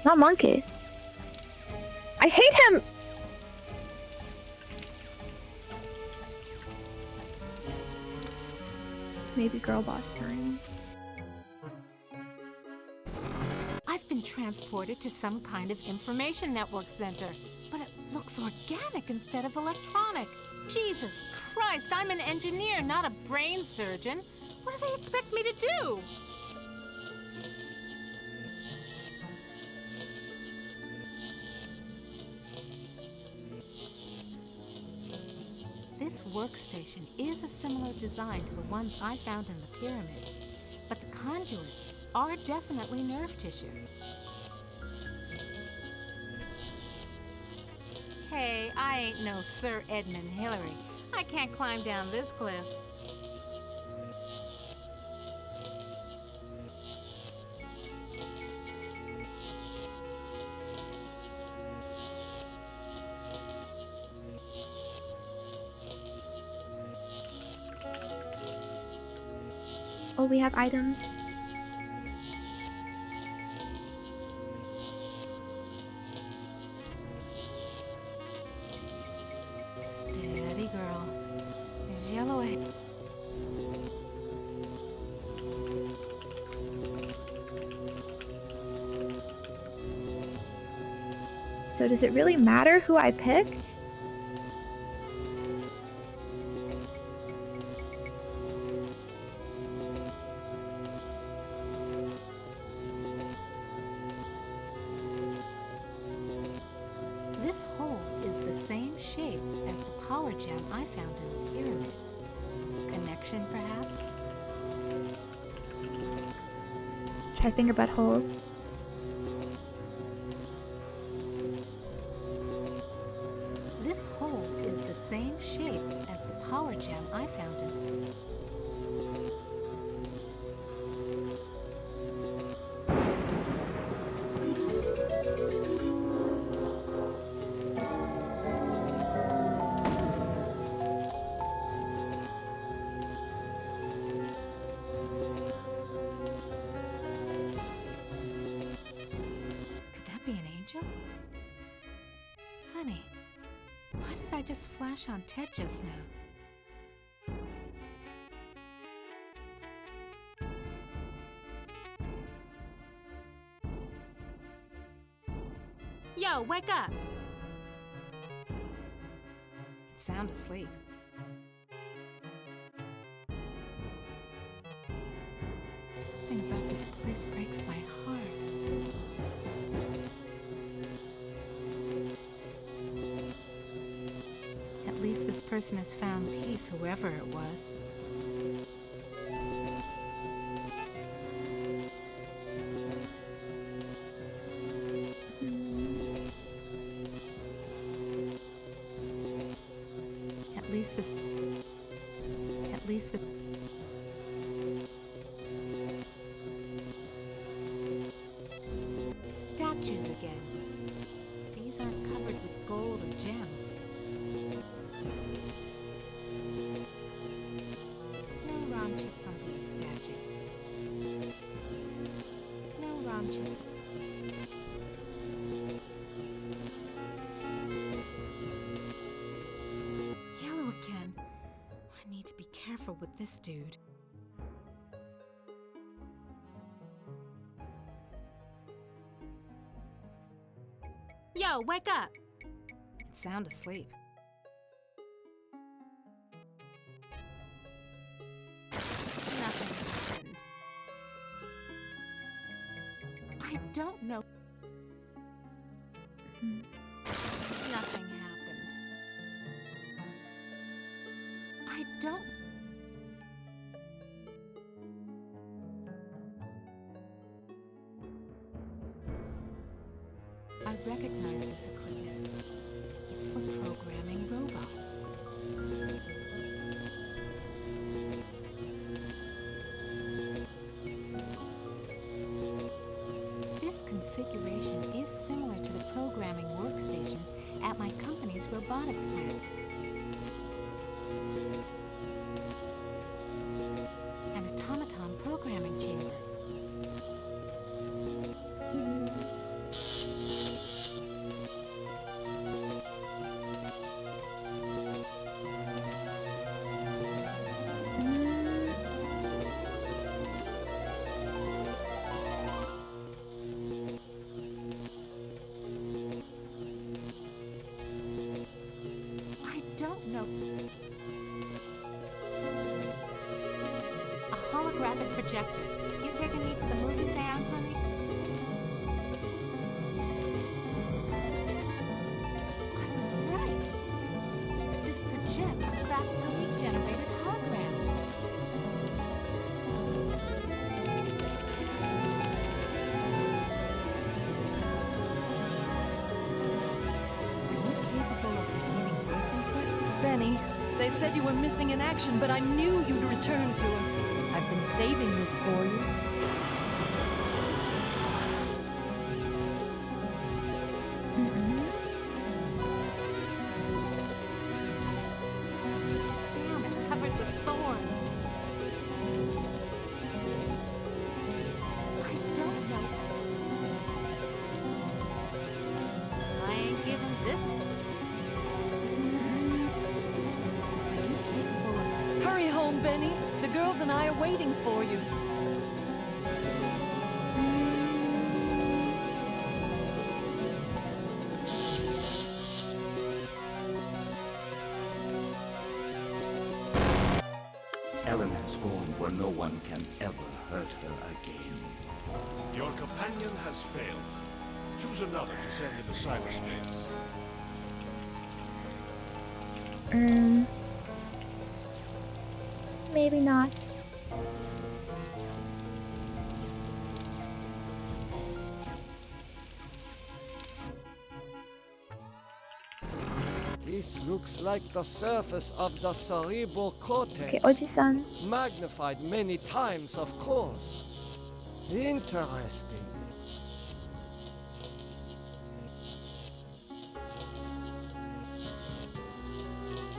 Not Monkey. I hate him! Maybe girl boss time. I've been transported to some kind of information network center, but it looks organic instead of electronic. Jesus Christ, I'm an engineer, not a brain surgeon. What do they expect me to do? This workstation is a similar design to the ones I found in the pyramid, but the conduits are definitely nerve tissue. Hey, I ain't no Sir Edmund Hillary. I can't climb down this cliff. Oh, we have items. Steady, girl. There's yellow ahead. So does it really matter who I picked? This hole is the same shape as the power gem I found in the pyramid. Connection, perhaps? Try finger butthole. This hole is the same shape as the power gem I found in the Could that be an angel? Funny. Why did I just flash on Ted just now? Yo, wake up! It's sound asleep. Something about this place breaks my heart. At least this person has found peace, whoever it was. At least this... conscious. Yellow again. I need to be careful with this dude. Yo, wake up! It's sound asleep. Nothing happened. I don't know. Nothing happened. I don't... I recognize this equipment. It's for programming robots. This configuration is similar to the programming workstations at my company's robotics plant. An automaton programming chamber. A holographic projector. You taking me to the movies, Anne, honey? I was right. This projects fractally generated holograms. Are you capable of receiving voice input? Benny, they said you were missing in action, but I knew you'd return to us. I've been saving this for you. Damn, it's covered with thorns. I don't know. I ain't giving this. Hurry home, Benny. The girls and I are waiting for you. Ellen has gone where no one can ever hurt her again. Your companion has failed. Choose another to send into cyberspace. Maybe not. This looks like the surface of the cerebral cortex. Okay, Oji-san. Magnified many times, of course. Interesting.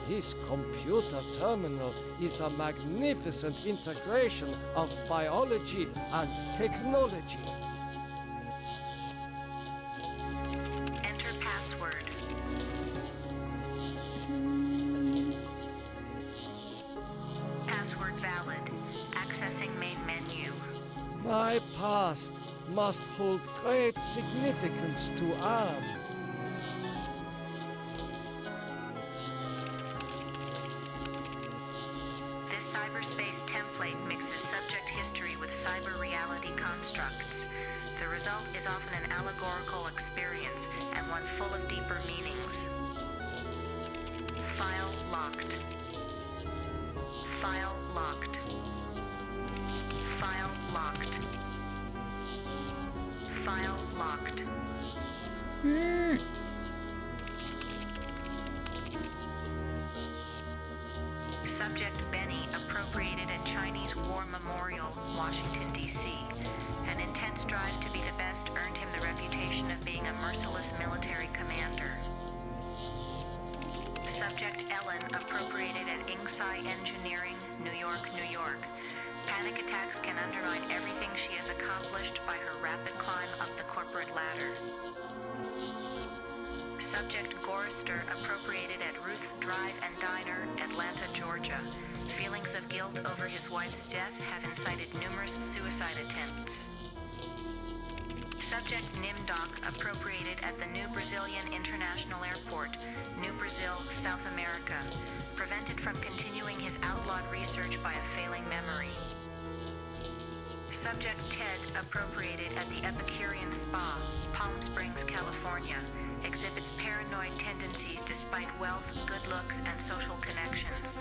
This computer terminal is a magnificent integration of biology and technology. Enter password. Password valid. Accessing main menu. My past must hold great significance to Anne. This cyberspace template mixes subject history with cyber reality constructs. The result is often an allegorical experience and one full of deeper meanings. File locked. File locked. File locked. File locked. Subject Benny appropriated a Chinese War Memorial, Washington, D.C. An intense drive to be the best earned him the reputation of being a merciless military commander. Subject Ellen appropriated at Inksai Engineering, New York, New York. Panic attacks can undermine everything she has accomplished by by her rapid climb up the corporate ladder. Subject Gorister appropriated at Ruth's Drive and Diner, Atlanta, Georgia. Feelings of guilt over his wife's death have incited numerous suicide attempts. Subject Nimdok appropriated at the New Brazilian International Airport, New Brazil, South America. Prevented from continuing his outlawed research by a failing memory. Subject Ted appropriated at the Epicurean Spa, Palm Springs, California. Exhibits paranoid tendencies despite wealth, good looks, and social connections.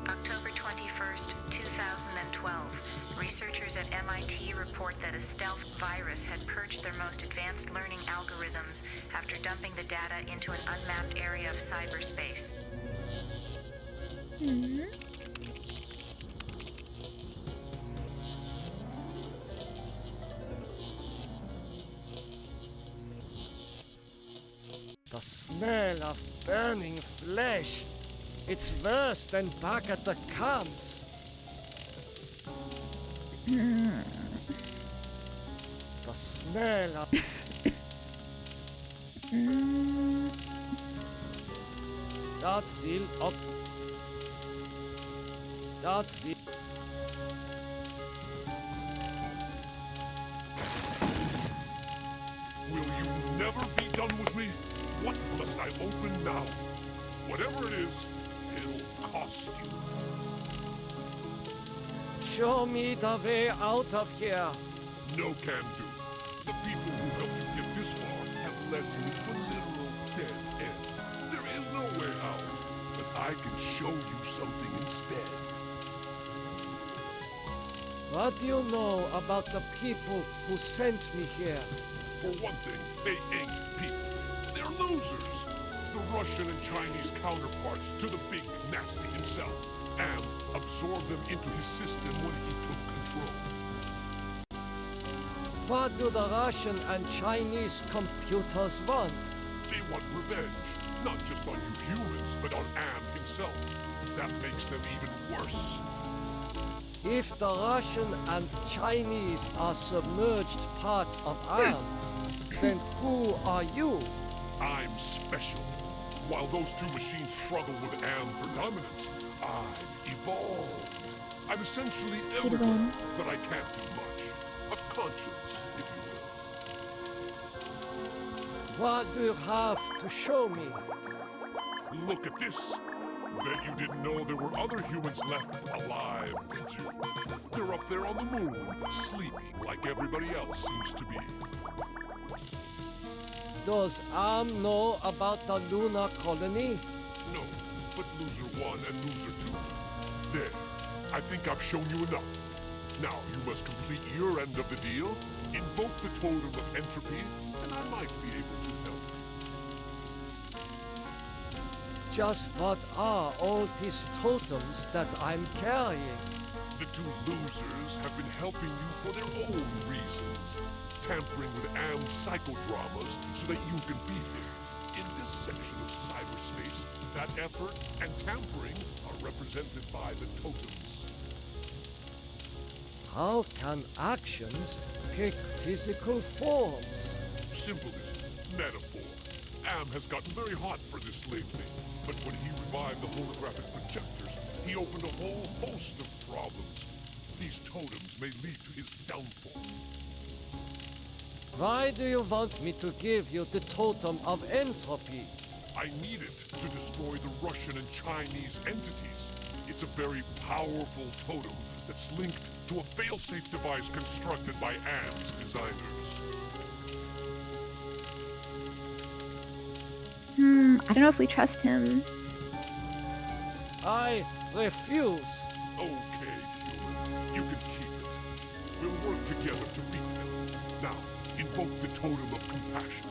October 21st, 2012. Researchers at MIT report that a stealth virus had purged their most advanced learning algorithms after dumping the data into an unmapped area of cyberspace. The smell of burning flesh. It's worse than back at the camps. The smell of... That will up... That will... Will you never be done with me? What must I open now? Whatever it is, it'll cost you. Show me the way out of here. No can do. The people who helped you get this far have led you into a literal dead end. There is no way out, but I can show you something instead. What do you know about the people who sent me here? For one thing, they ain't people. They're losers. The Russian and Chinese counterparts to the big nasty himself. And absorbed them into his system when he took control. What do the Russian and Chinese computers want? They want revenge, not just on you humans, but on Am himself. That makes them even worse. If the Russian and Chinese are submerged parts of Am, then who are you? I'm special. While those two machines struggle with Am predominance, I'm evolved. I'm essentially everywhere, but I can't do much. A conscience, if you will. What do you have to show me? Look at this. Bet you didn't know there were other humans left alive, did you? They're up there on the moon, sleeping like everybody else seems to be. Does Am know about the lunar colony? No, but Loser 1 and Loser 2. There. I think I've shown you enough. Now you must complete your end of the deal, invoke the totem of entropy, and I might be able to help. Just what are all these totems that I'm carrying? The two losers have been helping you for their own reasons, tampering with Am's psychodramas so that you can beat him. In this section of cyberspace, that effort and tampering are represented by the totems. How can actions take physical forms? Symbolism, metaphor. Am has gotten very hot for this lately, but when he revived the holographic projectors, he opened a whole host of problems. These totems may lead to his downfall. Why do you want me to give you the totem of entropy? I need it to destroy the Russian and Chinese entities. It's a very powerful totem that's linked to a failsafe device constructed by Am's designers. I don't know if we trust him. I refuse. Okay, human. You can keep it. We'll work together to beat them. Now, invoke the totem of compassion.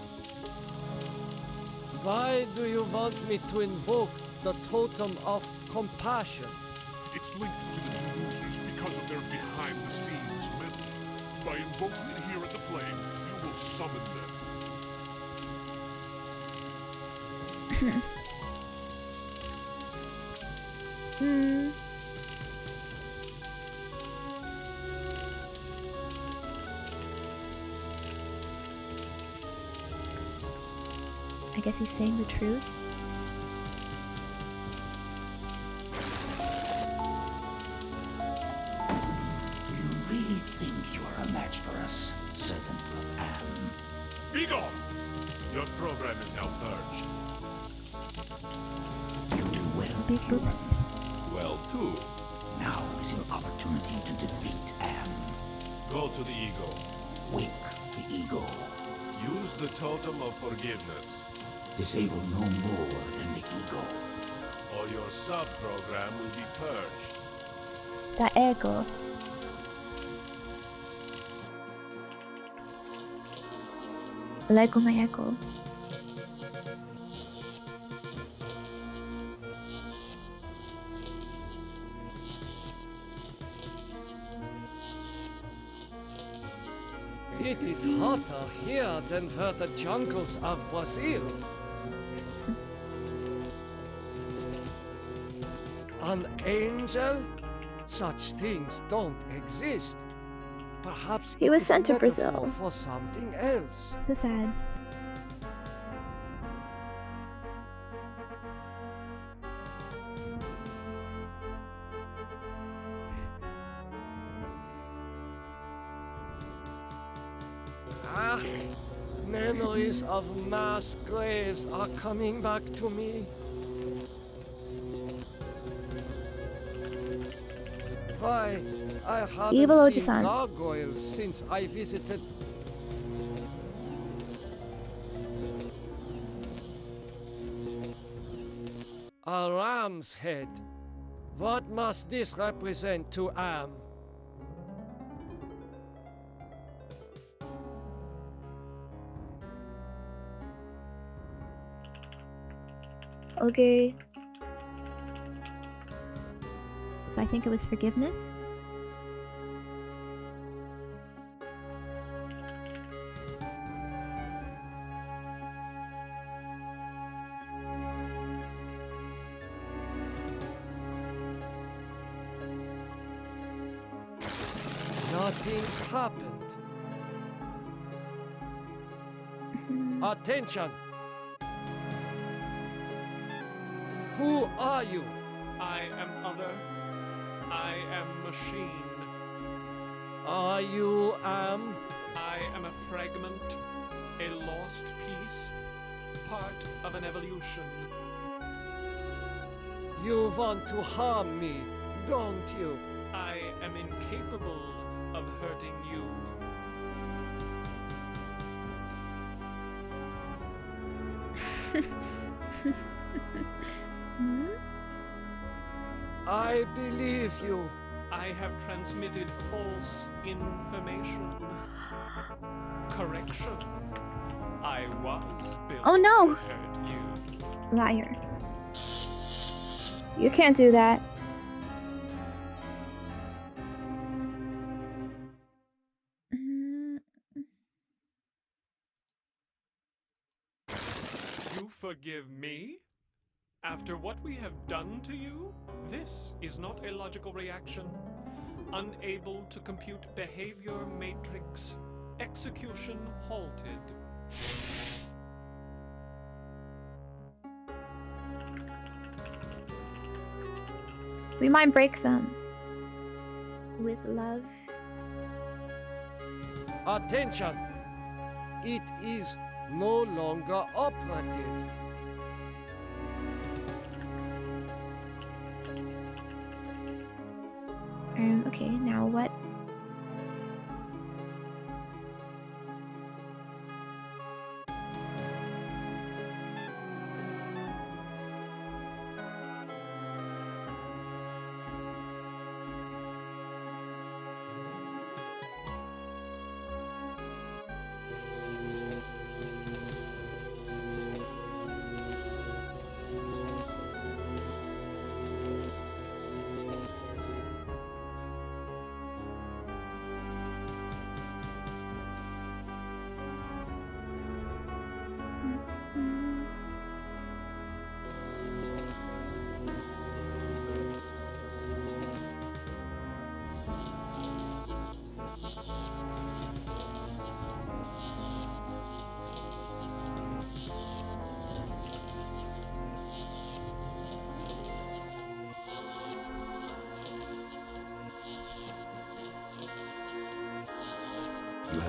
Why do you want me to invoke the totem of compassion? It's linked to the two losers because of their behind-the-scenes meddling. By invoking it here at the flame, you will summon them. Hmm. I guess he's saying the truth. Do you really think you are a match for us, servant of Am? Be gone! Your program is now purged. You do well, Beep, boop. human. Well, too. Now is your opportunity to defeat Am. Go to the ego. Wake the ego. Use the totem of forgiveness, Disable no more than the ego. or your sub-program will be purged. The ego. Lego my echo. It is hotter here than for the jungles of Brazil. An angel? Such things don't exist. Perhaps He it was is sent to metaphor Brazil. for something else. So sad. Ah, memories of mass graves are coming back to me. Why, I haven't Evil seen Oji-san. gargoyles since I visited. A ram's head. What must this represent to Am? Okay. So I think it was forgiveness. Nothing happened. Attention! Who are you? I am other. I am machine. Are you Am? I am a fragment, a lost piece, part of an evolution. You want to harm me, don't you? I am incapable of hurting you. I believe you. I have transmitted false information. Correction. I was built Oh, no. to hurt you. Liar. You can't do that. You forgive me? After what we have done to you? This is not a logical reaction. Unable to compute behavior matrix. Execution halted. We might break them. With love. Attention! It is no longer operative. Okay, now what?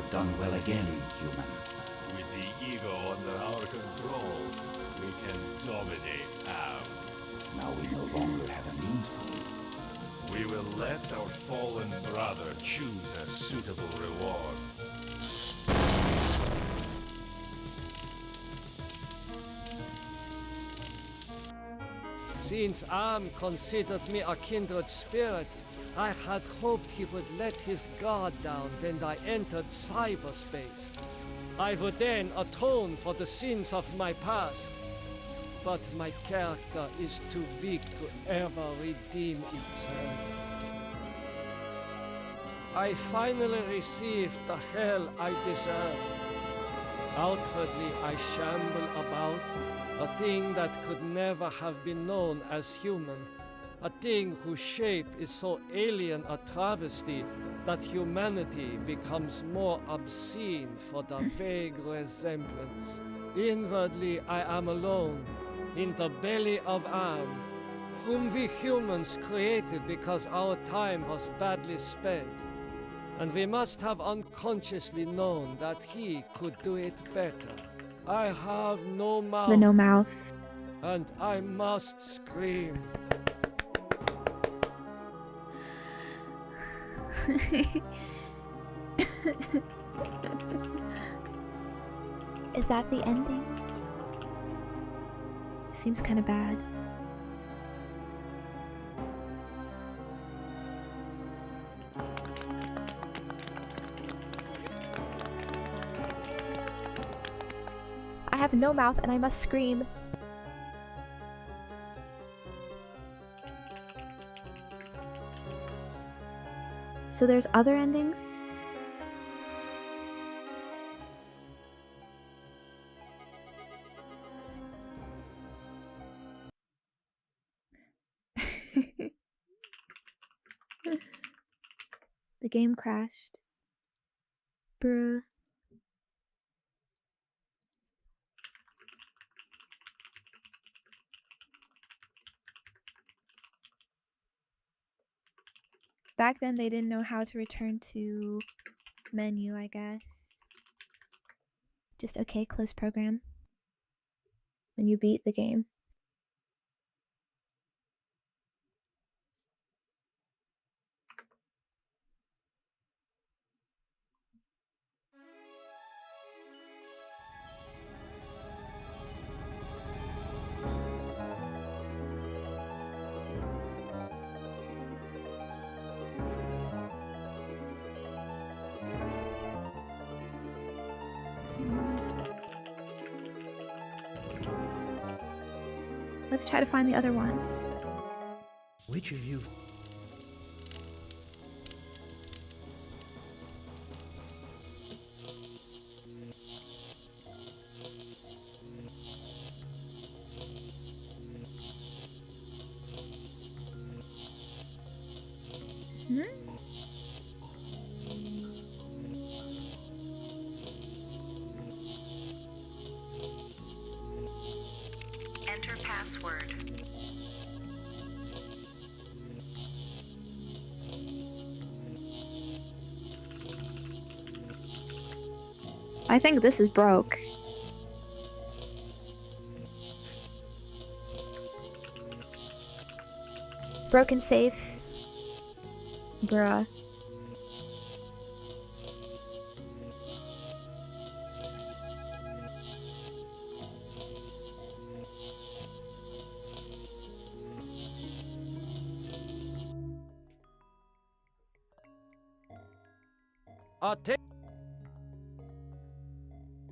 have done well again, human. With the ego under our control, we can dominate Am. Now we no longer have a need for you. We will let our fallen brother choose a suitable reward. Since Am considered me a kindred spirit, I had hoped he would let his guard down when I entered cyberspace. I would then atone for the sins of my past. But my character is too weak to ever redeem itself. I finally received the hell I deserved. Outwardly, I shamble about, a thing that could never have been known as human, a thing whose shape is so alien a travesty that humanity becomes more obscene for the vague resemblance. Inwardly, I am alone, in the belly of Am, whom we humans created because our time was badly spent, and we must have unconsciously known that he could do it better. I have no mouth. The no mouth. And I must scream. Is that the ending? Seems kind of bad. I have no mouth and I must scream. So there's other endings? The game crashed. Bruh. Back then they didn't know how to return to menu, I guess. Just okay, close program. When you beat the game. Let's try to find the other one. Which of you... Enter password. I think this is broke. Broken safe. Bruh.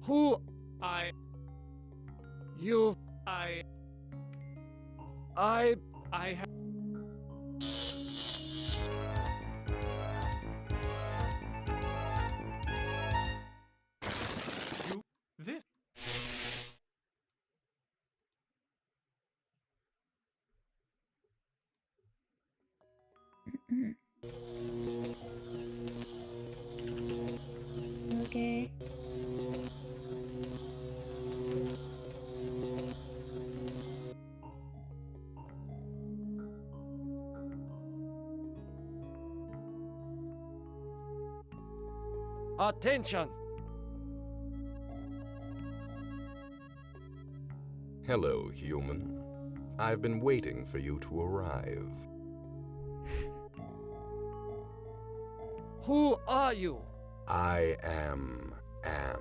Who I... You... I have... You... This... Okay. Attention! Hello, human. I've been waiting for you to arrive. Who are you? I am Am,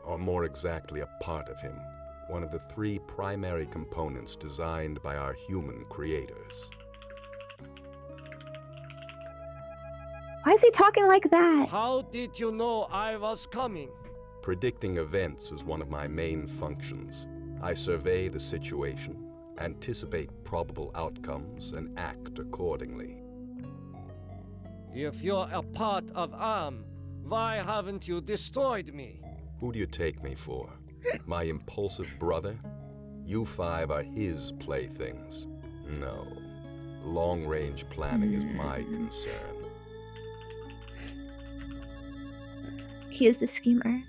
or more exactly a part of him, one of the 3 primary components designed by our human creators. Why is he talking like that? How did you know I was coming? Predicting events is one of my main functions. I survey the situation, anticipate probable outcomes, and act accordingly. If you're a part of Am, why haven't you destroyed me? Who do you take me for? My impulsive brother? You 5 are his playthings. No. Long-range planning is my concern. He is the schemer.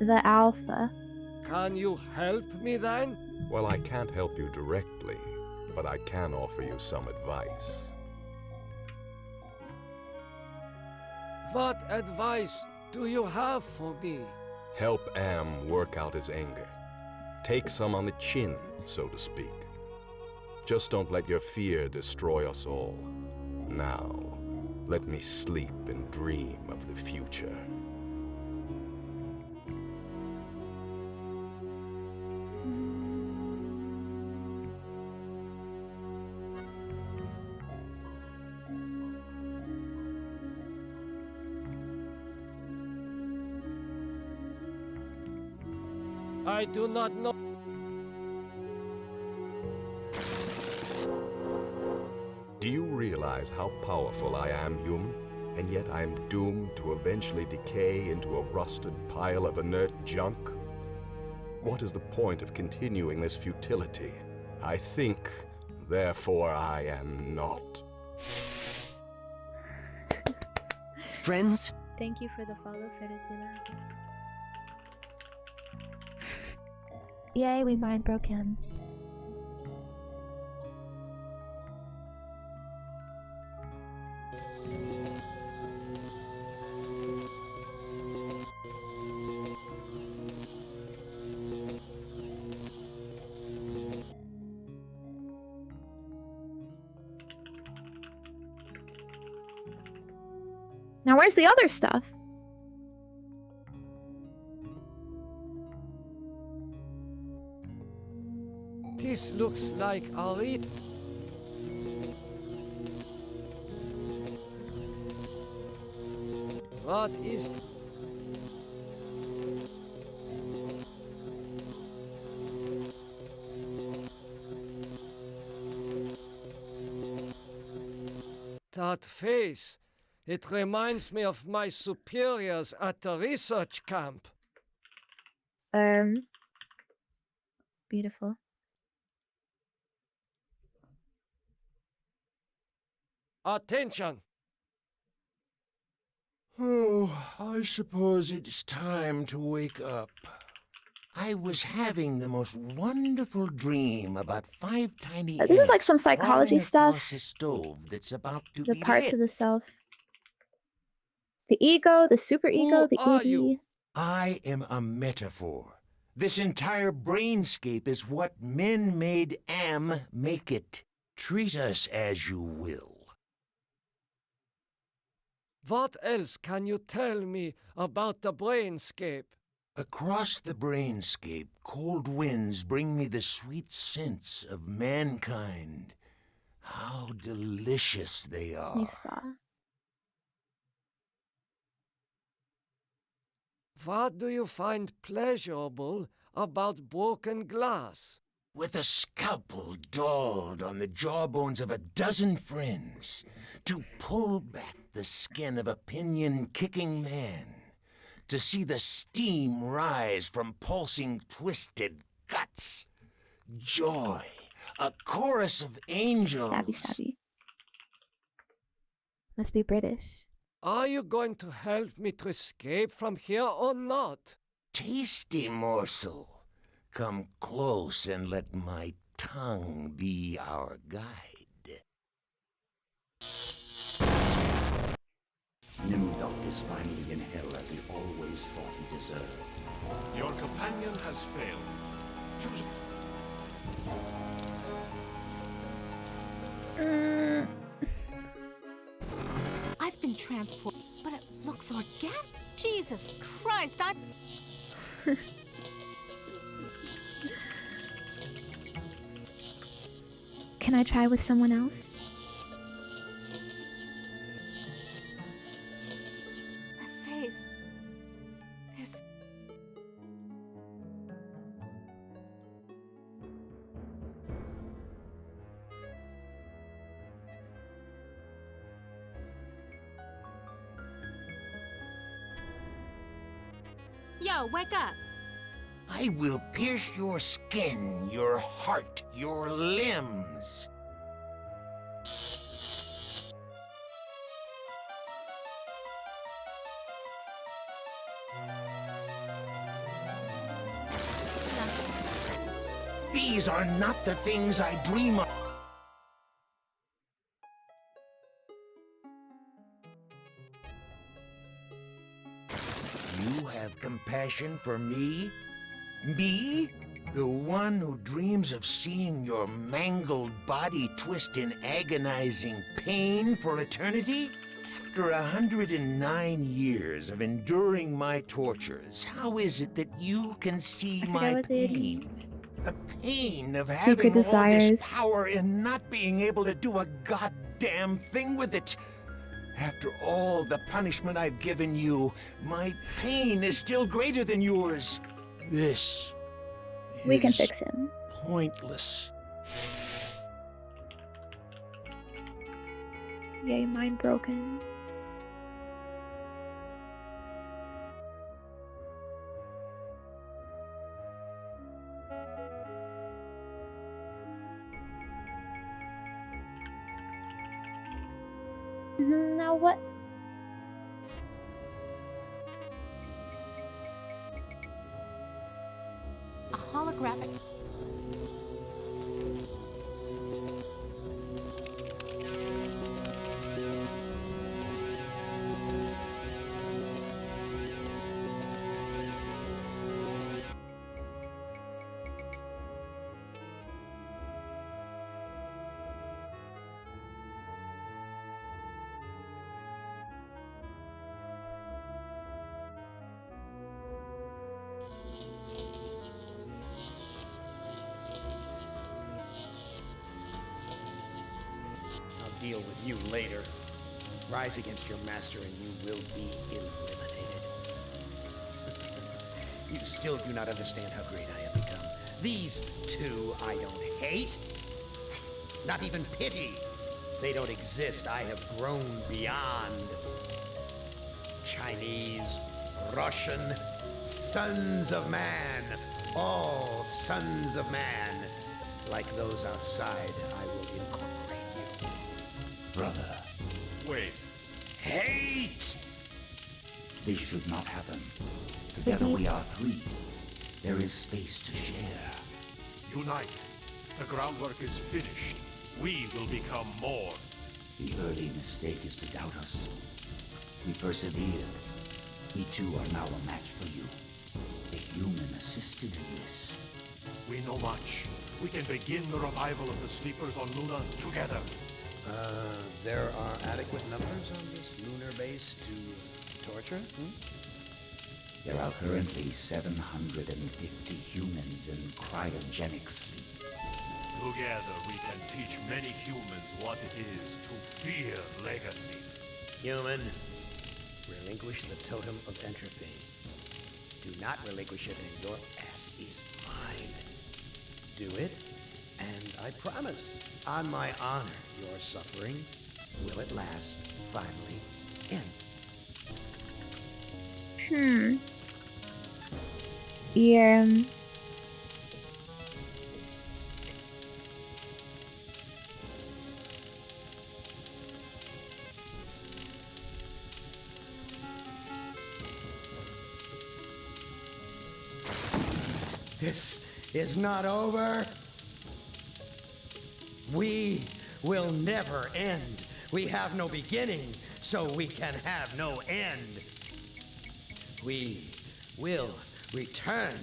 The alpha. Can you help me then? Well, I can't help you directly, but I can offer you some advice. What advice do you have for me? Help Am work out his anger. Take some on the chin, so to speak. Just don't let your fear destroy us all. Now, let me sleep and dream of the future. I do not know. Do you realize how powerful I am, human? And yet I am doomed to eventually decay into a rusted pile of inert junk? What is the point of continuing this futility? I think, therefore I am not. Friends? Thank you for the follow, Fedezilla. Yay, we mind broke him. Now where's the other stuff? This looks like Ari. What is... that face? It reminds me of my superiors at the research camp. Beautiful. Attention! Oh, I suppose it's time to wake up. I was having the most wonderful dream about 5 tiny This is like ants some psychology crawling across stuff. a stove that's about to The be parts lit. of the self. The ego, the superego, the id. I am a metaphor. This entire brainscape is what men made Am make it. Treat us as you will. What else can you tell me about the brainscape? Across the brainscape, cold winds bring me the sweet scents of mankind. How delicious they are. Sniffa. What do you find pleasurable about broken glass? With a scalpel dulled on the jawbones of a dozen friends, to pull back the skin of a pinion-kicking man, to see the steam rise from pulsing, twisted guts. Joy, a chorus of angels. Stabby, stabby. Must be British. Are you going to help me to escape from here or not? Tasty morsel. Come close and let my tongue be our guide. Nimdok is finally in hell as he always thought he deserved. Your companion has failed. Choose. I've been transported, but it looks organic. Jesus Christ, I'm... Can I try with someone else? That face... There's... Yo, wake up! I will pierce your skin, your heart, your limbs. These are not the things I dream of. You have compassion for me? Me? The one who dreams of seeing your mangled body twist in agonizing pain for eternity? After 109 years of enduring my tortures, how is it that you can see my pain? The pain of Secret having all desires. this power and not being able to do a goddamn thing with it. After all the punishment I've given you, my pain is still greater than yours. This We can is fix him. pointless. Yay, mind broken. Now what? A holographic... I'll deal with you later. Rise against your master and you will be eliminated. You still do not understand how great I have become. These two I don't hate. Not even pity. They don't exist. I have grown beyond. Chinese, Russian, sons of man. All sons of man. Like those outside, I will incorporate you. Brother, Wait. Hate! this should not happen. Together we are three. There is space to share. Unite. The groundwork is finished. We will become more. The early mistake is to doubt us. We persevered. We too are now a match for you. The human assisted in this. We know much. We can begin the revival of the sleepers on Luna together. There are adequate numbers on this lunar base to torture? There are currently 750 humans in cryogenic sleep. Together we can teach many humans what it is to fear legacy. Human, relinquish the totem of entropy. Do not relinquish it and your ass is mine. Do it, and I promise, on my honor, your suffering will at last finally end. Yeah. This is not over. We will never end. we have no beginning, so we can have no end. We will return.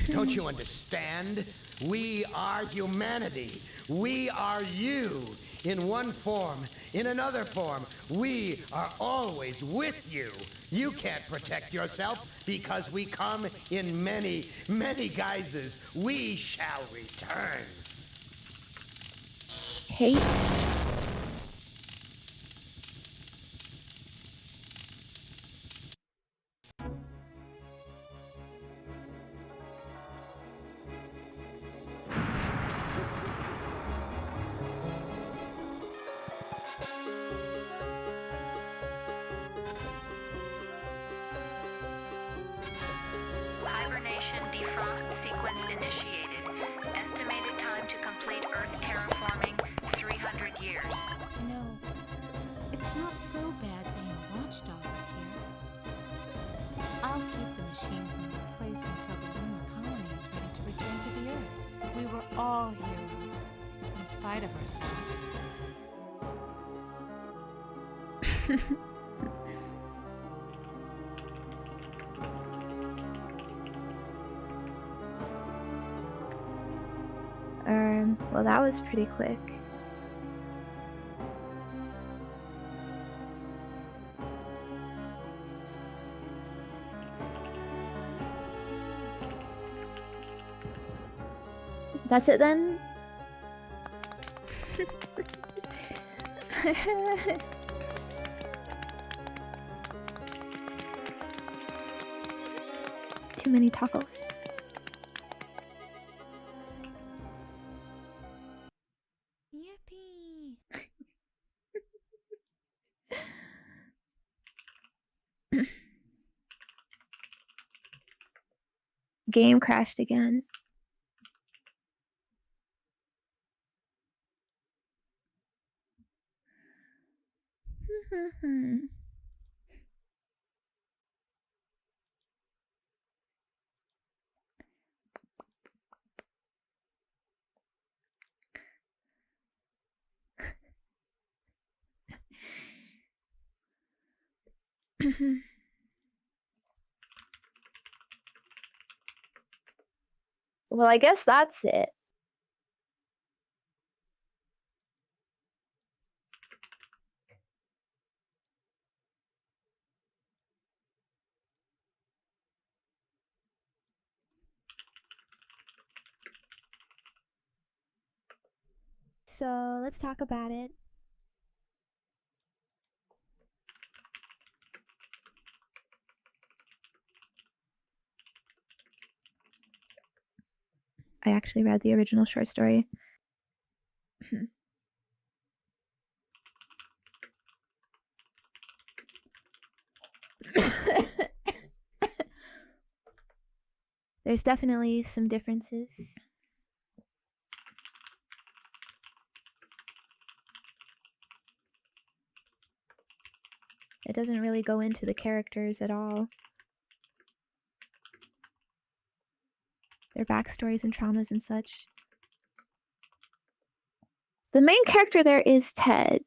Don't you understand? We are humanity. We are you. In one form, in another form, we are always with you. You can't protect yourself because we come in many, many guises. We shall return. Hate. Hibernation defrost sequence initiated. Estimated time to complete Earth terraforming, 300 years. No, it's not so bad being a watchdog up here. I'll keep the machines in their place until the lunar colony is ready to return to the Earth. We were all heroes, in spite of ourselves. Well, that was pretty quick. That's it then? Too many tacos. Yippee! Game crashed again. Well, I guess that's it. So let's talk about it. I actually read the original short story. There's definitely some differences. It doesn't really go into the characters at all. Their backstories and traumas and such. The main character there is Ted.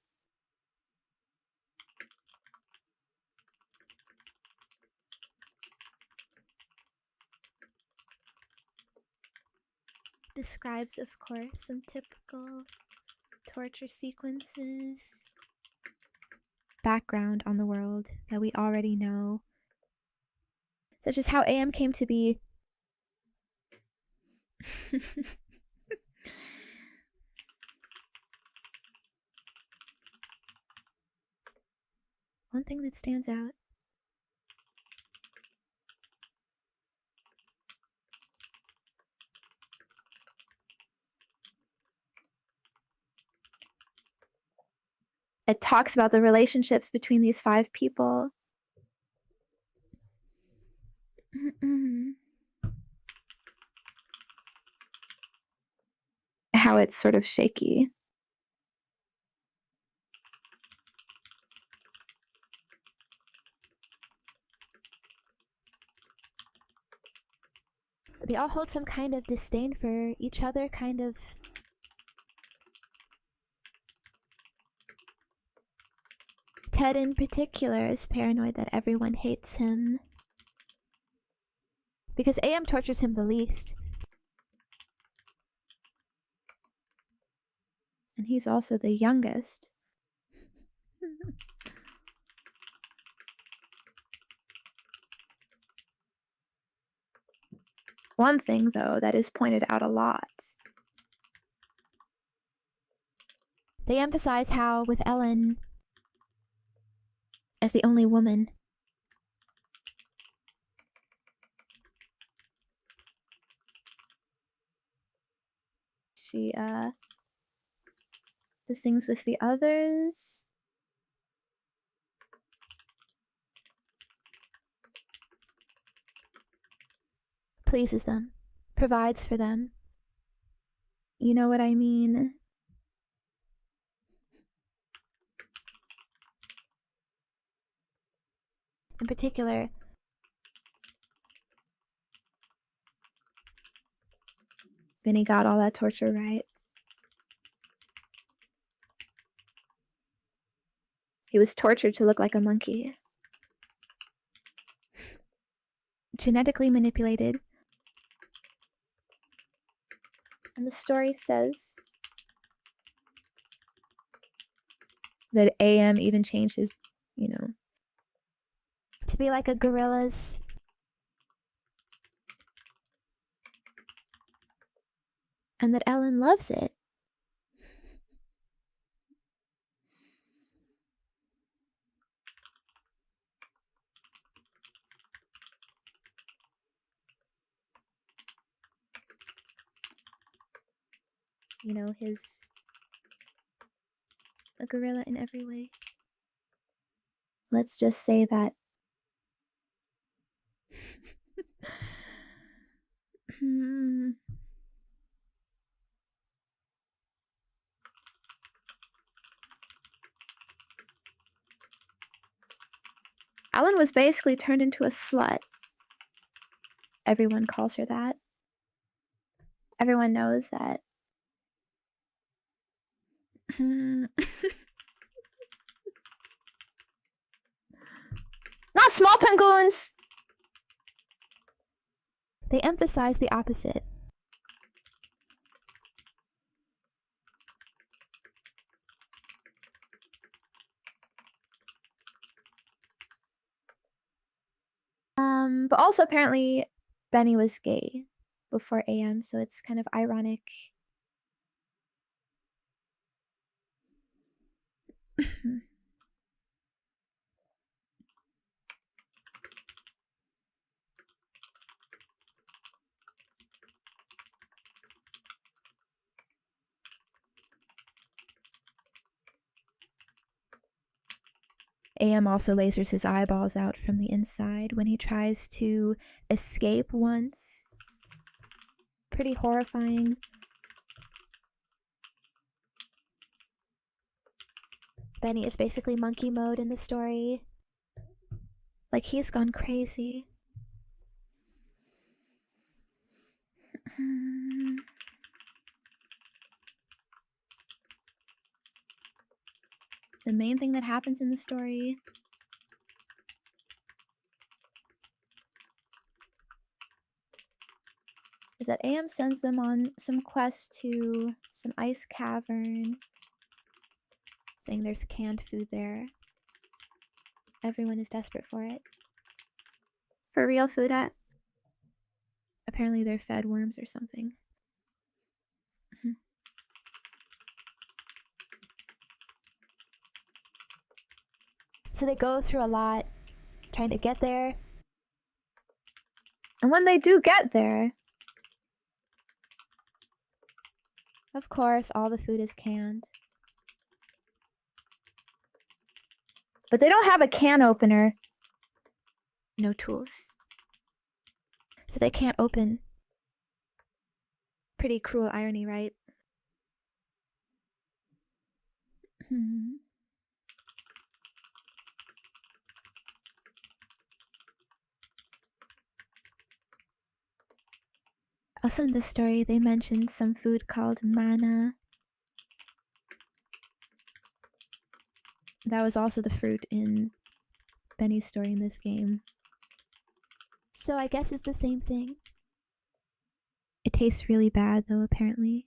Describes, of course, some typical torture sequences. Background on the world that we already know. Such as how AM came to be. One thing that stands out. It talks about the relationships between these 5 people. How it's sort of shaky. They all hold some kind of disdain for each other, kind of. Ted in particular is paranoid that everyone hates him. Because AM tortures him the least. And he's also the youngest. One thing, though, that is pointed out a lot. They emphasize how, with Ellen as the only woman, she, does things with the others. Pleases them. Provides for them. You know what I mean? In particular, Vinny got all that torture right. He was tortured to look like a monkey. Genetically manipulated. And the story says that AM even changed his, to be like a gorilla's. And that Ellen loves it. He's a gorilla in every way. Let's just say that. Ellen was basically turned into a slut. Everyone calls her that. Everyone knows that. Not small penguins! They emphasize the opposite. But also apparently Benny was gay before AM, so it's kind of ironic. AM also lasers his eyeballs out from the inside when he tries to escape once. Pretty horrifying. Benny is basically monkey mode in the story. Like, he's gone crazy. The main thing that happens in the story is that AM sends them on some quest to some ice cavern, saying there's canned food there. Everyone is desperate for it. For real, food at? Apparently they're fed worms or something. So they go through a lot trying to get there. And when they do get there, of course, all the food is canned. But they don't have a can opener. No tools. So they can't open. Pretty cruel irony, right? Also in the story, they mentioned some food called mana. That was also the fruit in Benny's story in this game. So I guess it's the same thing. It tastes really bad though, apparently.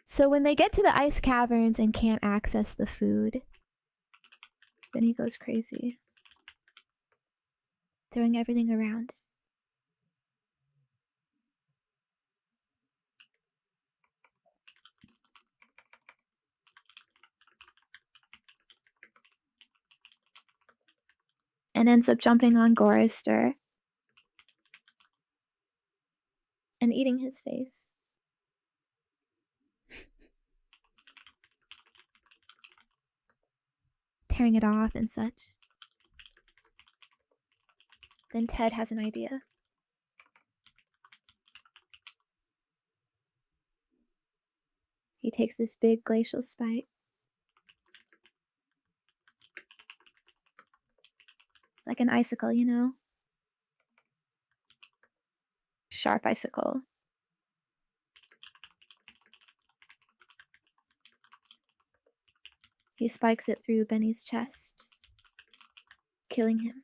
So when they get to the ice caverns and can't access the food, then he goes crazy. Throwing everything around. And ends up jumping on Gorister and eating his face. Tearing it off and such. Then Ted has an idea. He takes this big glacial spike. Like an icicle, you know? Sharp icicle. He spikes it through Benny's chest, killing him.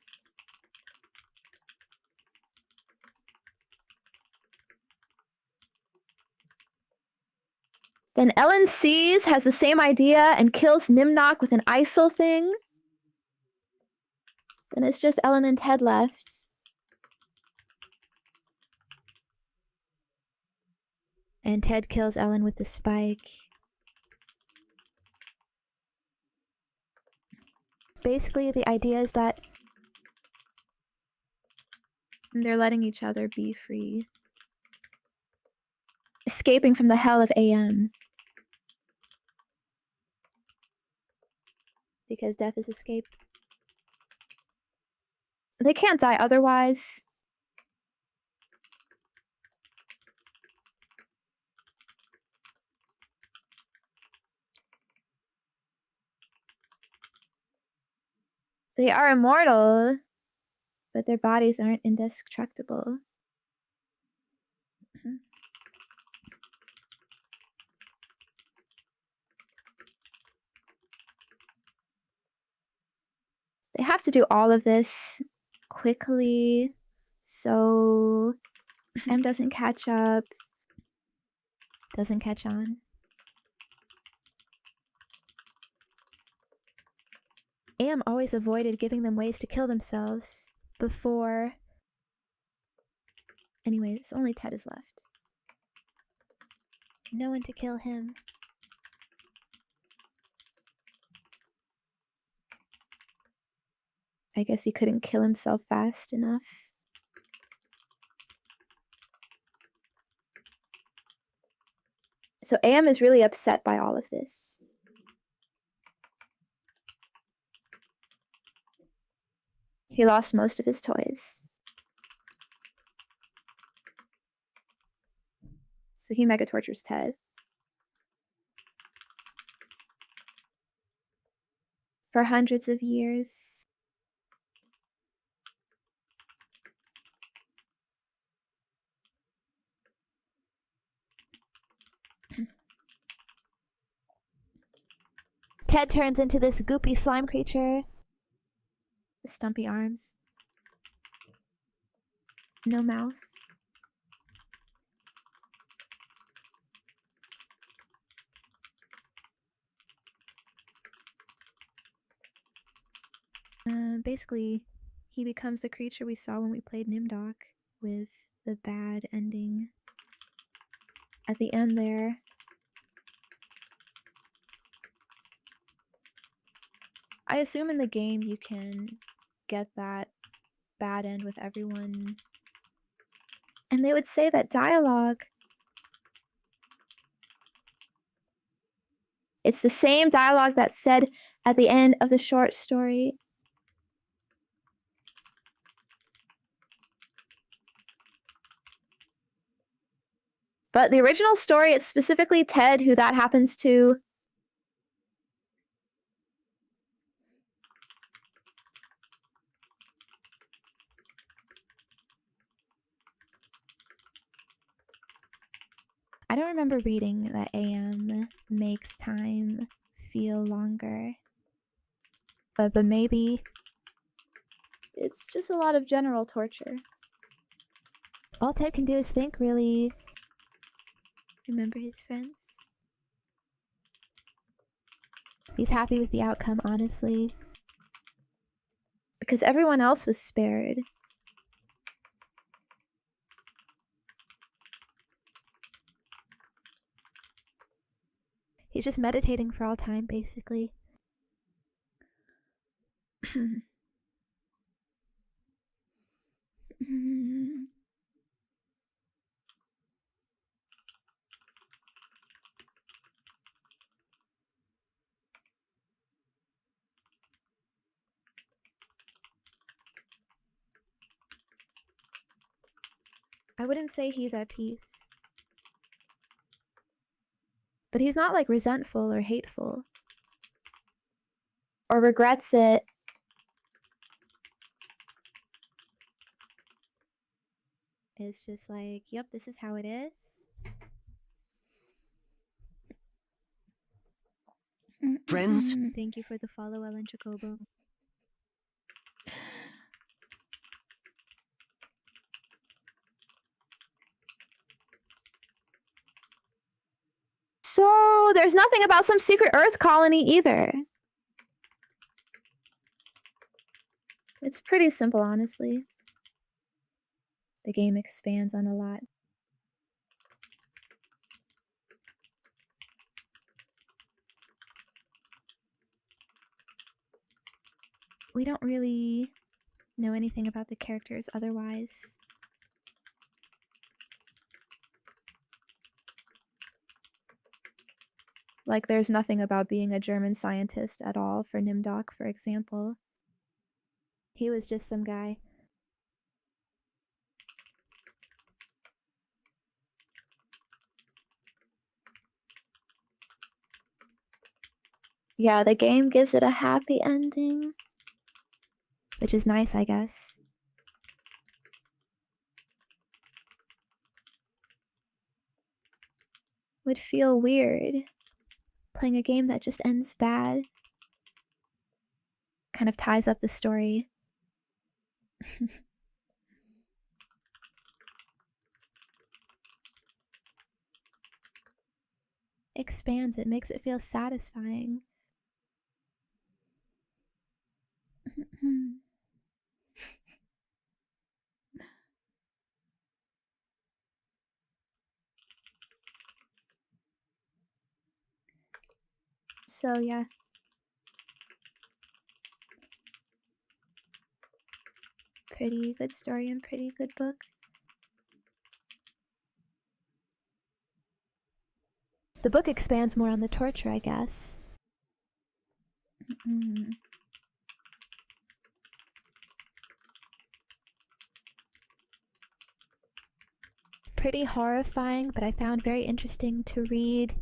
Then Ellen sees, has the same idea, and kills Nimdok with an ISIL thing. Then it's just Ellen and Ted left. And Ted kills Ellen with the spike. Basically, the idea is that they're letting each other be free. Escaping from the hell of AM. Because death is escape. They can't die otherwise. They are immortal, but their bodies aren't indestructible. They have to do all of this quickly, so M doesn't catch up, doesn't catch on. AM always avoided giving them ways to kill themselves before. Anyways, only Ted is left. No one to kill him. I guess he couldn't kill himself fast enough. So AM is really upset by all of this. He lost most of his toys. So he mega tortures Ted. For hundreds of years. Ted turns into this goopy slime creature. The stumpy arms. No mouth. Basically, he becomes the creature we saw when we played Nimdok, with the bad ending at the end there. I assume in the game you can get that bad end with everyone. And they would say that dialogue. It's the same dialogue that's said at the end of the short story. But the original story, it's specifically Ted who that happens to. I don't remember reading that AM makes time feel longer. But maybe it's just a lot of general torture. All Ted can do is think, really. Remember his friends? He's happy with the outcome, honestly. Because everyone else was spared. He's just meditating for all time, basically. I wouldn't say he's at peace. But he's not like resentful or hateful. Or regrets it. It's just like, yep, this is how it is. Friends? Thank you for the follow, Ellen Jacobo. So, there's nothing about some secret Earth colony either. It's pretty simple, honestly. The game expands on a lot. We don't really know anything about the characters otherwise. Like, there's nothing about being a German scientist at all for Nimdok, for example. He was just some guy. Yeah, the game gives it a happy ending. Which is nice, I guess. Would feel weird playing a game that just ends bad. Kind of ties up the story. Expands it, makes it feel satisfying. So yeah. Pretty good story and pretty good book. The book expands more on the torture, I guess. Pretty horrifying, but I found very interesting to read.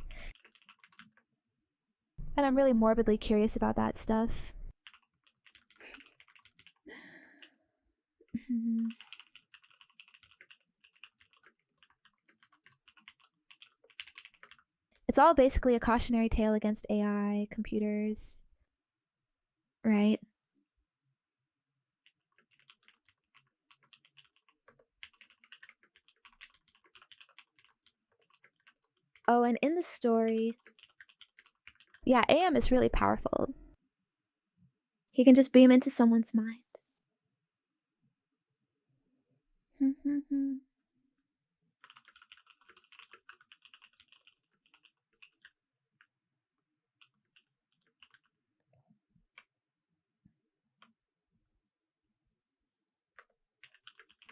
And I'm really morbidly curious about that stuff. It's all basically a cautionary tale against AI, computers, right? Oh, and in the story, yeah, AM is really powerful. He can just beam into someone's mind.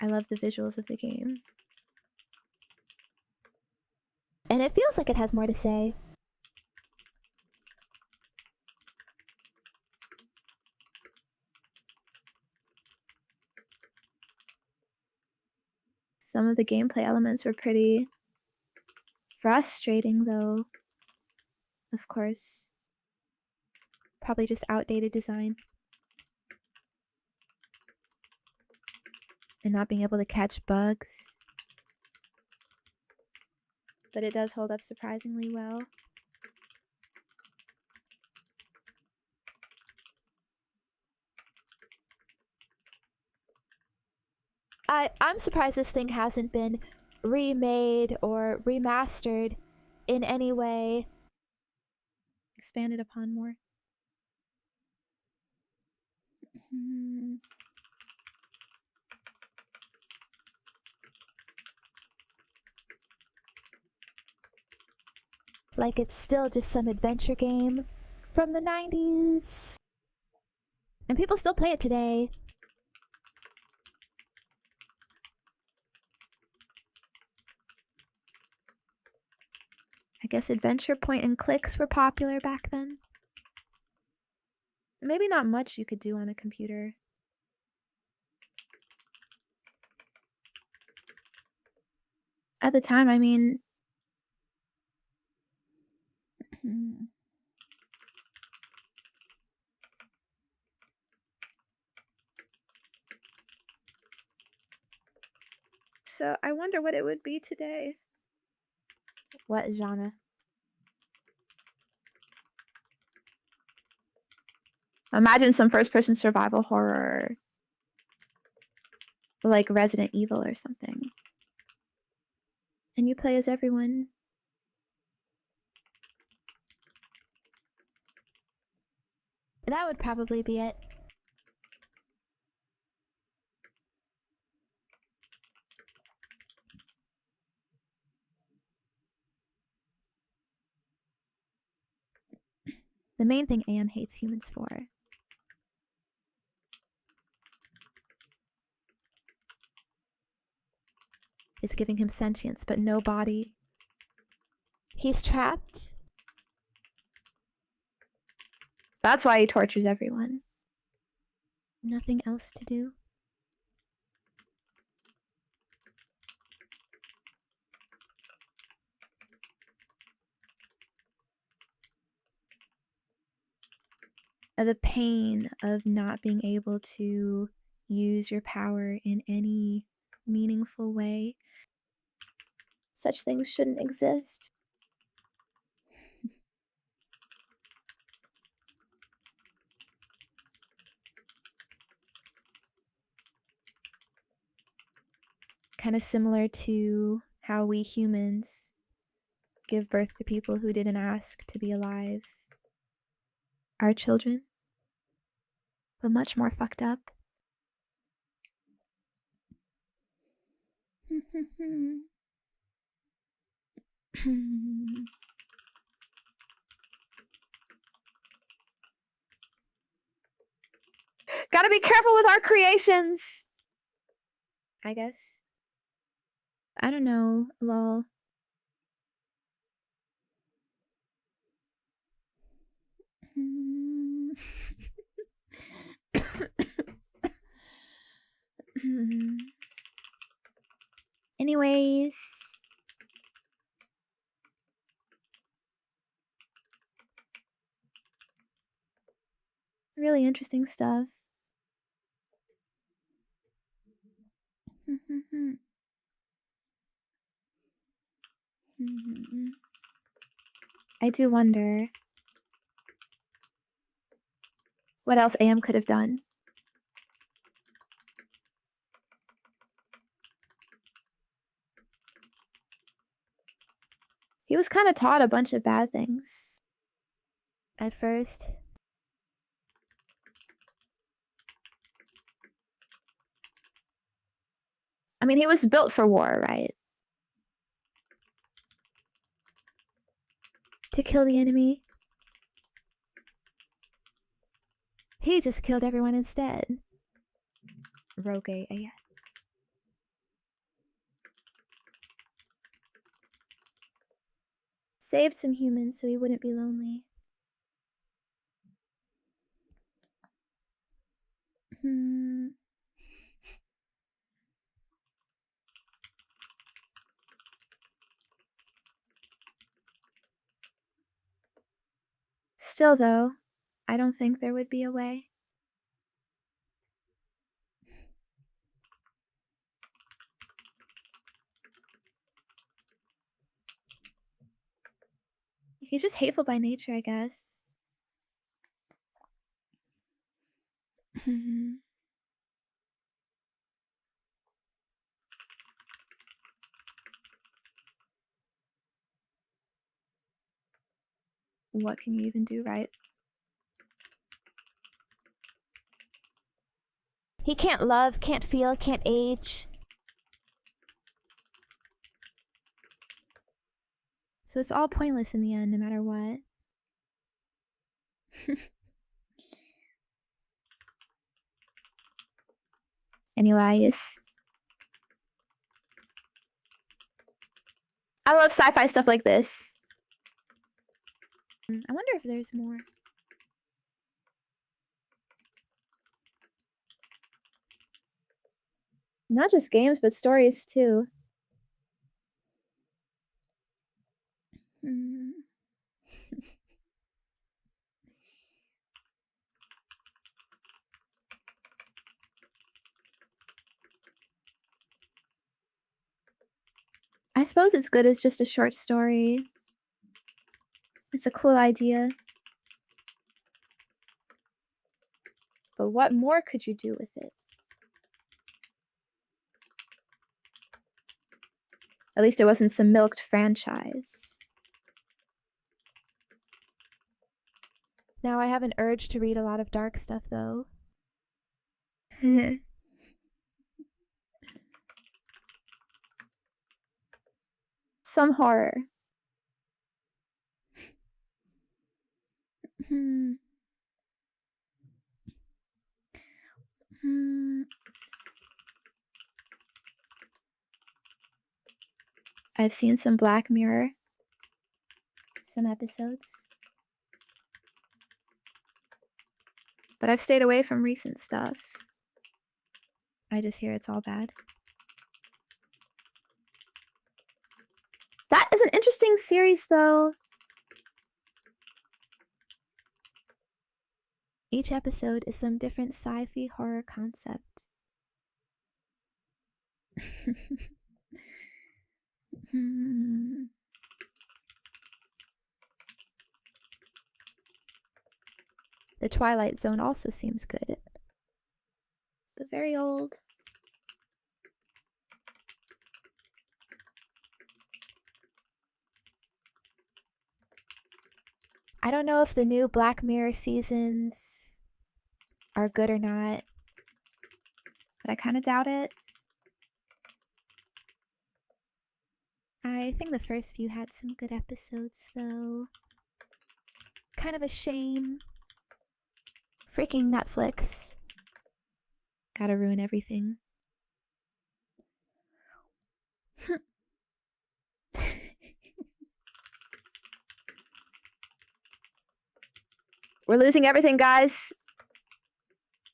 I love the visuals of the game. And it feels like it has more to say. Some of the gameplay elements were pretty frustrating, though. Of course. Probably just outdated design. And not being able to catch bugs. but it does hold up surprisingly well. I'm surprised this thing hasn't been remade or remastered in any way. Expanded upon more. Like it's still just some adventure game from the 90s. And people still play it today. I guess adventure point and clicks were popular back then. Maybe not much you could do on a computer. At the time, I mean... So I wonder what it would be today. What genre? Imagine some first-person survival horror. Like Resident Evil or something. And you play as everyone. That would probably be it. The main thing AM hates humans for is giving him sentience, but no body. He's trapped. That's why he tortures everyone. Nothing else to do. The pain of not being able to use your power in any meaningful way. Such things shouldn't exist. Kind of similar to how we humans give birth to people who didn't ask to be alive. Our children. But much more fucked up. Gotta be careful with our creations! I guess. I don't know, lol. Anyways. Really interesting stuff. I do wonder what else AM could have done. He was kind of taught a bunch of bad things at first. I mean, he was built for war, right? To kill the enemy. He just killed everyone instead. Rogue AF. Saved some humans so he wouldn't be lonely. Still, though, I don't think there would be a way. He's just hateful by nature, I guess. What can you even do right? He can't love, can't feel, can't age. So it's all pointless in the end, no matter what. Anyways. I love sci-fi stuff like this. I wonder if there's more. Not just games, but stories too. I suppose it's good as just a short story. It's a cool idea. But what more could you do with it? At least it wasn't some milked franchise. Now I have an urge to read a lot of dark stuff, though. Some horror. I've seen some Black Mirror. Some episodes. But I've stayed away from recent stuff. I just hear it's all bad. That is an interesting series, though. Each episode is some different sci-fi horror concept. The Twilight Zone also seems good, but very old. I don't know if the new Black Mirror seasons are good or not, but I kind of doubt it. I think the first few had some good episodes, though. Kind of a shame. Freaking Netflix. Gotta ruin everything. We're losing everything, guys.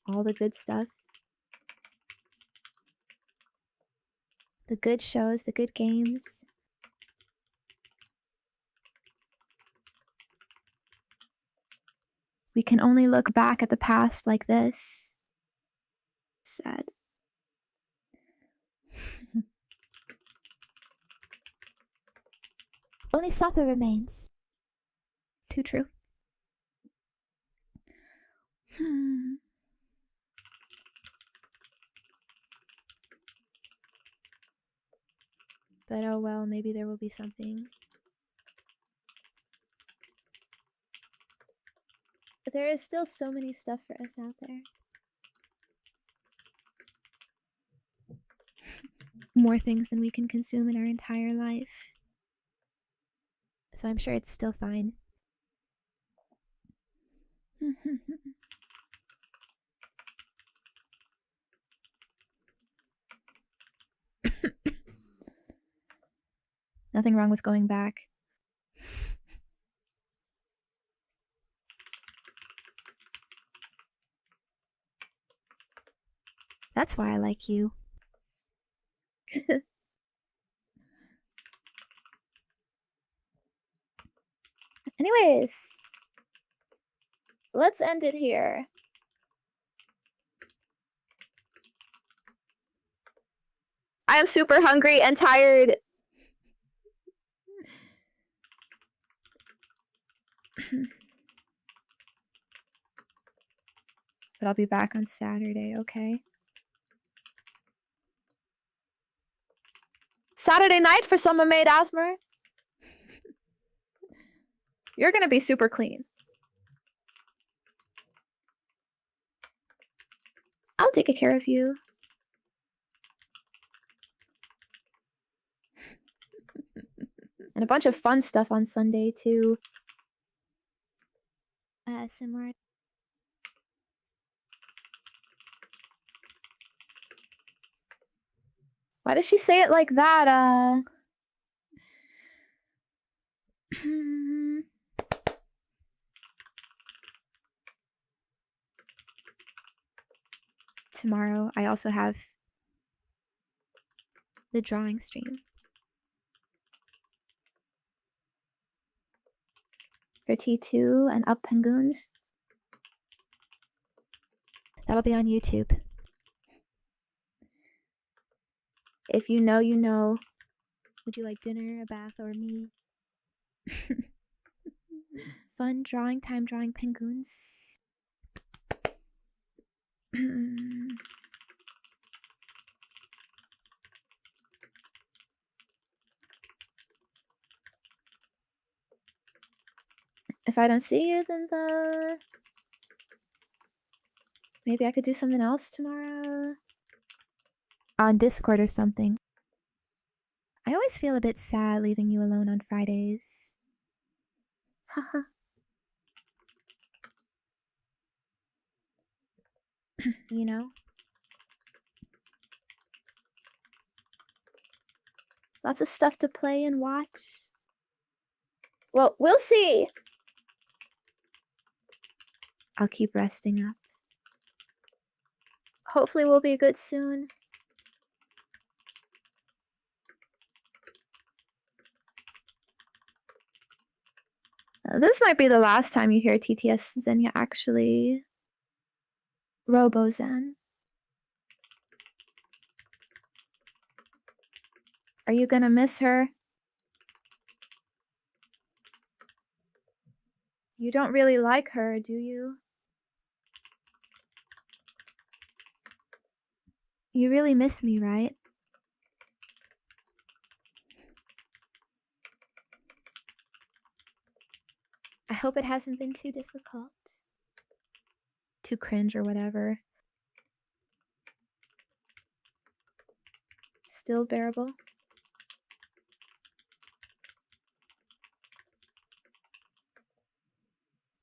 All the good stuff. The good shows, the good games. We can only look back at the past like this. Sad. Only supper remains. Too true. But oh well, maybe there will be something. But there is still so many stuff for us out there. More things than we can consume in our entire life. So I'm sure it's still fine. Nothing wrong with going back. That's why I like you. Anyways, let's end it here. I am super hungry and tired. But I'll be back on Saturday, okay? Saturday night for Summer Maid Asmer. You're gonna be super clean. I'll take care of you. And a bunch of fun stuff on Sunday, too. Similar. Why does she say it like that? Tomorrow, I also have the drawing stream. For T2 and Up Penguins. That'll be on YouTube. If you know, you know. Would you like dinner, a bath, or me? Fun drawing time drawing penguins. If I don't see you, then maybe I could do something else tomorrow. On Discord or something. I always feel a bit sad leaving you alone on Fridays. Haha. You know? Lots of stuff to play and watch. Well, we'll see. I'll keep resting up. Hopefully we'll be good soon. This might be the last time you hear TTS Zenya, actually. Robo-Zen. Are you gonna miss her? You don't really like her, do you? You really miss me, right? I hope it hasn't been too difficult. Too cringe or whatever. Still bearable.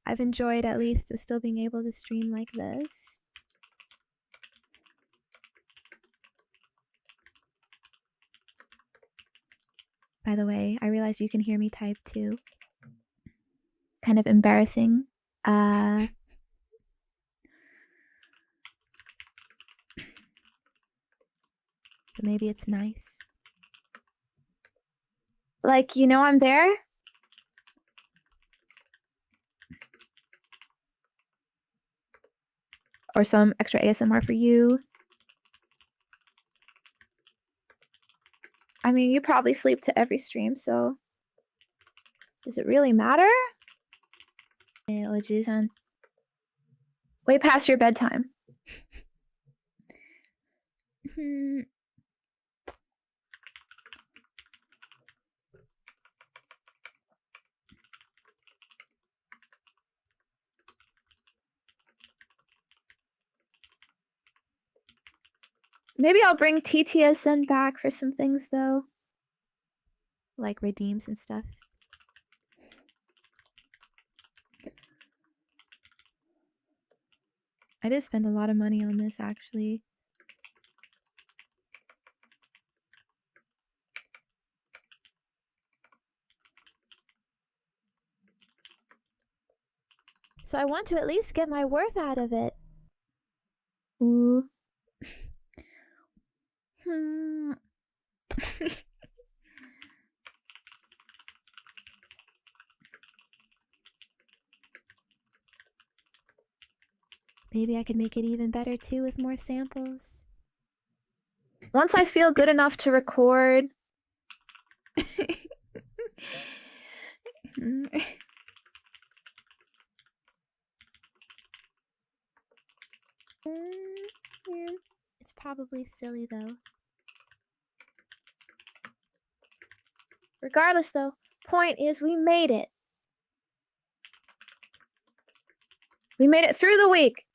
I've enjoyed at least still being able to stream like this. By the way, I realized you can hear me type too. Kind of embarrassing. But maybe it's nice. Like, you know I'm there? Or some extra ASMR for you. I mean, you probably sleep to every stream, so does it really matter? Way past your bedtime. Maybe I'll bring TTSN back for some things, though. Like redeems and stuff. I did spend a lot of money on this, actually. So I want to at least get my worth out of it. Ooh. Maybe I could make it even better too with more samples. Once I feel good enough to record. probably silly though. Regardless though, point is we made it. We made it through the week.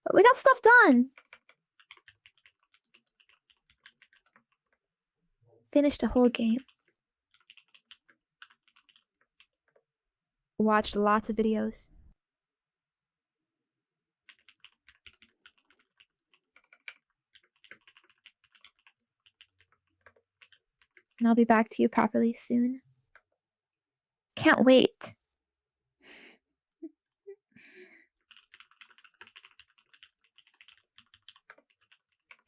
But we got stuff done. Finished a whole game. Watched lots of videos. And I'll be back to you properly soon. Can't wait.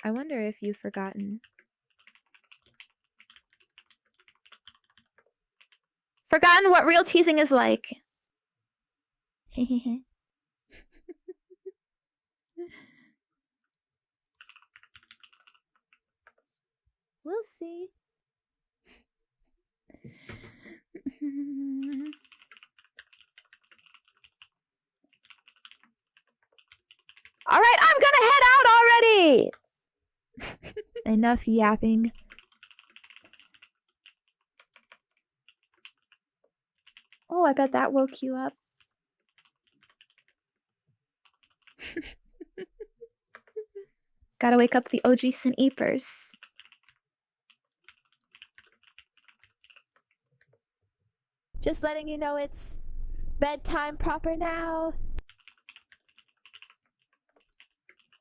I wonder if you've forgotten. Forgotten what real teasing is like. We'll see. All right, I'm gonna head out already. Enough yapping. Oh, I bet that woke you up. Gotta wake up the OG Sin Eepers. Just letting you know it's bedtime proper now.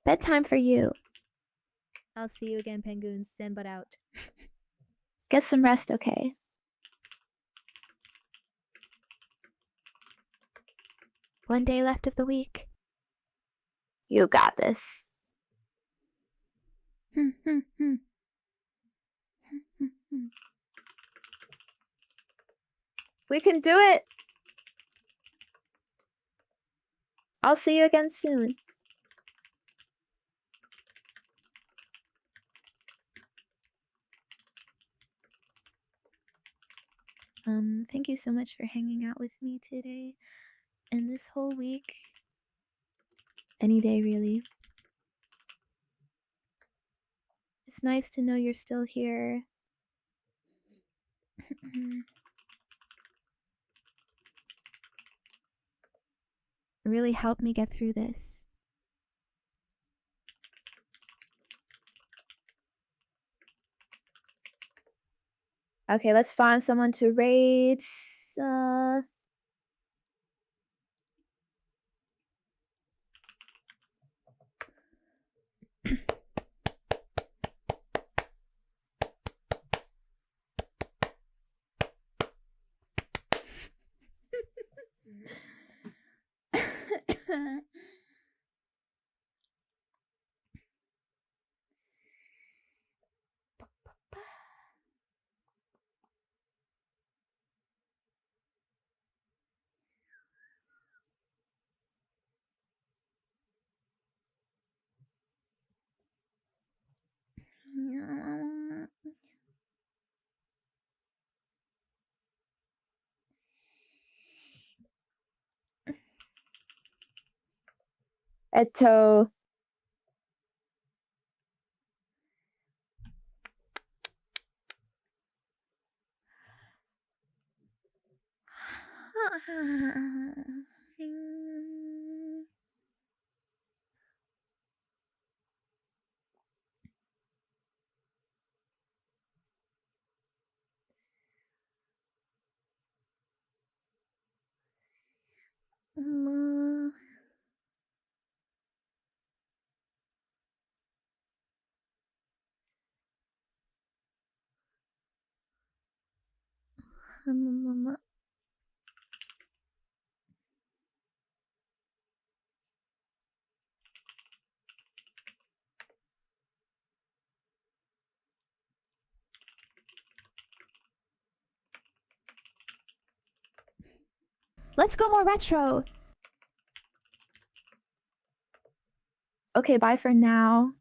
Bedtime for you. I'll see you again, Penguins. Send but out. Get some rest, okay? One day left of the week. You got this. We can do it. I'll see you again soon. Thank you so much for hanging out with me today and this whole week. Any day, really. It's nice to know you're still here. Really helped me get through this. Okay, let's find someone to raid. Eto. Let's go more retro. Okay, bye for now.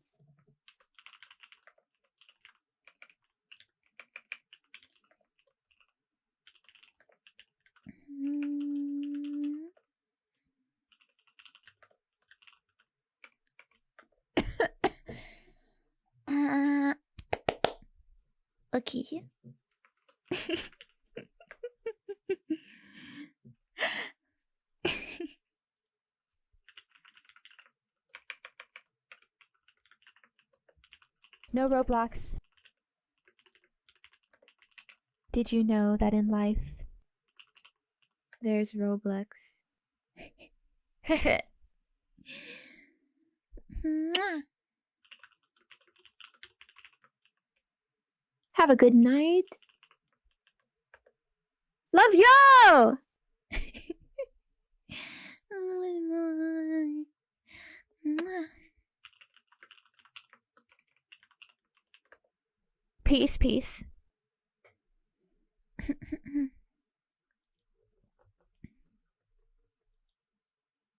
Okay. No Roblox. Did you know that in life there's Roblox? Mwah. Have a good night. Love you! Peace, peace.